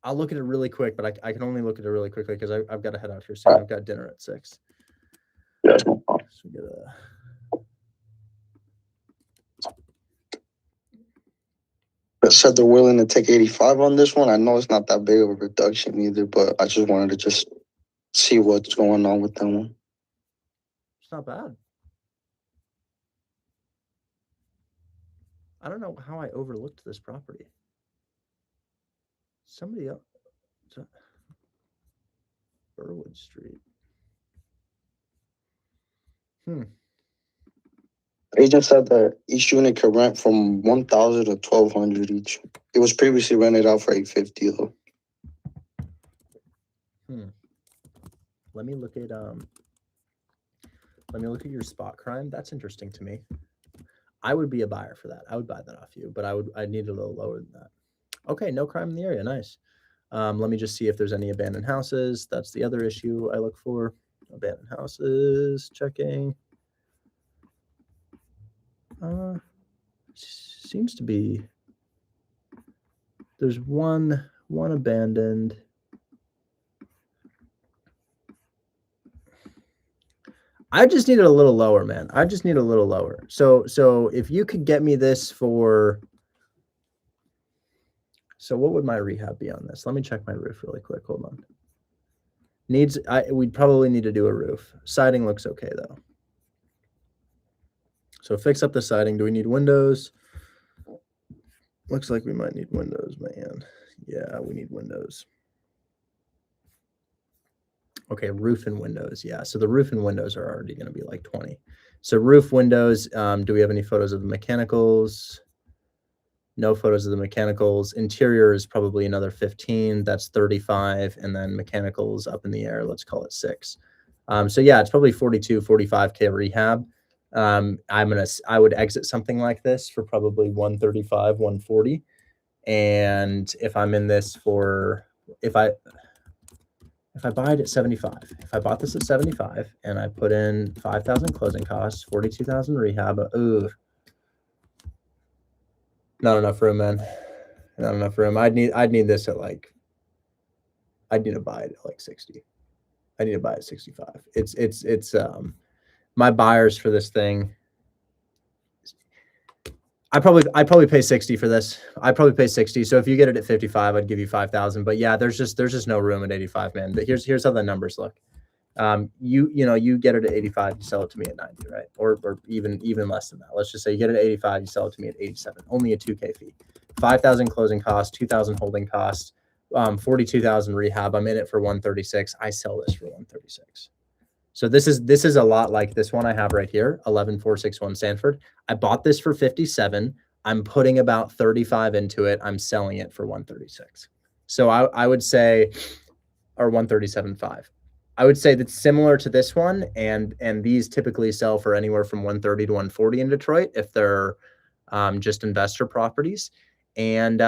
I'll look at it really quick, but I can only look at it really quickly because I've got to head out here soon. I've got dinner at 6. That's no problem. So we get a, They said they're willing to take 85 on this one. I know it's not that big of a reduction either, but I just wanted to just see what's going on with that one. it's not bad. I don't know how I overlooked this property. Somebody else. Burwood Street. Agent said that each unit could rent from 1,000 to 1,200 each. It was previously rented out for 850 though. Let me look at your spot crime. That's interesting to me. I would be a buyer for that. I would buy that off you, but I'd need a little lower than that. Okay, no crime in the area. Nice. Let me just see if there's any abandoned houses. That's the other issue I look for. Abandoned houses, checking. Seems to be, there's one abandoned. I just need it a little lower, man. I just need a little lower. So if you could get me this for, so what would my rehab be on this? Let me check my roof really quick. Hold on. We'd probably need to do a roof. Siding looks okay though. So fix up the siding. Do we need windows? Looks like we might need windows, man. Yeah, we need windows. Okay, roof and windows. Yeah, so the roof and windows are already going to be like 20. So roof, windows. Do we have any photos of the mechanicals? No photos of the mechanicals. Interior is probably another 15. That's 35. And then mechanicals up in the air. Let's call it 6. So yeah, it's probably 42, 45K rehab. I would exit something like this for probably 135, 140. And if I'm in this for, if I buy it at 75, if I bought this at 75 and I put in 5,000 closing costs, 42,000 rehab, not enough room, man. Not enough room. I'd need this at like, I'd need to buy it at like 60. I need to buy it at 65. It's my buyers for this thing. I'd probably pay 60 for this. I'd probably pay 60. So if you get it at 55, I'd give you 5,000. But yeah, there's just no room at 85, man. But here's how the numbers look. You get it at 85, you sell it to me at 90, right? Or even less than that. Let's just say you get it at 85, you sell it to me at 87. Only a 2K fee. 5,000 closing costs, 2,000 holding costs, 42,000 rehab. I'm in it for 136. I sell this for 136. So this is a lot like this one I have right here, 11461 Sanford. I bought this for 57. I'm putting about 35 into it. I'm selling it for 136. So I would say, or 137.5. I would say that's similar to this one, and these typically sell for anywhere from 130 to 140 in Detroit if they're just investor properties. And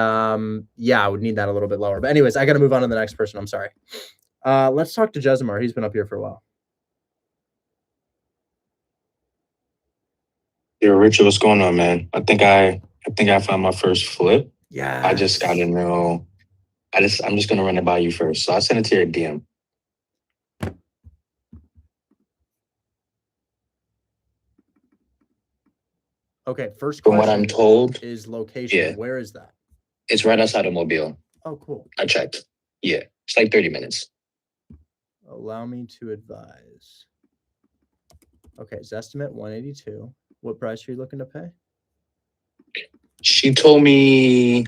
yeah, I would need that a little bit lower. But anyways, I got to move on to the next person. I'm sorry. Let's talk to Jesimar. He's been up here for a while. Yo, Richard, what's going on, man? I think I found my first flip. Yeah. I just gotta know. I'm just gonna run it by you first. So I sent it to your DM. Okay, first From question what I'm told, is location. yeah. Where is that? It's right outside of Mobile. Oh, cool. I checked. Yeah, it's like 30 minutes. Allow me to advise. Okay, Zestimate 182. What price are you looking to pay? She told me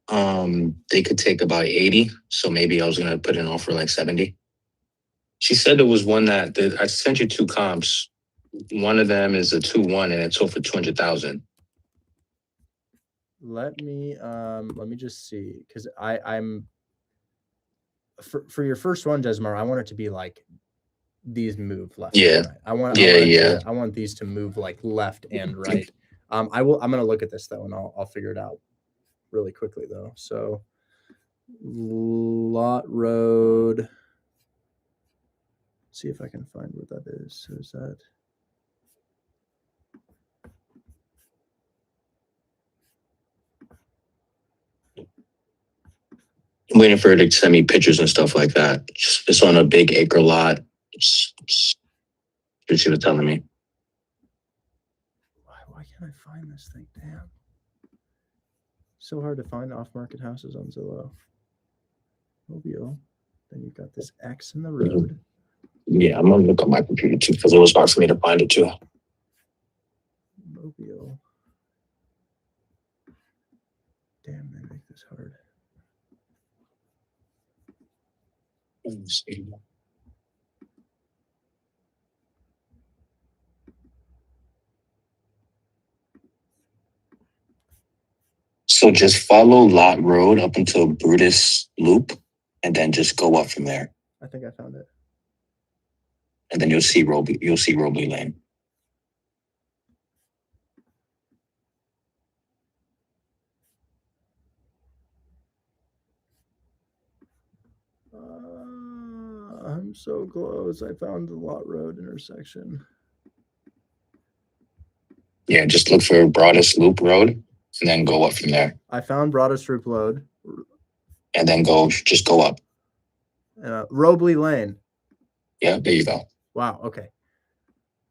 they could take about 80, so maybe I was gonna put an offer like 70. She said there was one that I sent you 2 comps. One of them is a 2-1 and it sold for 200,000. Let me just see, because I'm for your first one, Jesimar, I want it to be like these move left. Yeah. And right. I want these to move like left and right. I'm gonna look at this though, and I'll figure it out really quickly though. So Lot Road. See if I can find what that is. So is that I'm waiting for her to send me pictures and stuff like that. It's on a big acre lot. That she was telling me. Why can't I find this thing? Damn. So hard to find off-market houses on Zillow. Mobile. Then you've got this X in the road. Yeah, I'm gonna look on my computer too because it was hard for me to find it too. Mobile. Damn, they make this hard. Let me see. So just follow Lot Road up until Brutus Loop, and then just go up from there, I think I found it. and then you'll see Roby Lane. I'm so close. I found the Lot Road intersection. Yeah, just look for Broadest Loop Road, and then go up from there, I found Broadest Loop Road. and then just go up. Robley Lane. Yeah, there you go. Wow. Okay.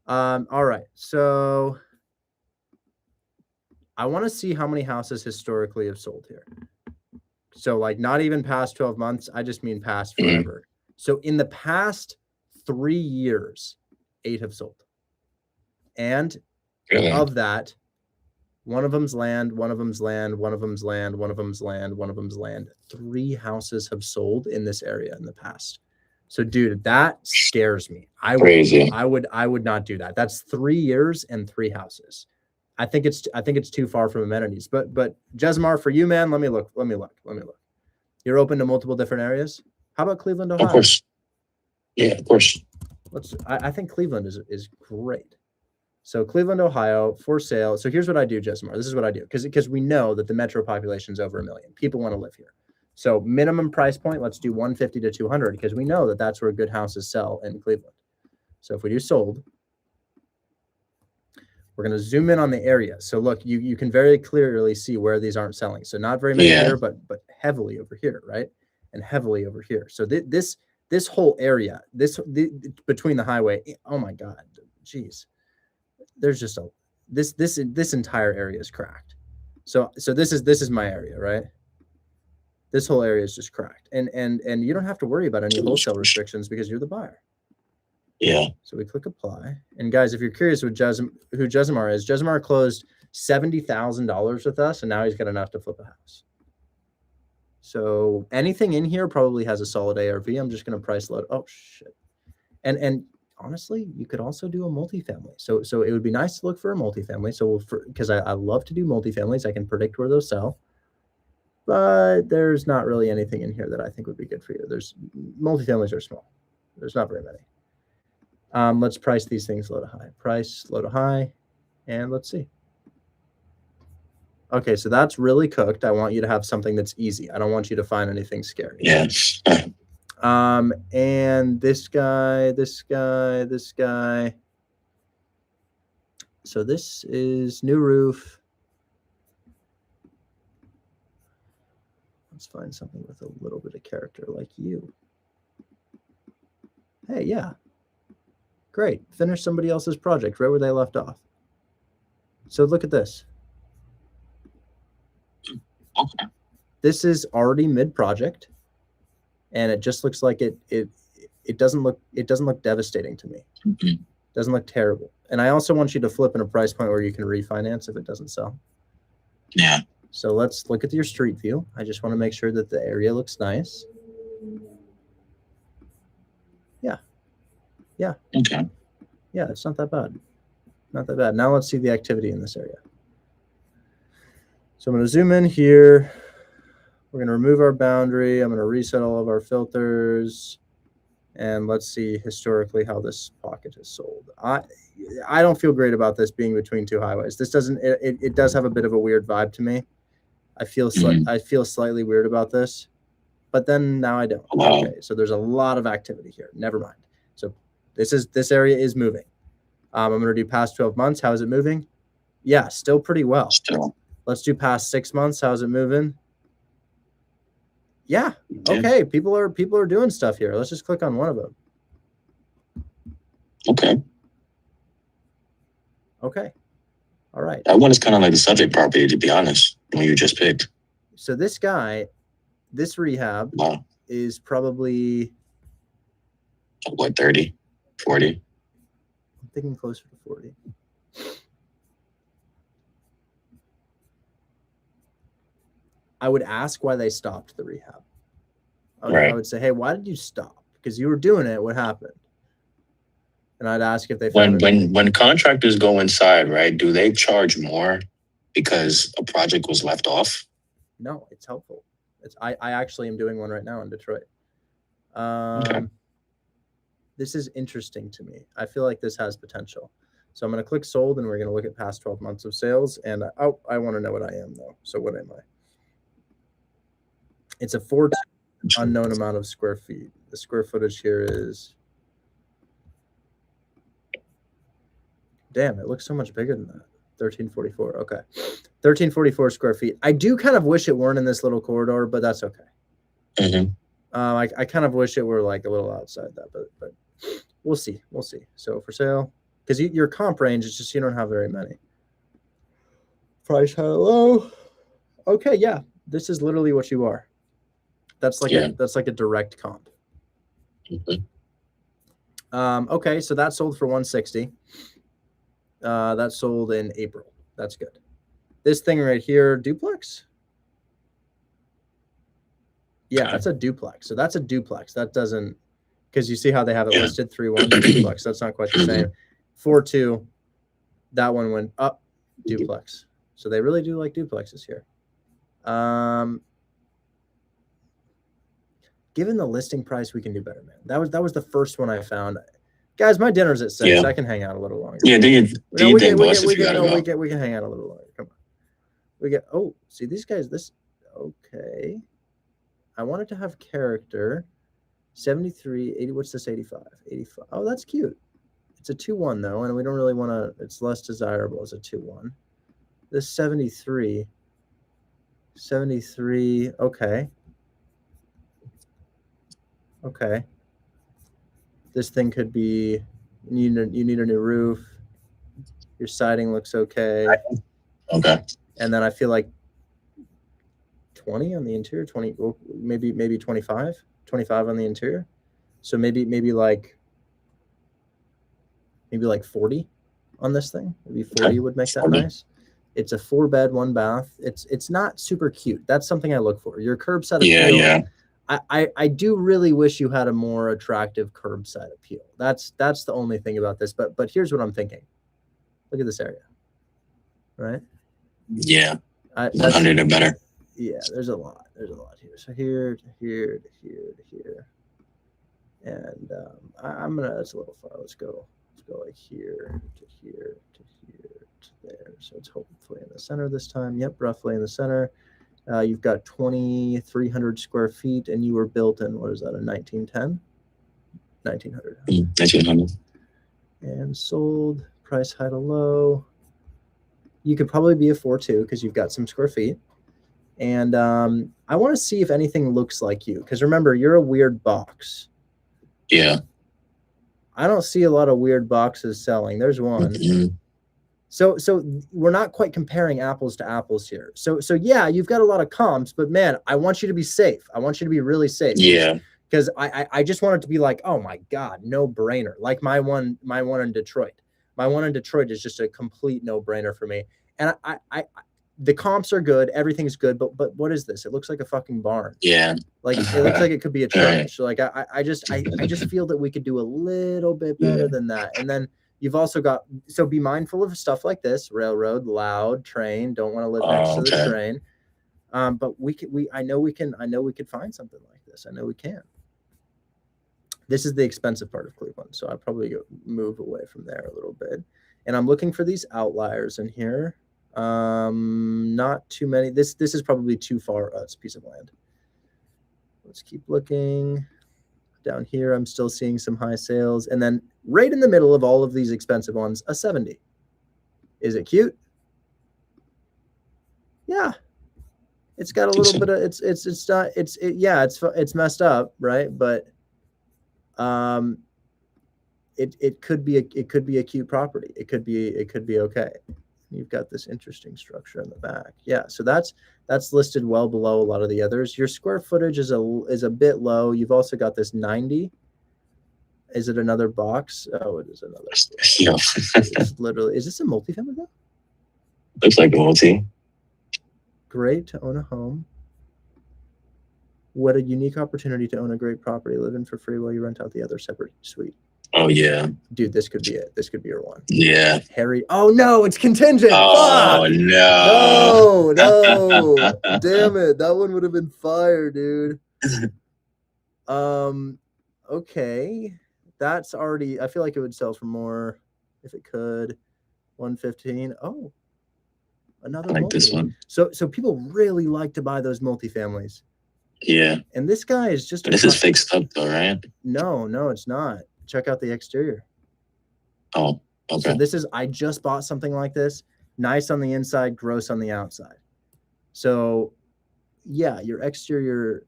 All right. So I want to see how many houses historically have sold here. So like not even past 12 months. I just mean past forever. So in the past 3 years, 8 have sold. And of that, one of them's land, one of them's land, one of them's land, one of them's land, one of them's land. 3 houses have sold in this area in the past. So dude, that scares me. I would not do that. That's 3 years and 3 houses. I think it's too far from amenities. But Jesmar, for you, man, let me look. You're open to multiple different areas? How about Cleveland, Ohio? Of course. Yeah, of course. I think Cleveland is great. So Cleveland, Ohio, for sale. So here's what I do, Jesmar. This is what I do. Because we know that the metro population is over 1 million. People want to live here. So minimum price point, let's do 150 to 200 because we know that that's where good houses sell in Cleveland. So if we do sold, we're going to zoom in on the area. So look, you can very clearly see where these aren't selling. So not very many here, but heavily over here, right? And heavily over here. So this whole area, between the highway, oh my God, geez. There's just this entire area is cracked. So this is my area, right? This whole area is just cracked. And you don't have to worry about any wholesale restrictions because you're the buyer. Yeah. So we click apply. And guys, if you're curious who Jesmar is, Jesmar closed $70,000 with us, and now he's got enough to flip a house. So anything in here probably has a solid ARV. I'm just going to price load. Oh shit. And honestly, you could also do a multifamily. So it would be nice to look for a multifamily. So because I love to do multifamilies, I can predict where those sell. But there's not really anything in here that I think would be good for you. Multifamilies are small. There's not very many. Let's price these things low to high. Price low to high, and let's see. Okay, so that's really cooked. I want you to have something that's easy. I don't want you to find anything scary. Yes. And this guy. So this is new roof. Let's find something with a little bit of character like you. Hey, yeah. Great. Finish somebody else's project right where they left off. So look at this. Okay. This is already mid-project, and it just looks like it doesn't look devastating to me. Mm-hmm. Doesn't look terrible. And I also want you to flip in a price point where you can refinance if it doesn't sell. Yeah. So let's look at your street view. I just want to make sure that the area looks nice. Yeah. Yeah. Okay. Yeah, it's not that bad. Not that bad. Now let's see the activity in this area. So I'm going to zoom in here. We're going to remove our boundary. I'm going to reset all of our filters. And let's see historically how this pocket is sold. I don't feel great about this being between 2 highways. This doesn't, it does have a bit of a weird vibe to me. I feel slightly weird about this, but then now I don't. Wow. Okay, so there's a lot of activity here. Never mind. So this area is moving. I'm going to do past 12 months. How is it moving? Yeah, still pretty well. Still. Let's do past 6 months. How's it moving? Yeah. Okay. People are doing stuff here. Let's just click on one of them. Okay. Okay. All right. That one is kind of like the subject property, to be honest, when you just picked. So this guy, this rehab is probably what, 30, 40? I'm thinking closer to 40. I would ask why they stopped the rehab. I would say, hey, why did you stop? Because you were doing it. What happened? And I'd ask if they found when contractors go inside, right? Do they charge more because a project was left off? No, it's helpful. I actually am doing one right now in Detroit. Okay. This is interesting to me. I feel like this has potential. So I'm going to click sold, and we're going to look at past 12 months of sales. And I want to know what I am though. So what am I? It's a 4 unknown amount of square feet. The square footage here is, damn, it looks so much bigger than that. 1344. Okay. 1344 square feet. I do kind of wish it weren't in this little corridor, but that's okay. Mm-hmm. I kind of wish it were like a little outside that, but we'll see. We'll see. So for sale, because your comp range is just you don't have very many. Price hello. Okay, yeah. This is literally what you are. That's like a direct comp. Mm-hmm. Okay, so that sold for 160. That sold in April. That's good. This thing right here, duplex. Yeah, that's a duplex. So that's a duplex. That doesn't, because you see how they have it listed 3-1 duplex. That's not quite the same. 4-2. That one went up duplex. So they really do like duplexes here. Given the listing price, we can do better, man. That was the first one I found. Guys, my dinner's at 6. I can hang out a little longer. Yeah, do you think, boss, if you gotta go? We can hang out a little longer. Come on. We get, see these guys, okay. I wanted to have character. 73, 80, what's this, 85? 85. Oh, that's cute. It's a 2-1 though, and we don't really want to, it's less desirable as a 2-1. This 73, okay. Okay. This thing could be, you need a new roof. Your siding looks okay. Okay. And then I feel like 20 on the interior, 20, maybe 25 on the interior. So maybe like 40 on this thing. Maybe 40 would make that nice. It's a 4-bed, 1 bath. It's not super cute. That's something I look for. Your curbside appeal. Yeah. I do really wish you had a more attractive curbside appeal. That's the only thing about this. But here's what I'm thinking. Look at this area. Right? Yeah. 100 or better. Yeah, there's a lot here. So here to here to here to here. And I'm gonna, that's a little far. Let's go like here to here to here to there. So it's hopefully in the center this time. Yep, roughly in the center. You've got 2,300 square feet, and you were built in, what is that, a 1910? 1900. 1900. And sold, price high to low. You could probably be a 4-2 because you've got some square feet. And I want to see if anything looks like you, because remember, you're a weird box. Yeah. I don't see a lot of weird boxes selling. There's one. Mm-hmm. So we're not quite comparing apples to apples here. So yeah, you've got a lot of comps, but man, I want you to be safe. I want you to be really safe. Yeah. Because I just want it to be like, oh my God, no brainer. Like my one in Detroit. My one in Detroit is just a complete no brainer for me. And I the comps are good, everything's good, but what is this? It looks like a fucking barn. Yeah. Like it looks like it could be a church. Like I just feel that we could do a little bit better than that. And then you've also got, so be mindful of stuff like this: railroad, loud, train. Don't want to live next to the train. But I know we could find something like this. I know we can. This is the expensive part of Cleveland, so I'd probably move away from there a little bit. And I'm looking for these outliers in here. Not too many. This is probably too far. It's a piece of land. Let's keep looking. Down here, I'm still seeing some high sales. And then right in the middle of all of these expensive ones, a 70. Is it cute? Yeah. It's got a little bit of, it's messed up, right? But it could be a cute property. It could be okay. You've got this interesting structure in the back. Yeah, so that's listed well below a lot of the others. Your square footage is a bit low. You've also got this 90. Is it another box? Oh, it is another box. Yeah. It's literally, is this a multifamily though? Looks like a multi. Great to own a home. What a unique opportunity to own a great property, live in for free while you rent out the other separate suite. Oh yeah. Dude, this could be it. This could be your one. Yeah. Harry. Oh no, it's contingent. Oh Fuck! no. No. Damn it. That one would have been fire, dude. Okay. That's already, I feel like it would sell for more if it could. 115. Oh. Another I like multi. this one. So people really like to buy those multifamilies. Yeah. And this guy is just This is fixed up though, right? No, it's not. Check out the exterior. Oh, okay. So this is, I just bought something like this. Nice on the inside, gross on the outside. So yeah, your exterior,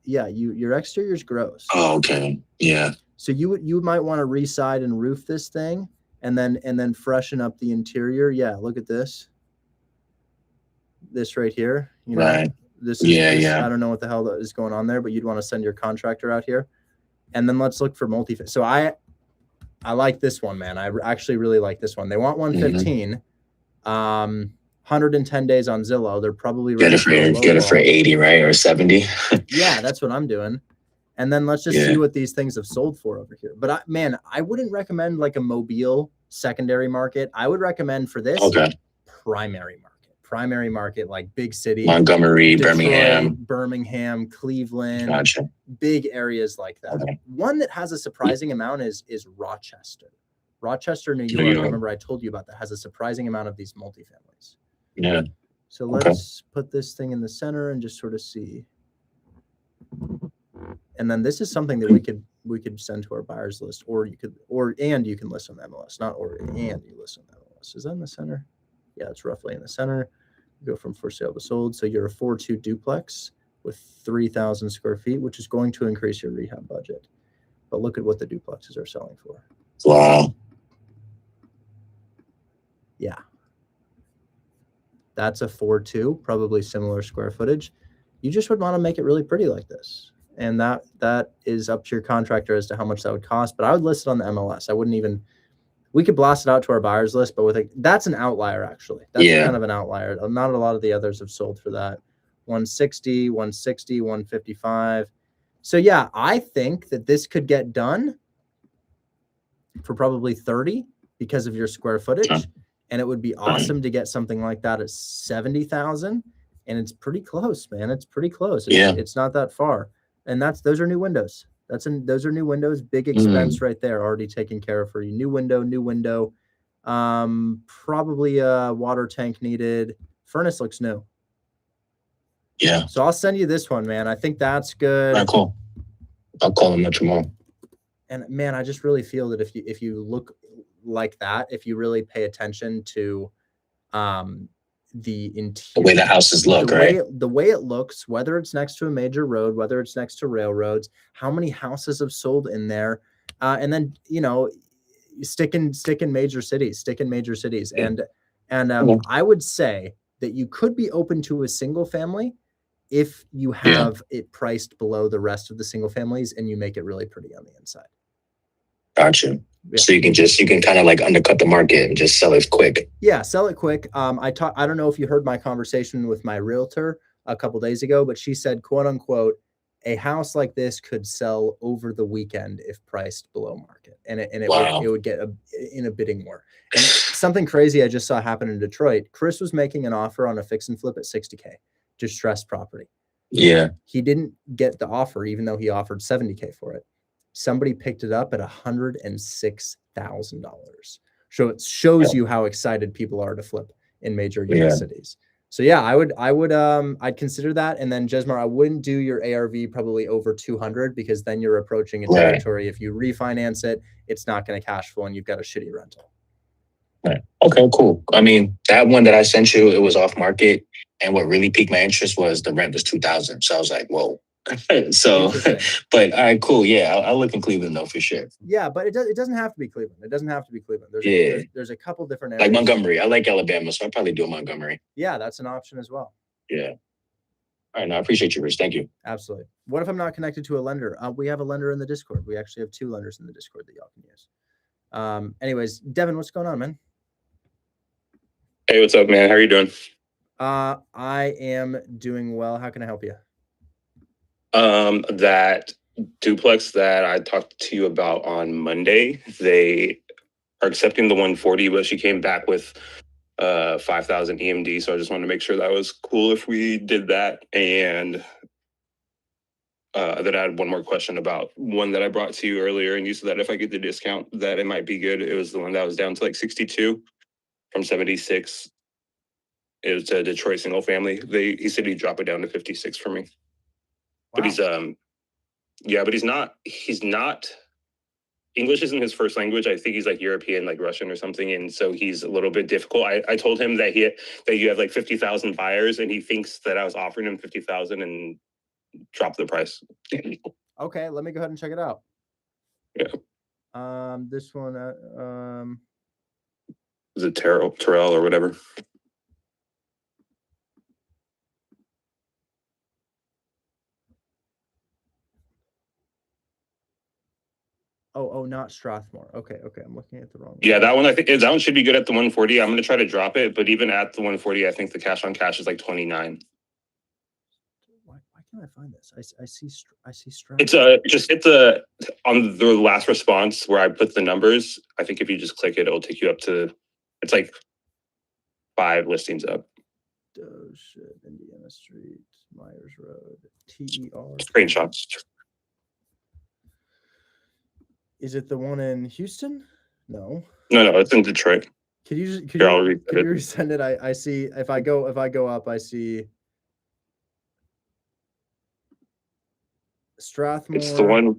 your exterior's gross. Oh, okay. Yeah. So you might want to reside and roof this thing and then freshen up the interior. Yeah, look at this. This right here. You know, Right. this is I don't know what the hell is going on there, but you'd want to send your contractor out here. And then let's look for multi. So I like this one, man. I actually really like this one. They want 115. 110 days on Zillow. They're probably get it for 80, right? Or 70. Yeah, that's what I'm doing. And then let's just see what these things have sold for over here. But I wouldn't recommend like a Mobile secondary market. I would recommend for this primary market, like big city, Montgomery, Detroit, Birmingham, Cleveland, Gotcha. Big areas like that. Okay. One that has a surprising amount is Rochester. Rochester, New York. Remember I told you about that, has a surprising amount of these multifamilies. Yeah. So let's put this thing in the center and just sort of see. And then this is something that we could send to our buyers list, or you can list on the MLS, not or and you list on the MLS. Is that in the center? Yeah, it's roughly in the center. Go from for sale to sold. So you're a 4-2 duplex with 3,000 square feet, which is going to increase your rehab budget. But look at what the duplexes are selling for. Wow. Yeah. That's a 4-2, probably similar square footage. You just would want to make it really pretty like this. And that is up to your contractor as to how much that would cost. But I would list it on the MLS. I wouldn't even, we could blast it out to our buyers list, but that's an outlier actually. That's kind of an outlier. Not a lot of the others have sold for that. 160, 160, 155. So yeah, I think that this could get done for probably 30 because of your square footage. And it would be awesome to get something like that at 70,000. And it's pretty close, man. It's pretty close. It's not that far. And those are new windows. Those are new windows. Big expense right there, already taken care of for you. New window. Probably a water tank needed. Furnace looks new. Yeah. So I'll send you this one, man. I think that's good. All right, cool. I'll call him tomorrow. And man, I just really feel that if you look like that, if you really pay attention to the interior, the way the houses look, the way it looks, whether it's next to a major road, whether it's next to railroads, how many houses have sold in there, and then stick in major cities, and I would say that you could be open to a single family if you have it priced below the rest of the single families and you make it really pretty on the inside. Gotcha. Yeah. So you can kind of like undercut the market and just sell it quick. Yeah, sell it quick. I don't know if you heard my conversation with my realtor a couple days ago, but she said, quote unquote, a house like this could sell over the weekend if priced below market, and it would get in a bidding war. And something crazy I just saw happen in Detroit. Chris was making an offer on a fix and flip at $60K, distressed property. Yeah, he didn't get the offer, even though he offered $70K for it. Somebody picked it up at $106,000. So it shows you how excited people are to flip in major US cities. So yeah, I'd consider that. And then Jesmar, I wouldn't do your ARV probably over 200 because then you're approaching a territory. If you refinance it, it's not going to cash flow and you've got a shitty rental. Right. Okay, cool. I mean, that one that I sent you, it was off market. And what really piqued my interest was the rent was $2,000. So I was like, whoa. So, Interesting. but all right, cool. Yeah, I'll look in Cleveland though for sure. Yeah, but it doesn't have to be Cleveland. It doesn't have to be Cleveland. Yeah. There's a couple different Like areas. Montgomery. I like Alabama, so I'll probably do Montgomery. Yeah, that's an option as well. Yeah. All right, no, I appreciate you, Rich. Thank you. Absolutely. What if I'm not connected to a lender? We have a lender in the Discord. We actually have 2 lenders in the Discord that y'all can use. Anyways, Devin, what's going on, man? Hey, what's up, man? How are you doing? I am doing well. How can I help you? That duplex that I talked to you about on Monday, they are accepting the 140, but she came back with 5,000 EMD. So I just wanted to make sure that was cool if we did that. And then I had one more question about one that I brought to you earlier, and you said that if I get the discount, that it might be good. It was the one that was down to like 62 from 76. It was a Detroit single family. He said he'd drop it down to 56 for me. Wow. But he's but he's not English isn't his first language. I think he's like European, like Russian or something, and so he's a little bit difficult. I told him that you have like 50,000 buyers, and he thinks that I was offering him 50,000 and dropped the price. Okay, let me go ahead and check it out. Yeah. This one, is it Terrell or whatever? Oh, not Strathmore. Okay, I'm looking at the wrong one. Yeah, that one I think that one should be good at the 140. I'm gonna try to drop it, but even at the 140, I think the cash on cash is like 29. Why can't I find this? I see Strathmore. It's just hit on the last response where I put the numbers. I think if you just click it, it'll take you up to it's like 5 listings up. Oh shit, Indiana Street, Myers Road, TER. Screenshots. Is it the one in Houston? No, it's in Detroit. Could you resend it? I see if I go up, I see Strathmore. It's the one.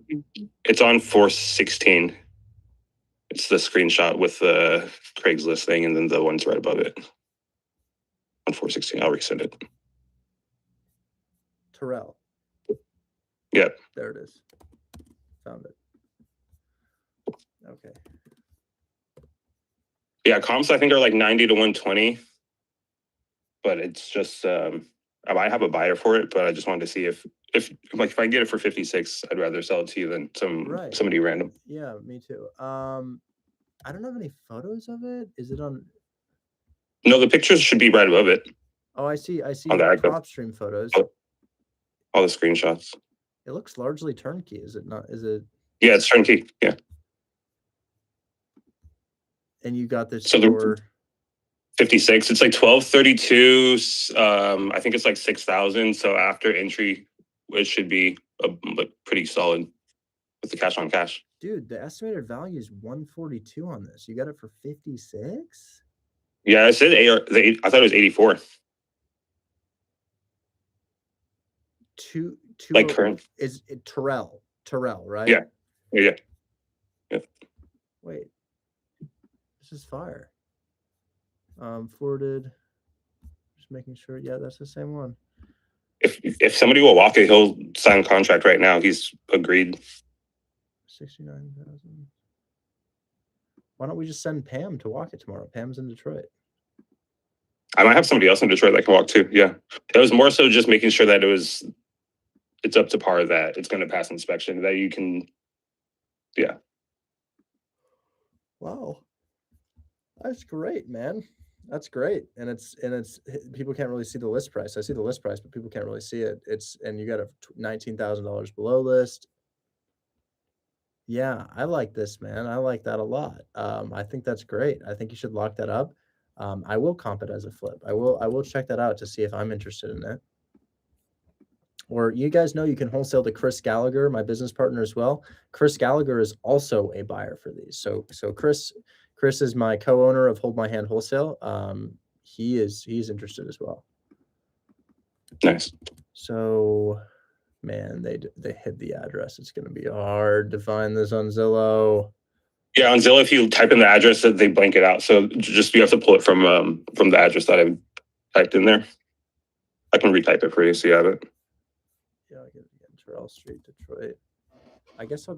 It's on 416. It's the screenshot with the Craigslist thing, and then the one's right above it on 416. I'll resend it. Terrell. Yeah. There it is. Found it. Okay. Yeah, comps I think are like 90 to 120, but it's just I might have a buyer for it, but I just wanted to see if I can get it for 56, I'd rather sell it to you than somebody random. Yeah, me too. I don't have any photos of it. Is it on? No, the pictures should be right above it. Oh, I see. On the top stream photos. All the screenshots. It looks largely turnkey. Is it not? Is it? Yeah, it's turnkey. Yeah. And you got this for 56. It's like 1232. I think it's like 6,000. So after entry, it should be pretty solid with the cash on cash. Dude, the estimated value is 142 on this. You got it for 56? Yeah, I said I thought it was 84. Two like current is it Terrell, right? Yeah. Wait, this is fire. Forwarded. Just making sure. Yeah, that's the same one. If somebody will walk it, he'll sign a contract right now. He's agreed. 69,000. Why don't we just send Pam to walk it tomorrow? Pam's in Detroit. I might have somebody else in Detroit that can walk too. Yeah, it was more so just making sure that it's up to par, that it's going to pass inspection, that you can. Yeah. Wow, that's great, man. That's great, and it's people can't really see the list price. I see the list price, but people can't really see it. And you got a $19,000 below list. Yeah, I like this, man. I like that a lot. I think that's great. I think you should lock that up. I will comp it as a flip. I will check that out to see if I'm interested in it. Or you guys know you can wholesale to Chris Gallagher, my business partner as well. Chris Gallagher is also a buyer for these. So Chris is my co-owner of Hold My Hand Wholesale. He's interested as well. Nice. So, man, they hid the address. It's going to be hard to find this on Zillow. Yeah, on Zillow, if you type in the address, they blank it out. So just you have to pull it from the address that I typed in there. I can retype it for you so you have it. Yeah, I get it again. for L Street, Detroit. I guess I'll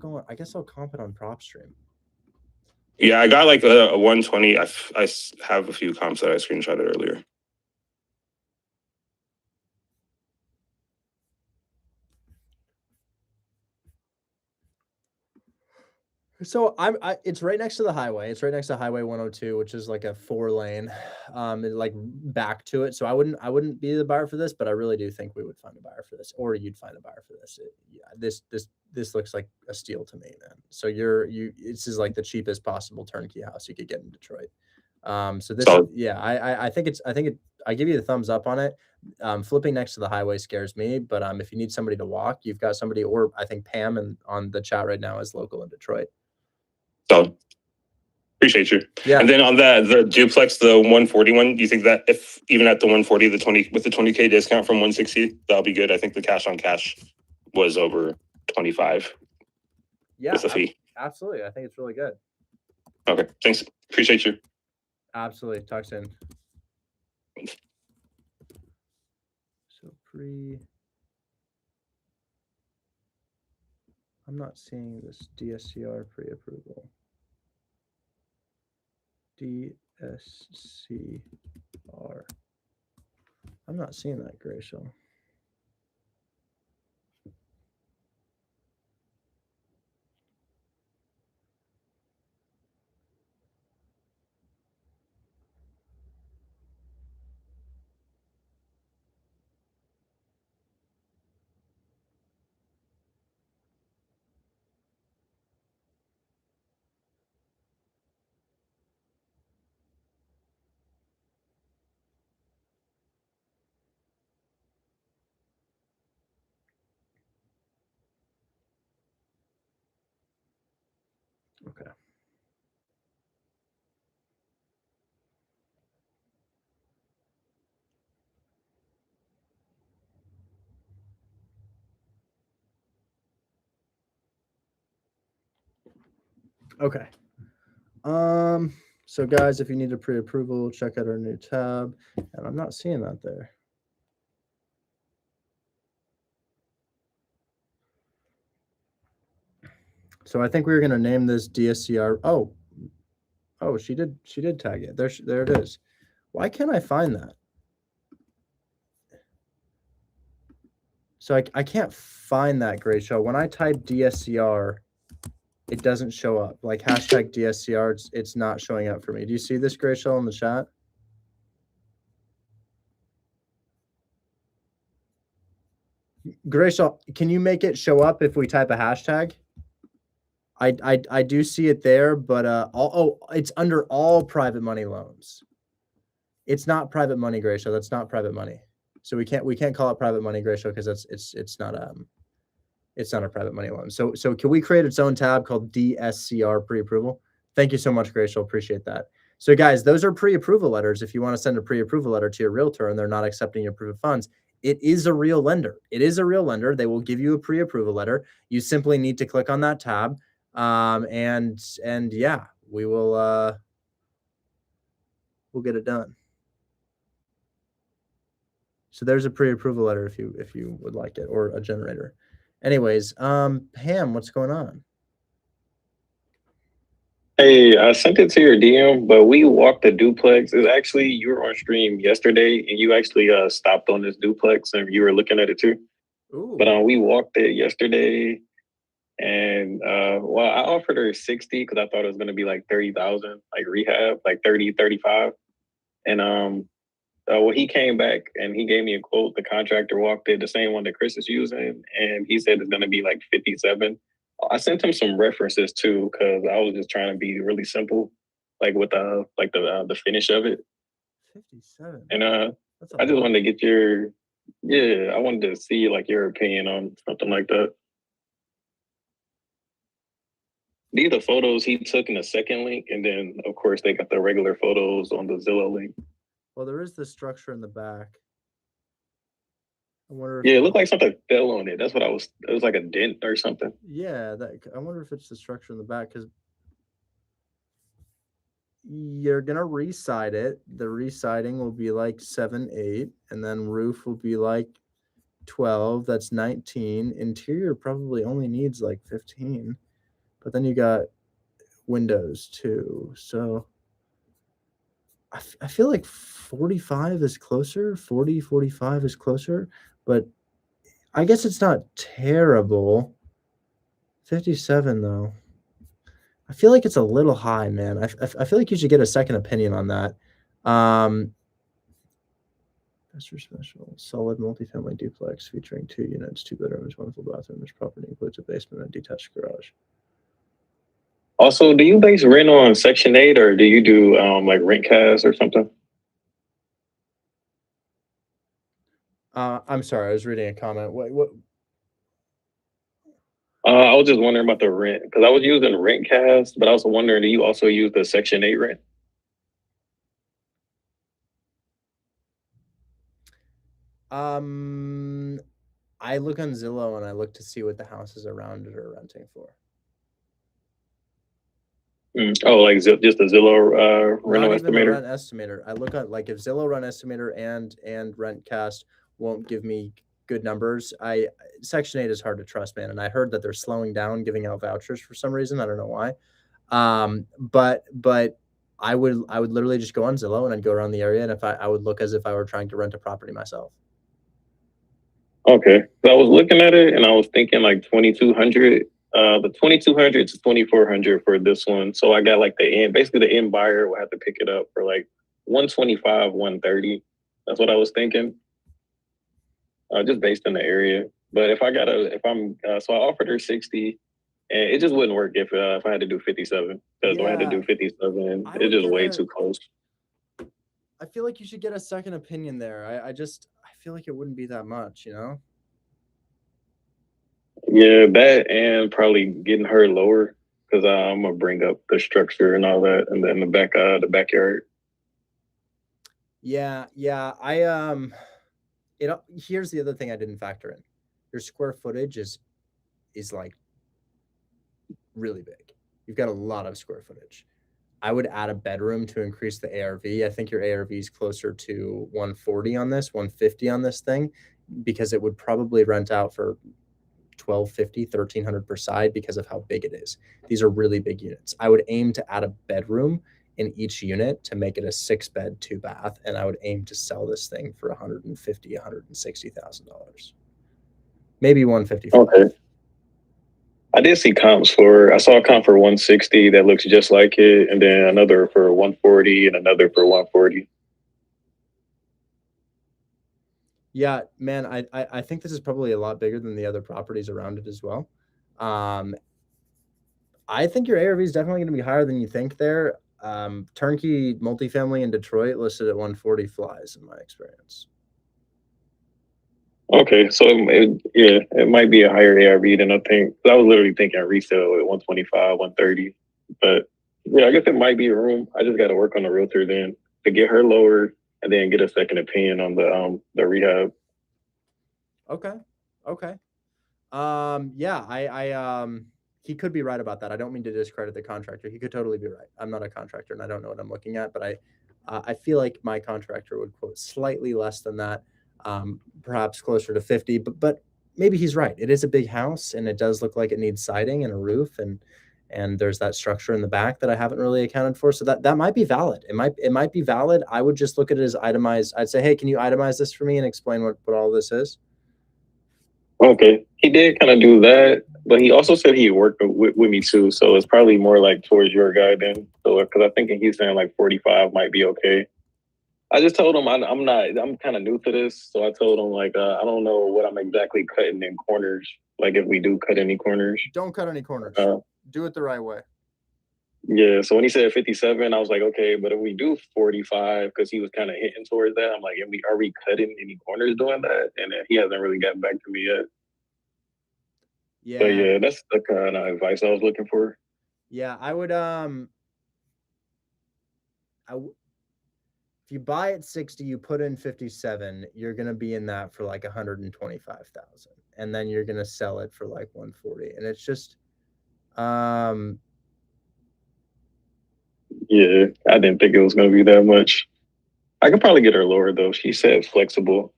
comp it on PropStream. Yeah, I got like a 120. I have a few comps that I screenshotted earlier. So it's right next to the highway. It's right next to Highway 102, which is like a 4-lane, like back to it. So I wouldn't be the buyer for this, but I really do think we would find a buyer for this, or you'd find a buyer for this. This looks like a steal to me, man. So this is like the cheapest possible turnkey house you could get in Detroit. So this, yeah, I think I give you the thumbs up on it. Flipping next to the highway scares me, but if you need somebody to walk, you've got somebody, or I think Pam on the chat right now is local in Detroit. So appreciate you. Yeah. And then on the duplex, the 141, do you think that if even at the 140, with the 20K discount from 160, that'll be good? I think the cash on cash was over 25. Yeah. With the fee. Absolutely. I think it's really good. Okay. Thanks. Appreciate you. Absolutely. Talk soon. So I'm not seeing this DSCR pre-approval. DSCR. I'm not seeing that, Gracial. Okay. Okay. So guys, if you need a pre-approval, check out our new tab, and I'm not seeing that there. So I think we were going to name this DSCR. Oh, she did tag it. There it is. Why can't I find that? So I can't find that, Great Show. When I type DSCR, it doesn't show up. Like hashtag DSCR, it's not showing up for me. Do you see this, Great Show, in the chat? Gracial, can you make it show up if we type a hashtag? I do see it there, but it's under all private money loans. It's not private money, Gracial. That's not private money. So we can't call it private money, Gracial, because it's not a private money loan. So can we create its own tab called DSCR pre-approval? Thank you so much, Gracial. Appreciate that. So guys, those are pre-approval letters. If you want to send a pre-approval letter to your realtor and they're not accepting your proof of funds, it is a real lender. It is a real lender. They will give you a pre-approval letter. You simply need to click on that tab. And yeah, we will we'll get it done. So there's a pre-approval letter if you would like it, or a generator. Anyways, Pam, what's going on? Hey, I sent it to your DM, but we walked the duplex. It's actually, you were on stream yesterday and you actually stopped on this duplex and you were looking at it too. Ooh. But we walked it yesterday and well, I offered her 60 because I thought it was gonna be like 30,000, like rehab, like 30, 35. And well, he came back and he gave me a quote. The contractor walked it, the same one that Chris is using, and he said it's gonna be like 57. I sent him some references too, because I was just trying to be really simple, like with the finish of it. 57. And I just wanted to get I wanted to see like your opinion on something like that. These are the photos he took in the second link, and then of course they got the regular photos on the Zillow link. Well, there is the structure in the back. I wonder if it looked like something fell on it. That's what it was like a dent or something. Yeah, I wonder if it's the structure in the back, because you're gonna reside it. The residing will be like 7-8, and then roof will be like 12, that's 19. Interior probably only needs like 15, but then you got windows too. So I feel like 45 is closer, 40, 45 is closer, but I guess it's not terrible. 57 though. I feel like it's a little high, man. I feel like you should get a second opinion on that. Investor special, solid multifamily duplex featuring 2 units, 2 bedrooms, 1 full bathroom. This property includes a basement and detached garage. Also, do you base rent on Section 8 or do you do like RentCast or something? I'm sorry, I was reading a comment. What? I was just wondering about the rent because I was using RentCast, but I was wondering, do you also use the Section 8 rent? I look on Zillow and I look to see what the houses around it are renting for. Oh, like just a Zillow rental Not even the estimator? rent estimator. I look at, like, if Zillow rent estimator and RentCast won't give me good numbers, Section 8 is hard to trust, man. And I heard that they're slowing down giving out vouchers for some reason. I don't know why. But I would literally just go on Zillow and I'd go around the area, and if I would look as if I were trying to rent a property myself. Okay. So I was looking at it and I was thinking like 2,200. The 2,200 to 2,400 for this one. So I got like basically the end buyer will have to pick it up for like 125, 130. That's what I was thinking. Just based on the area. But so I offered her 60 and it just wouldn't work if I had to do 57 because if I had to do 57, it's just way too close. I feel like you should get a second opinion there. I feel like it wouldn't be that much, you know? Yeah, that and probably getting her lower because I'm gonna bring up the structure and all that, and then the backyard. Yeah. Here's the other thing I didn't factor in. Your square footage is like really big. You've got a lot of square footage. I would add a bedroom to increase the ARV. I think your ARV is closer to 140 on this, 150 on this thing, because it would probably rent out for 1,250, 1,300 per side because of how big it is. These are really big units. I would aim to add a bedroom in each unit to make it a 6-bed, 2-bath, and I would aim to sell this thing for $150,000, $160,000, maybe 155. Okay. I did see I saw a comp for 160 that looks just like it, and then another for 140 and another for 140. Yeah, man, I think this is probably a lot bigger than the other properties around it as well. I think your ARV is definitely going to be higher than you think there. Turnkey multifamily in Detroit listed at 140 flies in my experience. Okay, so it might be a higher ARV than I think. I was literally thinking resale at 125, 130, but yeah, I guess it might be a room. I just got to work on the realtor then to get her lower and then get a second opinion on the rehab. Okay. Yeah, he could be right about that. I don't mean to discredit the contractor. He could totally be right. I'm not a contractor and I don't know what I'm looking at, but I feel like my contractor would quote slightly less than that, perhaps closer to 50, but maybe he's right. It is a big house and it does look like it needs siding and a roof, and there's that structure in the back that I haven't really accounted for. So that might be valid. It might be valid. I would just look at it as itemized. I'd say, hey, can you itemize this for me and explain what all this is? Okay, he did kind of do that, but he also said he worked with me too. So it's probably more like towards your guy then. So because I think he's saying like 45 might be okay. I just told him I'm kind of new to this, so I told him like I don't know what I'm exactly cutting in corners. Like if we do cut any corners, don't cut any corners. Do it the right way. Yeah. So when he said 57, I was like, okay, but if we do 45, because he was kind of hinting towards that, I'm like, are we cutting any corners doing that? And he hasn't really gotten back to me yet. Yeah. But yeah, that's the kind of advice I was looking for. Yeah, I would if you buy at 60, you put in 57, you're gonna be in that for like 125,000, and then you're gonna sell it for like 140, and it's just yeah, I didn't think it was gonna be that much. I could probably get her lower though. She said flexible.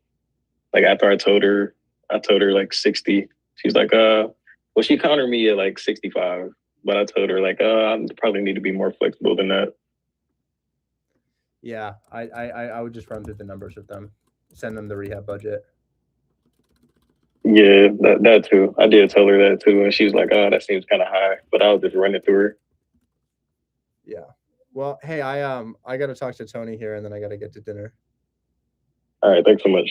Like after I told her I told her like 60. She's like, well, she countered me at like 65, but I told her like, I probably need to be more flexible than that. Yeah, I would just run through the numbers with them, send them the rehab budget. Yeah, that too. I did tell her that too, and she was like, "Oh, that seems kind of high," but I was just running through her. Yeah. Well, hey, I got to talk to Tony here, and then I got to get to dinner. All right, thanks so much.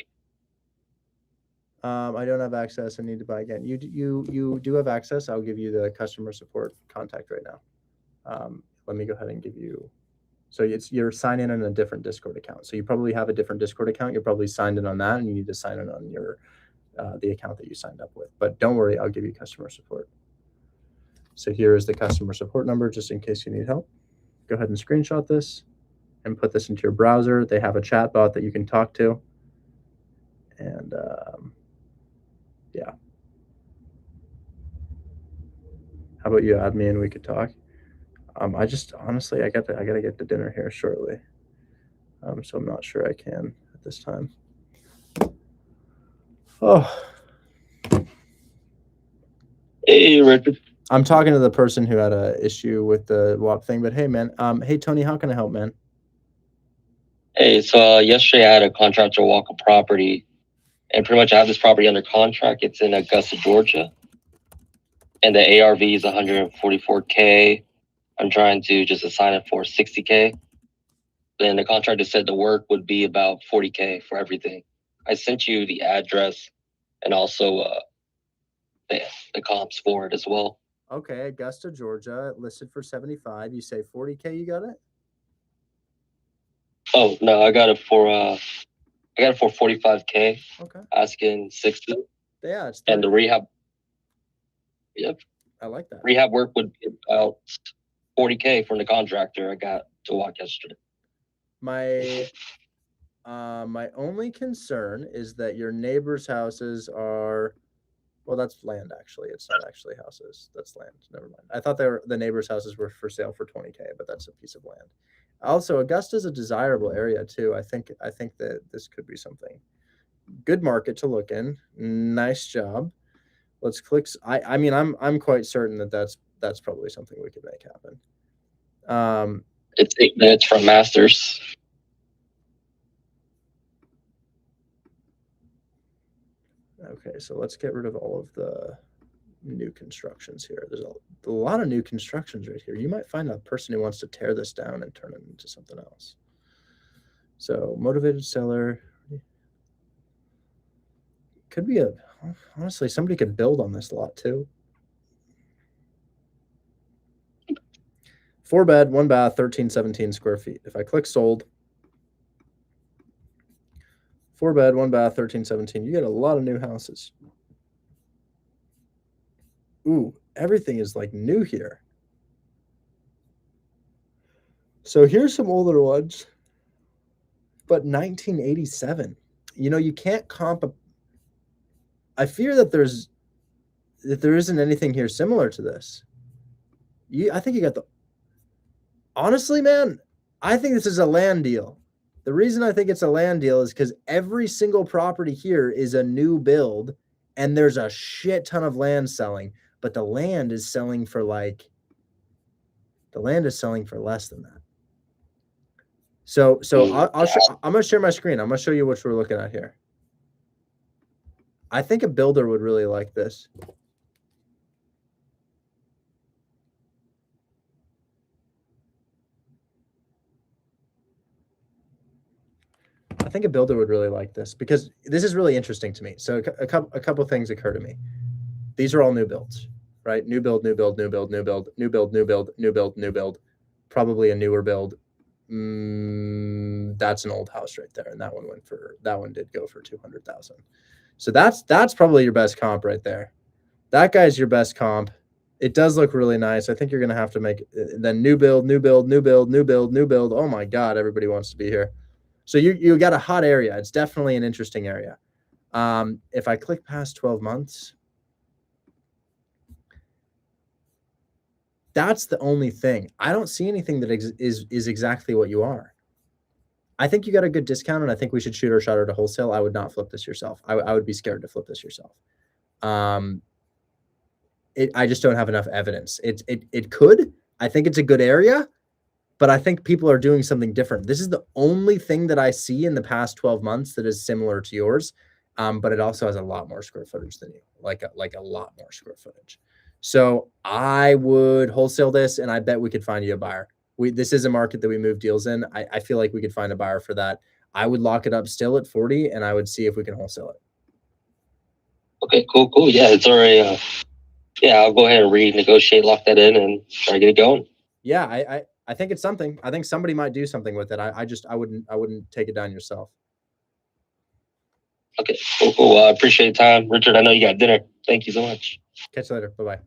I don't have access. I need to buy again. You do have access. I'll give you the customer support contact right now. Let me go ahead and give you. So you're signed in on a different Discord account. So you probably have a different Discord account. You're probably signed in on that, and you need to sign in on your the account that you signed up with. But don't worry, I'll give you customer support. So here is the customer support number, just in case you need help. Go ahead and screenshot this and put this into your browser. They have a chat bot that you can talk to. And yeah. How about you add me and we could talk? I just honestly I gotta get to dinner here shortly. So I'm not sure I can at this time. Oh. Hey, Richard. I'm talking to the person who had a issue with the WAP thing, but hey, man. Hey, Tony, how can I help, man? Hey, so yesterday I had a contractor walk a property, and pretty much I have this property under contract. It's in Augusta, Georgia, and the ARV is 144K. I'm trying to just assign it for 60K. Then the contractor said the work would be about 40K for everything. I sent you the address and also the comps for it as well. Okay, Augusta, Georgia, listed for 75. You say 40K. You got it? Oh no, I got it for 45K. Okay. Asking 60. Yeah, it's 30. And the rehab. Yep. I like that. Rehab work would be about 40K from the contractor I got to walk yesterday. My only concern is that your neighbors' houses are, well, that's land actually. It's not actually houses. That's land. Never mind. I thought the neighbors' houses were for sale for 20K, but that's a piece of land. Also, Augusta is a desirable area too. I think that this could be something. Good market to look in. Nice job. Let's click. I mean, I'm quite certain that that's probably something we could make happen. It's 8 minutes from Masters. Okay, so let's get rid of all of the new constructions here. There's a lot of new constructions right here. You might find a person who wants to tear this down and turn it into something else. So motivated seller. Could be honestly, somebody could build on this lot too. 4 bed, 1 bath, 1317 square feet. If I click sold, 4 bed, 1 bath, 1317, you get a lot of new houses. Ooh, everything is like new here. So here's some older ones, but 1987. You know, you can't comp. I fear that there isn't anything here similar to this. I think you got the. Honestly, man, I think this is a land deal. The reason I think it's a land deal is because every single property here is a new build, and there's a shit ton of land selling, but the land is selling for less than that. So I'm gonna share my screen. I'm gonna show you what we're looking at here. I think a builder would really like this. I think a builder would really like this because this is really interesting to me. So a couple things occur to me. These are all new builds, right? New build, new build, new build, new build, new build, new build, new build, new build. Probably a newer build. That's an old house right there, and that one did go for 200,000. So that's probably your best comp right there. That guy's your best comp. It does look really nice. I think you're gonna have to make then new build, new build, new build, new build, new build. Oh my God, everybody wants to be here. So you got a hot area. It's definitely an interesting area. If I click past 12 months, that's the only thing. I don't see anything that is exactly what you are. I think you got a good discount, and I think we should shoot our shot at a wholesale. I would not flip this yourself. I would be scared to flip this yourself. I just don't have enough evidence. It could. I think it's a good area, but I think people are doing something different. This is the only thing that I see in the past 12 months that is similar to yours, but it also has a lot more square footage than you, like a lot more square footage. So I would wholesale this, and I bet we could find you a buyer. This is a market that we move deals in. I feel like we could find a buyer for that. I would lock it up still at 40, and I would see if we can wholesale it. Okay, cool. Yeah, it's already. Yeah, I'll go ahead and renegotiate, lock that in, and try to get it going. Yeah, I think it's something. I think somebody might do something with it. I wouldn't take it down yourself. Okay, cool. I appreciate your time, Richard. I know you got dinner. Thank you so much. Catch you later. Bye-bye.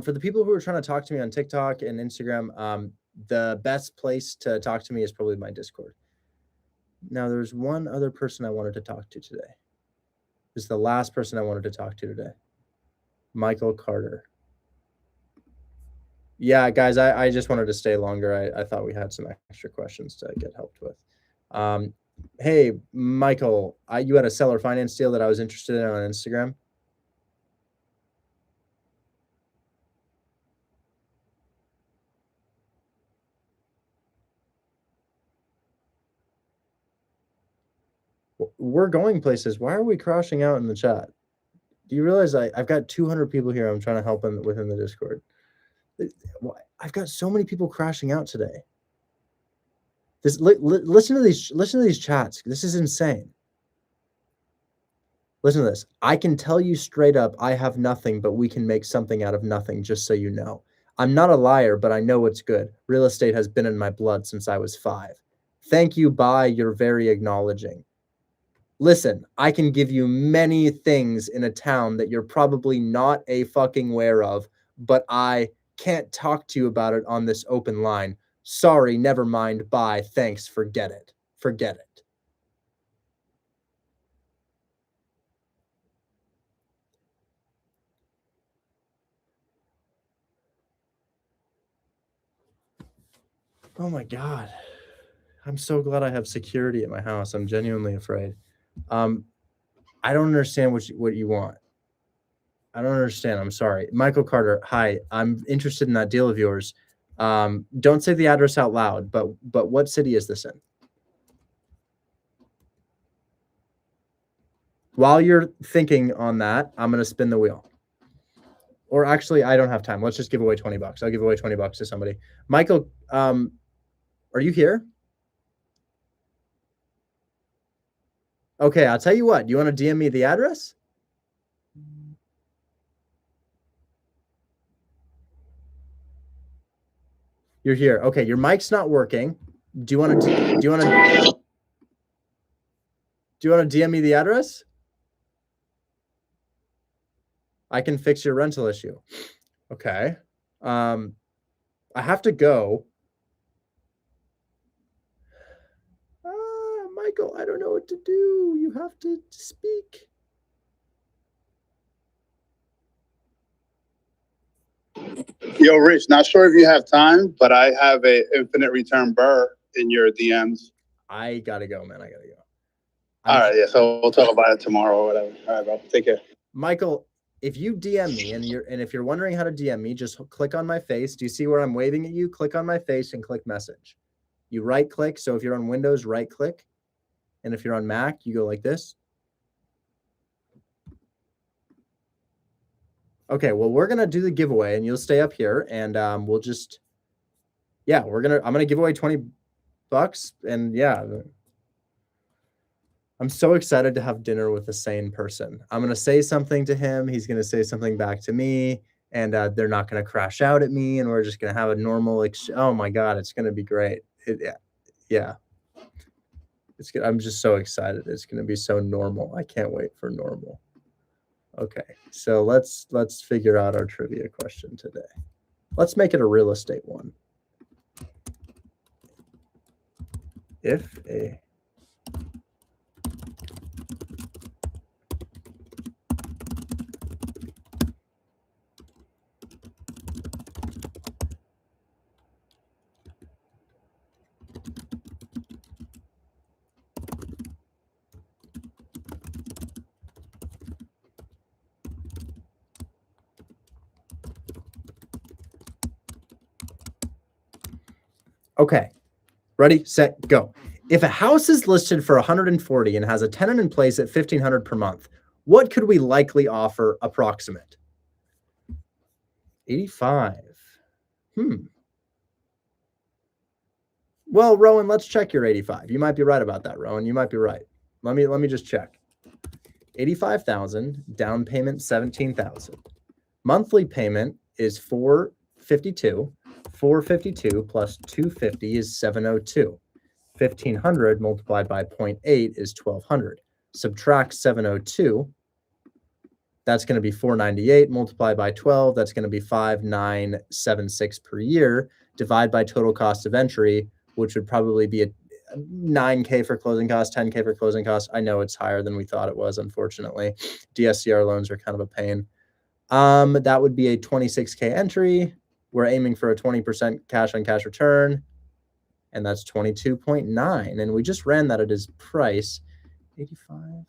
For the people who are trying to talk to me on TikTok and Instagram, the best place to talk to me is probably my Discord. Now, there's one other person I wanted to talk to today. This is the last person I wanted to talk to today. Michael Carter. Yeah, guys, I just wanted to stay longer. I thought we had some extra questions to get helped with. Hey, Michael, you had a seller finance deal that I was interested in on Instagram. We're going places. Why are we crashing out in the chat? Do you realize I've got 200 people here I'm trying to help within the Discord? I've got so many people crashing out today. Listen to these chats. This is insane. Listen to this. I can tell you straight up, I have nothing, but we can make something out of nothing, just so you know. I'm not a liar, but I know what's good. Real estate has been in my blood since I was 5. Thank you, bye. You're very acknowledging. Listen, I can give you many things in a town that you're probably not a fucking aware of, but I can't talk to you about it on this open line. Sorry, never mind, bye, thanks, forget it. Forget it. Oh my God. I'm so glad I have security at my house. I'm genuinely afraid. I don't understand what you want. I don't understand. I'm sorry. Michael Carter, hi. I'm interested in that deal of yours. Don't say the address out loud, but what city is this in? While you're thinking on that, I'm going to spin the wheel. Or actually, I don't have time. Let's just give away $20. I'll give away $20 to somebody. Michael, are you here? Okay, I'll tell you what. Do you want to DM me the address? You're here. Okay, your mic's not working. Do you want to DM me the address? I can fix your rental issue. Okay. I have to go. Michael, I don't know what to do. You have to speak. Yo, Rich, not sure if you have time, but I have a infinite return burr in your DMs. I gotta go, man. I gotta go. All right, yeah. So we'll talk about it tomorrow or whatever. All right, bro. Take care. Michael, if you DM me and if you're wondering how to DM me, just click on my face. Do you see where I'm waving at you? Click on my face and click message. You right click. So if you're on Windows, right click. And if you're on Mac, you go like this. Okay, well, we're gonna do the giveaway, and you'll stay up here, and we'll just, yeah, I'm gonna give away $20, and yeah, I'm so excited to have dinner with a sane person. I'm gonna say something to him, he's gonna say something back to me, and they're not gonna crash out at me, and we're just gonna have a normal. Oh my God, it's gonna be great. Yeah. It's good. I'm just so excited. It's gonna be so normal. I can't wait for normal. Okay, so let's figure out our trivia question today. Let's make it a real estate one. If a Okay. Ready, set, go. If a house is listed for 140 and has a tenant in place at 1,500 per month, what could we likely offer approximate? 85. Well, Rowan, let's check your 85. You might be right about that, Rowan. You might be right. Let me just check. 85,000, down payment 17,000. Monthly payment is 452. 452 plus 250 is 702. 1,500 multiplied by 0.8 is 1,200. Subtract 702. That's going to be 498 multiplied by 12. That's going to be 5,976 per year. Divide by total cost of entry, which would probably be a 9K for closing costs, 10K for closing costs. I know it's higher than we thought it was, unfortunately. DSCR loans are kind of a pain. That would be a 26K entry. We're aiming for a 20% cash on cash return, and that's 22.9. And we just ran that at his price, 85.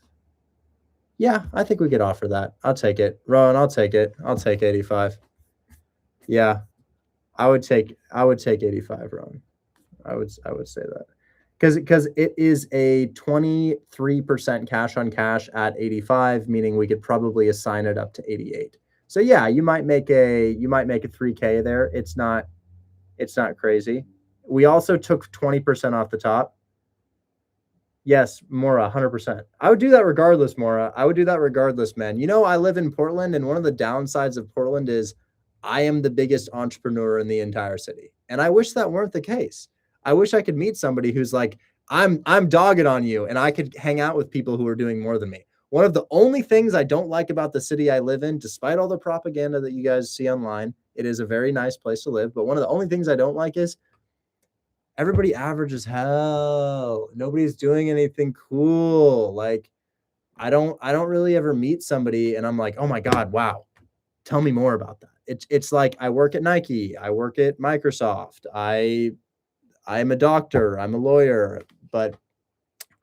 Yeah, I think we could offer that. I'll take it. Rowan, I'll take it. I'll take 85. Yeah. I would take 85, Rowan. I would say that. Because it is a 23% cash on cash at 85, meaning we could probably assign it up to 88. So yeah, you might make a 3K there. It's not crazy. We also took 20% off the top. Yes, Mora, 100%. I would do that regardless, Mora. I would do that regardless, man. You know, I live in Portland, and one of the downsides of Portland is I am the biggest entrepreneur in the entire city. And I wish that weren't the case. I wish I could meet somebody who's like, I'm dogging on you, and I could hang out with people who are doing more than me. One of the only things I don't like about the city I live in, despite all the propaganda that you guys see online, it is a very nice place to live. But one of the only things I don't like is everybody average as hell. Nobody's doing anything cool. Like, I don't really ever meet somebody and I'm like, oh my God, wow. Tell me more about that. It's like I work at Nike, I work at Microsoft, I'm a doctor, I'm a lawyer, but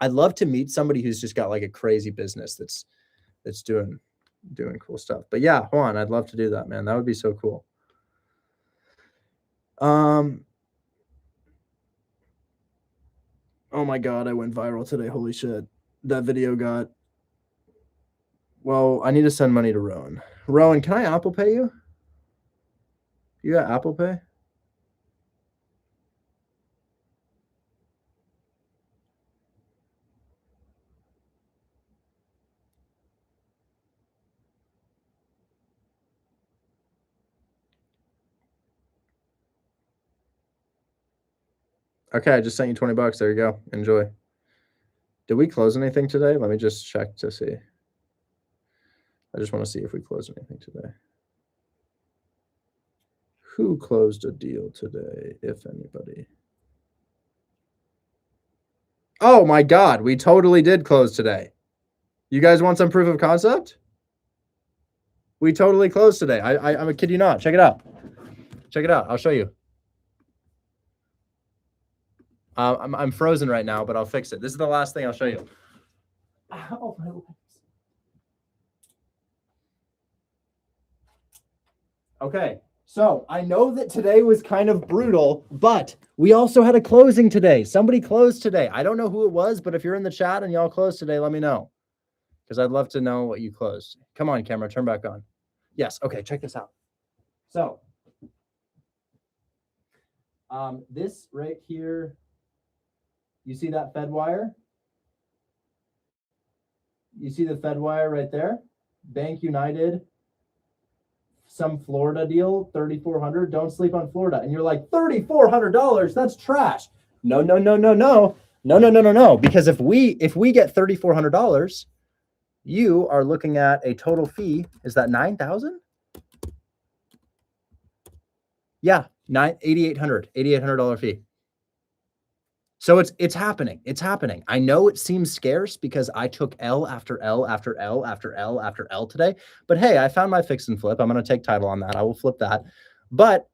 I'd love to meet somebody who's just got like a crazy business that's doing cool stuff. But yeah, Juan, I'd love to do that, man. That would be so cool. Oh my God, I went viral today. Holy shit. That video got... Well, I need to send money to Rowan. Rowan, can I Apple Pay you? You got Apple Pay? Okay, I just sent you $20. There you go. Enjoy. Did we close anything today? Let me just check to see. I just want to see if we closed anything today. Who closed a deal today, if anybody? Oh my God, we totally did close today. You guys want some proof of concept? We totally closed today. I'm a kid you not. Check it out. Check it out. I'll show you. I'm frozen right now, but I'll fix it. This is the last thing I'll show you. Oh, my lips. Okay, so I know that today was kind of brutal, but we also had a closing today. Somebody closed today. I don't know who it was, but if you're in the chat and y'all closed today, let me know, because I'd love to know what you closed. Come on, camera, turn back on. Yes, okay, check this out. So, this right here, you see that Fed wire? You see the Fed wire right there? Bank United, some Florida deal, $3,400. Don't sleep on Florida. And you're like, $3,400? That's trash. No. Because if we get $3,400, you are looking at a total fee. Is that $9,000? Yeah, $8,800 fee. So it's happening. It's happening. I know it seems scarce because I took L after L after L after L after L today. But hey, I found my fix and flip. I'm going to take title on that. I will flip that. But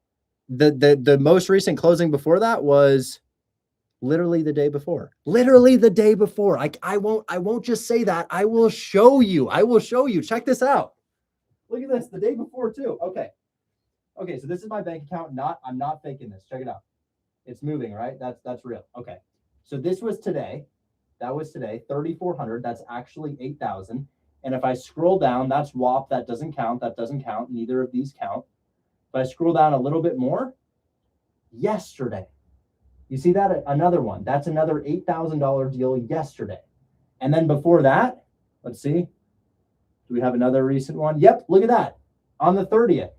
the most recent closing before that was literally the day before. Literally the day before. I won't just say that. I will show you. I will show you. Check this out. Look at this. The day before too. Okay. Okay, so this is my bank account. I'm not faking this. Check it out. It's moving, right? That's real. Okay. So this was today. That was today, 3,400. That's actually 8,000. And if I scroll down, that's WAP. That doesn't count. That doesn't count. Neither of these count. If I scroll down a little bit more, yesterday, you see that? Another one. That's another $8,000 deal yesterday. And then before that, let's see. Do we have another recent one? Yep. Look at that. On the 30th.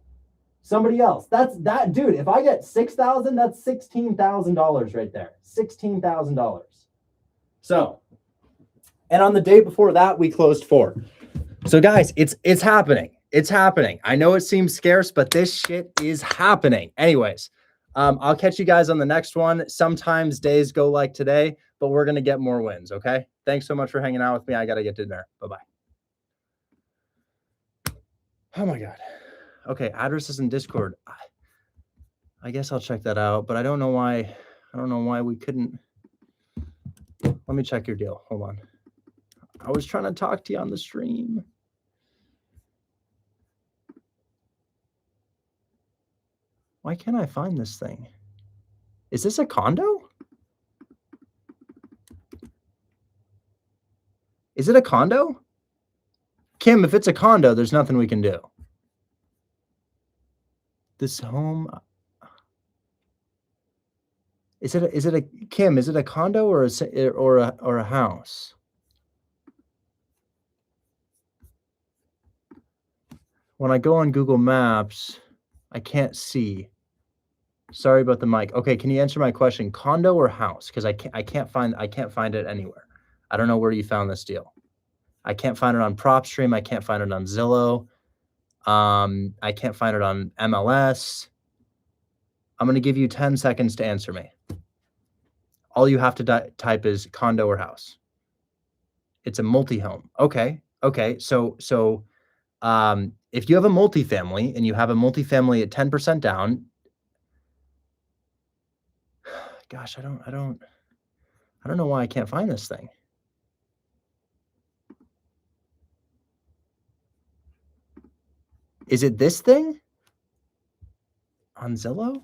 Somebody else. That's that, dude. If I get 6,000, that's $16,000 right there. $16,000. So, and on the day before that, we closed 4. So guys, it's happening. It's happening. I know it seems scarce, but this shit is happening. Anyways, I'll catch you guys on the next one. Sometimes days go like today, but we're gonna get more wins. Okay. Thanks so much for hanging out with me. I gotta get to dinner. Bye bye. Oh my god. Okay, addresses in Discord. I guess I'll check that out, but I don't know why. I don't know why we couldn't. Let me check your deal. Hold on. I was trying to talk to you on the stream. Why can't I find this thing? Is this a condo? Is it a condo? Kim, if it's a condo, there's nothing we can do. This home. Is it a Kim? Is it a condo or a house? When I go on Google Maps, I can't see. Sorry about the mic. Okay, can you answer my question? Condo or house? Because I can't find it anywhere. I don't know where you found this deal. I can't find it on PropStream. I can't find it on Zillow. I can't find it on MLS. I'm going to give you 10 seconds to answer me. All you have to type is condo or house. It's a multi-home. Okay. So if you have a multifamily and you have a multifamily at 10% down, gosh, I don't know why I can't find this thing. Is it this thing on Zillow?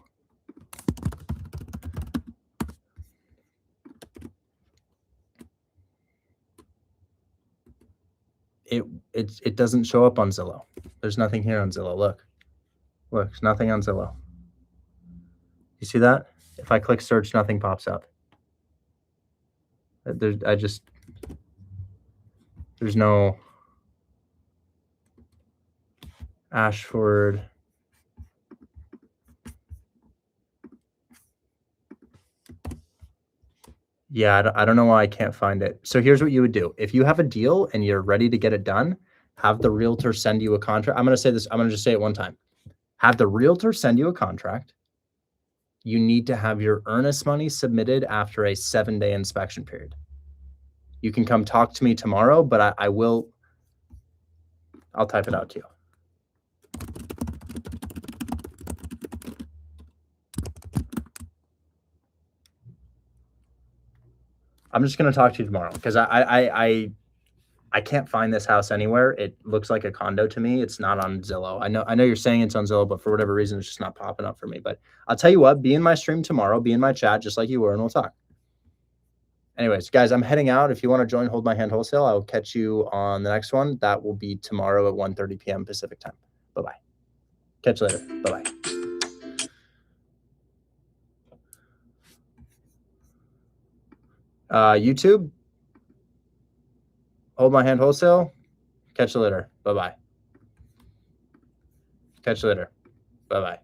It doesn't show up on Zillow. There's nothing here on Zillow. Look, there's nothing on Zillow. You see that? If I click search, nothing pops up. There's no Ashford. Yeah, I don't know why I can't find it. So here's what you would do. If you have a deal and you're ready to get it done, have the realtor send you a contract. I'm going to say this. I'm going to just say it one time. Have the realtor send you a contract. You need to have your earnest money submitted after a 7-day inspection period. You can come talk to me tomorrow, but I'll type it out to you. I'm just going to talk to you tomorrow because I can't find this house anywhere. It looks like a condo to me. It's not on Zillow. I know you're saying it's on Zillow, but for whatever reason, it's just not popping up for me. But I'll tell you what, be in my stream tomorrow, be in my chat just like you were, and we'll talk. Anyways, guys, I'm heading out. If you want to join Hold My Hand Wholesale, I'll catch you on the next one. That will be tomorrow at 1:30 p.m. Pacific time. Bye-bye. Catch you later. Bye-bye. YouTube, Hold My Hand Wholesale. Catch you later. Bye-bye. Catch you later. Bye-bye.